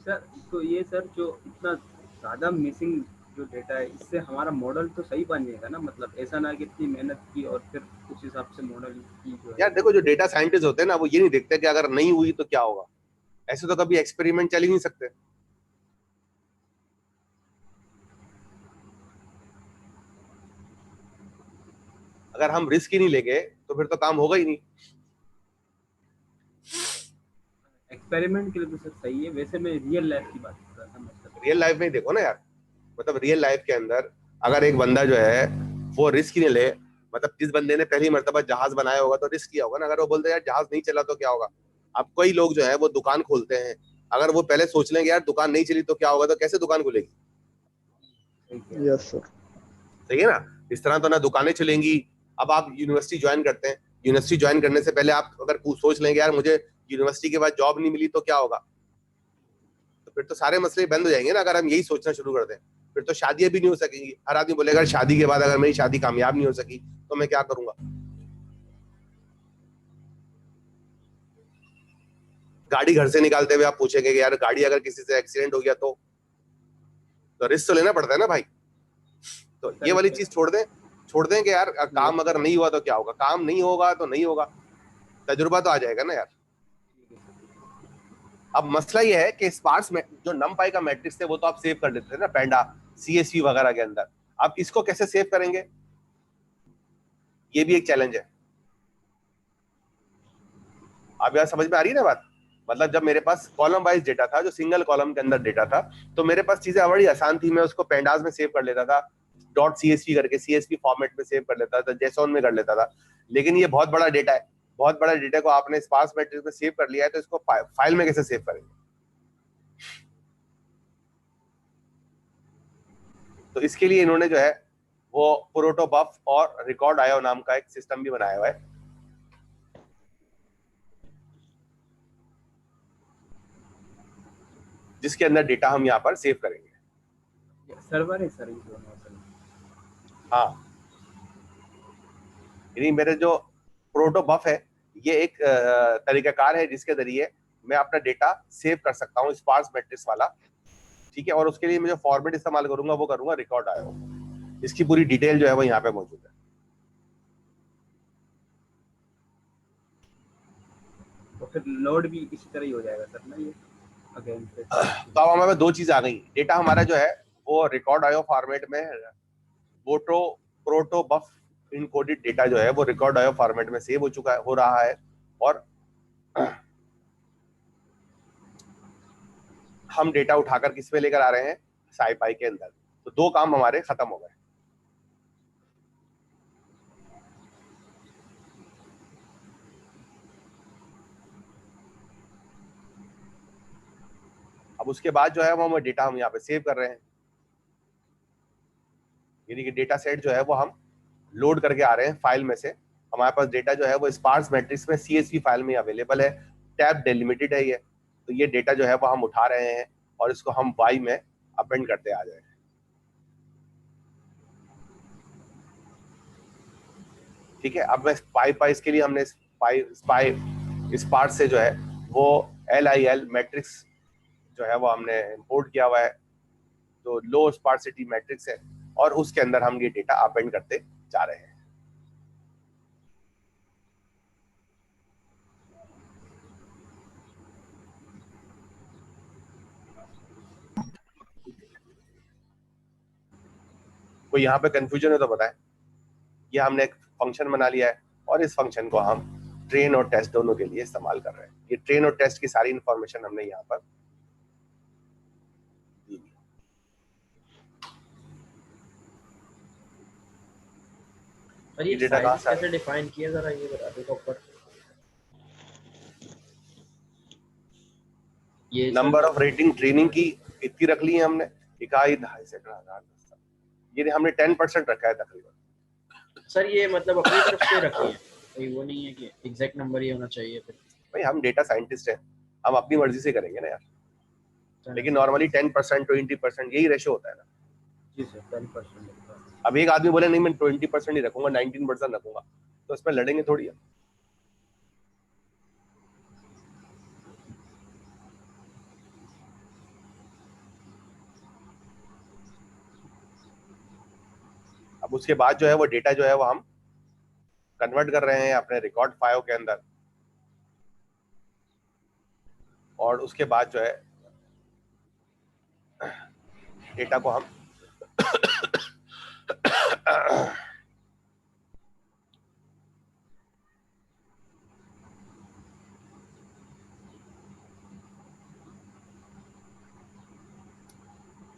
S3: सर तो ये सर जो इतना ज़्यादा मिसिंग जो डेटा है, इससे हमारा मॉडल तो सही बन जाएगा ना? मतलब ऐसा ना कि इतनी मेहनत की और फिर उस हिसाब से मॉडल की जो है।
S4: यार देखो, जो डेटा साइंटिस्ट होते हैं ना, वो ये नहीं देखते कि अगर नहीं हुई तो क्या होगा। ऐसे तो कभी एक्सपेरिमेंट चल ही नहीं सकते। अगर हम रिस्क ही नहीं लेंगे तो फिर तो काम होगा ही नहीं।
S3: एक्सपेरिमेंट के लिए तो सर सही है, वैसे मैं रियल लाइफ की बात कर रहा था। मतलब
S4: रियल लाइफ में ही देखो ना यार, मतलब रियल लाइफ के अंदर अगर एक बंदा जो है वो रिस्क ही नहीं ले, मतलब जिस बंदे ने पहली मर्तबा जहाज बनाया होगा तो रिस्क किया होगा ना। अगर वो बोलते यार जहाज नहीं चला तो क्या होगा। अब कई लोग जो है वो दुकान खोलते हैं, अगर वो पहले सोच लेंगे यार दुकान नहीं चली तो क्या होगा, तो कैसे दुकान खुलेगी।
S11: Yes sir.
S4: सही है ना। इस तरह तो ना दुकानें चलेंगी। अब आप यूनिवर्सिटी ज्वाइन करते हैं, यूनिवर्सिटी ज्वाइन करने से पहले आप अगर सोच लेंगे यार मुझे यूनिवर्सिटी के बाद जॉब नहीं मिली तो क्या होगा, तो फिर तो सारे मसले बंद हो जाएंगे ना। अगर हम यही सोचना शुरू कर दें फिर तो शादियां भी नहीं हो सकेंगी। हर आदमी बोलेगा शादी के बाद अगर मेरी शादी कामयाब नहीं हो सकी तो मैं क्या करूंगा। गाड़ी घर से निकालते हुए आप पूछेंगे कि यार गाड़ी अगर किसी से एक्सीडेंट हो गया तो रिस्क तो लेना पड़ता है ना भाई। तो ये वाली चीज छोड़ दें कि यार काम अगर नहीं हुआ तो क्या होगा। काम नहीं होगा तो नहीं होगा, तजुर्बा तो आ जाएगा ना यार। अब मसला ये है कि स्पार्स में जो NumPy का मैट्रिक्स थे वो तो आप सेव कर लेते थे ना पैंडा, CSV वगैरह के अंदर। आप इसको कैसे सेव करेंगे, ये भी एक चैलेंज है। आप यार समझ में आ रही है ना बात। मतलब जब मेरे पास कॉलम वाइज डेटा था, जो सिंगल कॉलम के अंदर डेटा था, तो मेरे पास चीजें बड़ी आसान थी। मैं उसको पेंडास में सेव कर लेता था, .csv करके CSV फॉर्मेट में सेव कर लेता था, JSON में कर लेता था। लेकिन ये बहुत बड़ा डेटा है, बहुत बड़ा डेटा को आपने स्पार्स मैट्रिक्स में सेव कर लिया है, तो इसको फाइल में कैसे सेव करेंगे। तो इसके लिए इन्होंने जो है वो प्रोटोबफ और रिकॉर्ड आयो नाम का एक सिस्टम भी बनाया हुआ है। जिसके अंदर डेटा हम यहाँ पर सेव करेंगे।
S3: सर्वर है सर।
S4: हाँ, यानी मेरे जो प्रोटोबफ है ये एक तरीकाकार है जिसके जरिए मैं अपना डेटा सेव कर सकता हूँ, स्पार्स मैट्रिक्स वाला। ठीक है। और उसके लिए मैं जो फॉर्मेट इस्तेमाल करूंगा वो करूंगा रिकॉर्ड आयो। इसकी पूरी डिटेल जो है वो यहाँ पे मौजूद है।
S3: तो फिर लोड भी इसी तरह ही हो जाएगा सर ना ये अगेन से।
S4: तो अब हमारे दो चीज आ गई। डेटा हमारा जो है वो रिकॉर्ड आयो फॉर्मेट में, प्रोटोबफ इनकोडेड डेटा जो है वो रिकॉर्ड आयो फॉर्मेट में सेव हो रहा है। और हम डेटा उठाकर किस पे लेकर आ रहे हैं, SciPy के अंदर। तो दो काम हमारे खत्म हो गए। अब उसके बाद जो है वो डेटा हम यहाँ पे सेव कर रहे हैं, यानी कि डेटा सेट जो है वो हम लोड करके आ रहे हैं फाइल में से। हमारे पास डेटा जो है वो स्पार्स मैट्रिक्स में CSV फाइल में अवेलेबल है, टैब डेलिमिटेड है ये। तो ये डेटा जो है वो हम उठा रहे हैं और इसको हम Y में अपेंड करते आ जाए। ठीक है। अब मैं स्पार्स के लिए हमने स्पार्स से जो है वो LIL मैट्रिक्स जो है वो हमने इंपोर्ट किया हुआ है, तो लो स्पार्सिटी मैट्रिक्स है, और उसके अंदर हम ये डेटा अपेंड करते जा रहे हैं। कोई यहाँ पे कंफ्यूजन है तो बताएं। ये हमने एक फंक्शन बना लिया है और इस फंक्शन को हम ट्रेन और टेस्ट दोनों के लिए इस्तेमाल कर रहे हैं। ये ट्रेन और टेस्ट की सारी इंफॉर्मेशन हमने यहाँ पर दी।
S8: और ये
S4: डेटा कहाँ
S8: साइज
S4: से
S8: कैसे डिफाइन किया, जरा ये बता दो प्रॉपर। ये
S4: नंबर ऑफ रेटिंग ट्रेनिंग की इतनी रख ली है हमने, 2.5 से 1000। ये हमने 10% रखा है तकरीबन।
S8: सर ये मतलब अपनी तरफ से रखी है, कोई वो नहीं है कि एग्जैक्ट नंबर ये होना चाहिए फिर?
S4: भाई हम डेटा साइंटिस्ट हैं, हम अपनी मर्जी से करेंगे ना यार। लेकिन नॉर्मली 10% 20% यही रेशो होता है ना।
S8: जी सर 10%।
S4: अब एक आदमी बोले नहीं मैं 20% ही रखूंगा, 19% रखूंगा, तो इसमें लड़ेंगे थोड़ी है। अब उसके बाद जो है वो डेटा जो है वो हम कन्वर्ट कर रहे हैं अपने रिकॉर्ड फाइल के अंदर, और उसके बाद जो है डेटा को हम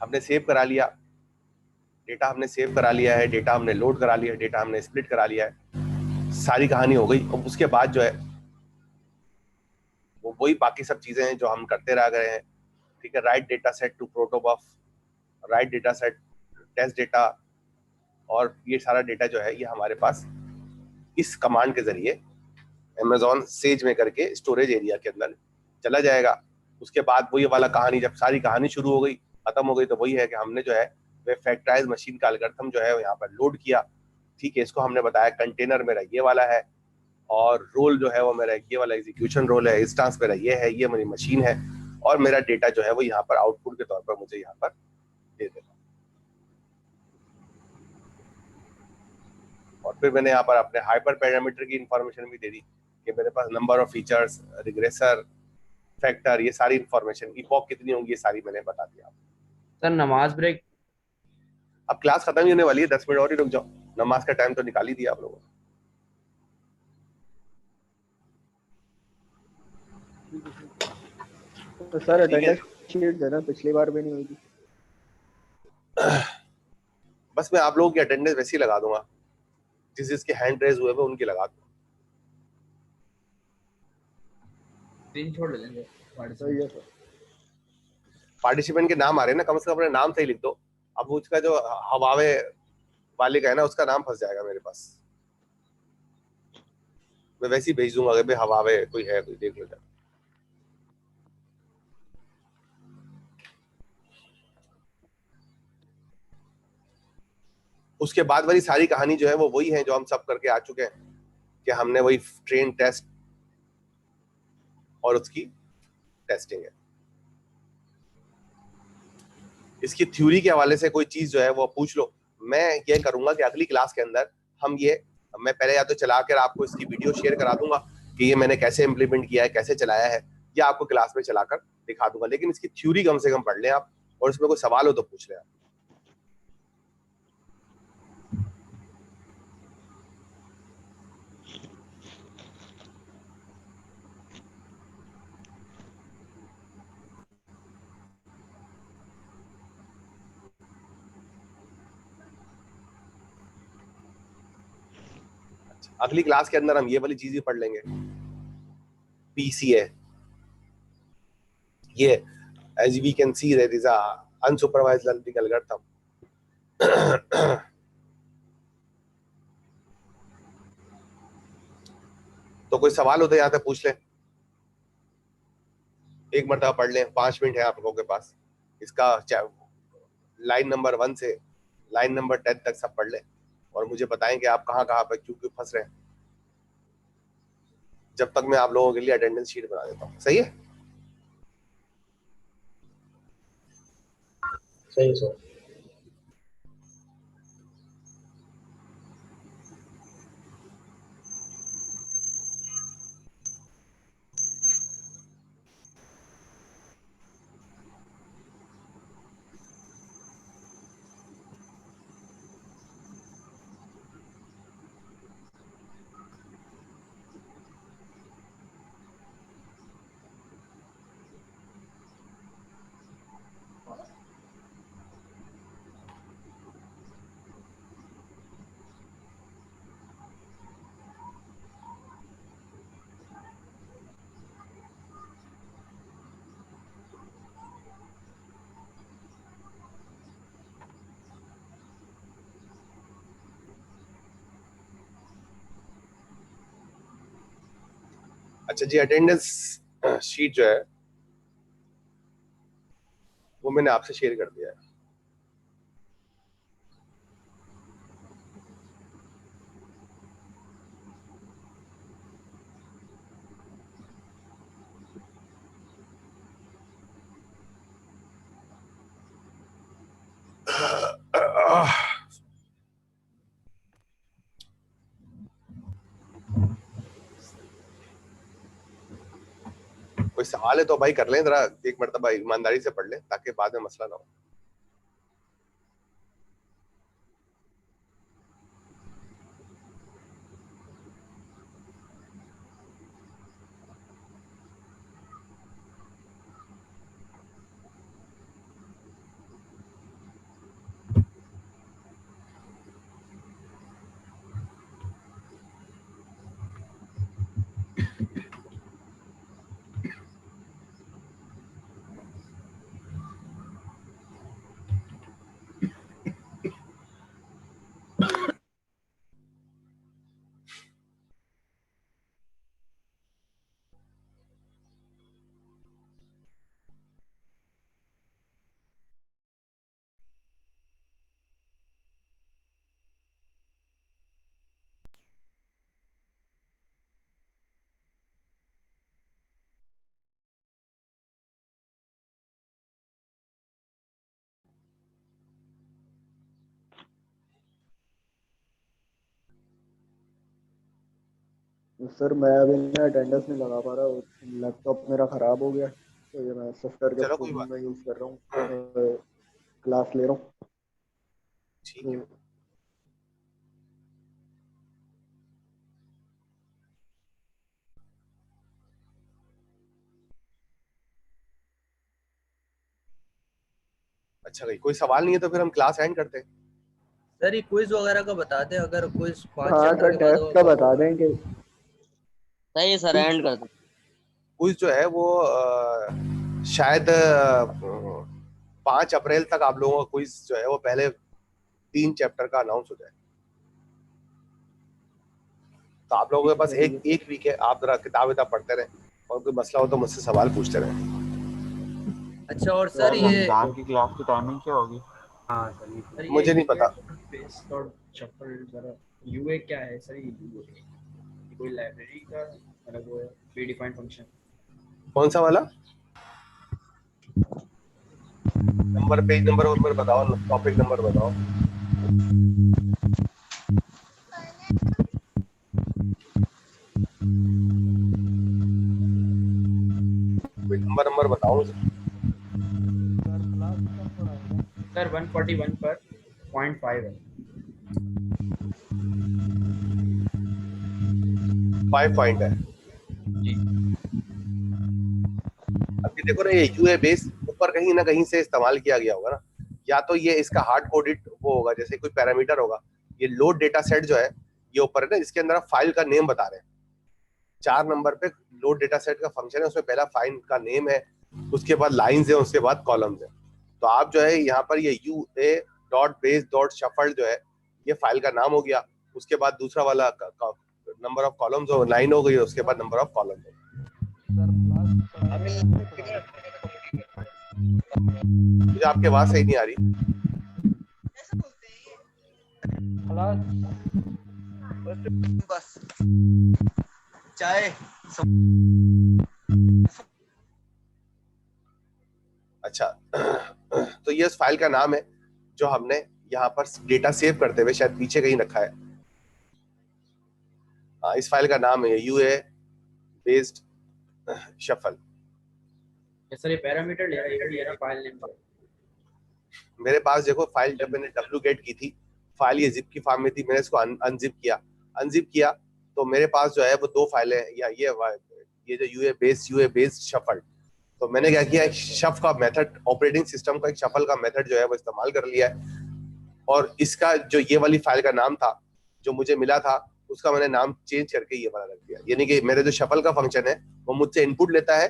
S4: हमने सेव करा लिया, डेटा हमने सेव करा लिया है, डेटा हमने लोड करा लिया है, डेटा हमने स्प्लिट करा लिया है, सारी कहानी हो गई। और उसके बाद जो है वो वही बाकी सब चीजें हैं जो हम करते रह गए हैं। ठीक है, write data set to protobuf, write data set, test data, और ये सारा डेटा जो है ये हमारे पास इस कमांड के जरिए Amazon सेज में करके स्टोरेज एरिया के अंदर चला जाएगा। उसके बाद वही वाला कहानी, जब सारी कहानी शुरू हो गई, खत्म हो गई, तो वही है कि हमने जो है वे फैक्टराइज मशीन का एल्गोरिथम जो है यहाँ पर लोड किया। ठीक है, इसको हमने बताया कंटेनर मेरा ये वाला है, और रोल जो है वो मेरा ये वाला एग्जीक्यूशन रोल है, इंस्टेंस मेरा ये है, ये मेरी मशीन है, और मेरा डेटा जो है वो यहाँ पर आउटपुट के तौर पर मुझे यहाँ पर दे देगा। और फिर मैंने यहाँ पर अपने हाइपर पैरामीटर की इंफॉर्मेशन भी दे दी कि मेरे पास number of features, regressor, factor, ये सारी इंफॉर्मेशन, इपॉक कितनी होंगी, ये सारी मैंने बता दिया।
S8: सर नमाज ब्रेक?
S4: अब क्लास खत्म ही होने वाली है, 10 मिनट और ही रुक जाओ, नमाज का टाइम तो निकाल ही दिया आप लोगों ने।
S11: तो सर अटेंडेंस शीट देना, पिछली बार भी नहीं हुई थी।
S4: बस मैं आप लोगों की अटेंडेंस वैसे ही लगा दूंगा, जिसके हैंड रेज हुए उनकी लगा दूंगा।
S8: स्क्रीन छोड़ लेंगे
S4: पार्टिसिपेंट के नाम आ रहे हैं ना, कम से कम अपने नाम सही लिख दो। अब उसका जो हवावे वाले का है ना, उसका नाम फंस जाएगा मेरे पास। मैं वैसे ही भेज दूंगा कि भाई हवावे कोई है, कोई देख लो जाए। उसके बाद वाली सारी कहानी जो है वो वही है जो हम सब करके आ चुके हैं, कि हमने वही ट्रेन टेस्ट और उसकी टेस्टिंग है। इसकी थ्योरी के हवाले से कोई चीज जो है वो पूछ लो। मैं ये करूंगा कि अगली क्लास के अंदर हम ये, मैं पहले या तो चलाकर आपको इसकी वीडियो शेयर करा दूंगा कि ये मैंने कैसे इम्प्लीमेंट किया है, कैसे चलाया है, या आपको क्लास में चलाकर दिखा दूंगा। लेकिन इसकी थ्योरी कम से कम पढ़ लें आप, और इसमें कोई सवाल हो तो पूछ लें आप। अगली क्लास के अंदर हम ये वाली चीज ही पढ़ लेंगे, PCA। ये as we can see there is a unsupervised learning algorithm। तो कोई सवाल हो तो यहाँ से पूछ लें, एक मरतबा पढ़ लें, 5 मिनट है आप लोगों के पास। इसका लाइन नंबर 1 से लाइन नंबर 10 तक सब पढ़ लें, और मुझे बताएं कि आप कहाँ कहाँ पे क्यों क्यों फंस रहे हैं, जब तक मैं आप लोगों के लिए अटेंडेंस शीट बना देता हूँ। सही है?
S17: सही सर।
S4: अच्छा जी, अटेंडेंस शीट जो है वो मैंने आपसे शेयर कर दिया है। कोई सवाल है तो भाई कर लें, जरा एक मरतबा ईमानदारी से पढ़ लें ताकि बाद में मसला ना हो।
S11: सर मैं अभी ना अटेंडेंस नहीं लगा पा रहा, लैपटॉप मेरा ख़राब हो गया, तो ये मैं सॉफ्टवेयर के
S4: चलो
S11: थ्रू
S4: कोई बात
S11: मैं यूज़ कर रहा हूँ, क्लास ले रहा हूँ।
S4: ठीक है। अच्छा भाई, कोई सवाल नहीं है तो फिर हम क्लास एंड करते हैं।
S19: सर ये क्विज वगैरह का बता दें, अगर क्विज 5
S11: हाँ
S19: चैप्टर
S11: सर,
S19: के बाद
S11: टेस्ट का बता दें कि
S14: सही सर, एंड कर दो।
S4: क्विज जो है वो शायद 5 अप्रैल तक आप लोगों का क्विज जो है वो पहले 3 चैप्टर का अनाउंस हो जाए। तो आप लोगों के पास एक वीक है, आप जरा किताब विताब पढ़ते रहें और कोई मसला हो तो मुझसे सवाल पूछते रहें।
S19: अच्छा, और सर ये
S8: रमजान की क्लास की टाइमिंग क्या होगी?
S3: हाँ सर,
S4: मुझे नहीं पता।
S8: यूए क्या है सर? ये कोई लाइब्रेरी का मतलब वो है प्री डिफाइंड फंक्शन?
S4: कौन सा वाला नंबर, पेज नंबर बताओ, टॉपिक नंबर बताओ। नंबर बताओ
S8: सर 141 पर 0.5 है।
S4: 5 पॉइंट है
S8: जी।
S4: अभी देखो ना, ये यूए बेस ऊपर कहीं ना कहीं से इस्तेमाल किया गया होगा ना, या तो ये इसका हार्ड कोडेड वो होगा, जैसे कोई पैरामीटर होगा। ये लोड डेटा सेट जो है ये ऊपर है ना, इसके अंदर आप फाइल का नेम बता रहे हैं। 4 नंबर पे लोड डेटा सेट का फंक्शन है, उसमें पहला फाइल का नेम है, उसके बाद लाइंस है, उसके बाद कॉलम्स है। तो आप जो है यहाँ पर ये UA dot base dot shuffled जो है ये फाइल का नाम हो गया। उसके बाद दूसरा वाला नंबर ऑफ कॉलम्स हो, लाइन हो गई, उसके बाद नंबर ऑफ कॉलम हो। मुझे आपकी आवाज सही नहीं आ रही।
S19: बस चाय
S4: अच्छा तो ये इस फाइल का नाम है जो हमने यहाँ पर डेटा सेव करते हुए शायद पीछे कहीं रखा है। हाँ, इस फाइल का नाम है यूए बेस्ड शफल।
S8: सर ये पैरामीटर ले रहा फाइल नेम पर।
S4: मेरे पास देखो, फाइल जब मैंने डब्ल्यूगेट की थी, फाइल ये जिप की फॉर्म में थी, मैंने इसको अनजिप किया तो मेरे पास जो है वो 2 फाइलें, या ये जो यूए बेस्ड शफल। तो मैंने क्या किया, एक शफ का मेथड, ऑपरेटिंग सिस्टम का एक शफल का मेथड जो है वो इस्तेमाल कर लिया है, और इसका जो ये वाली फाइल का नाम था जो मुझे मिला था उसका मैंने नाम चेंज करके ये वाला रख दिया। यानी कि मेरे जो शफल का फंक्शन है वो मुझसे इनपुट लेता है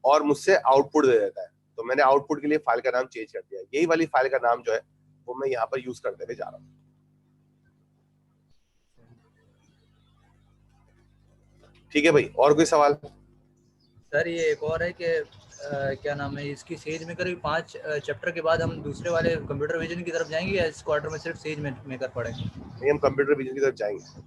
S4: और मुझसे आउटपुट दे देता है। तो मैंने आउटपुट के लिए फाइल का नाम चेंज कर दिया। यही वाली फाइल का नाम जो है वो मैं यहाँ पर यूज करते हुए जा रहा हूँ। ठीक है भाई, और कोई सवाल?
S19: सर ये एक और है कि क्या नाम है इसकी सेज मेकर 5 चैप्टर के बाद हम दूसरे वाले कंप्यूटर विजन की तरफ जाएंगे या इस क्वार्टर में सिर्फ सेज मेकर पढ़ेंगे?
S4: नहीं, हम कंप्यूटर विजन की तरफ जाएंगे।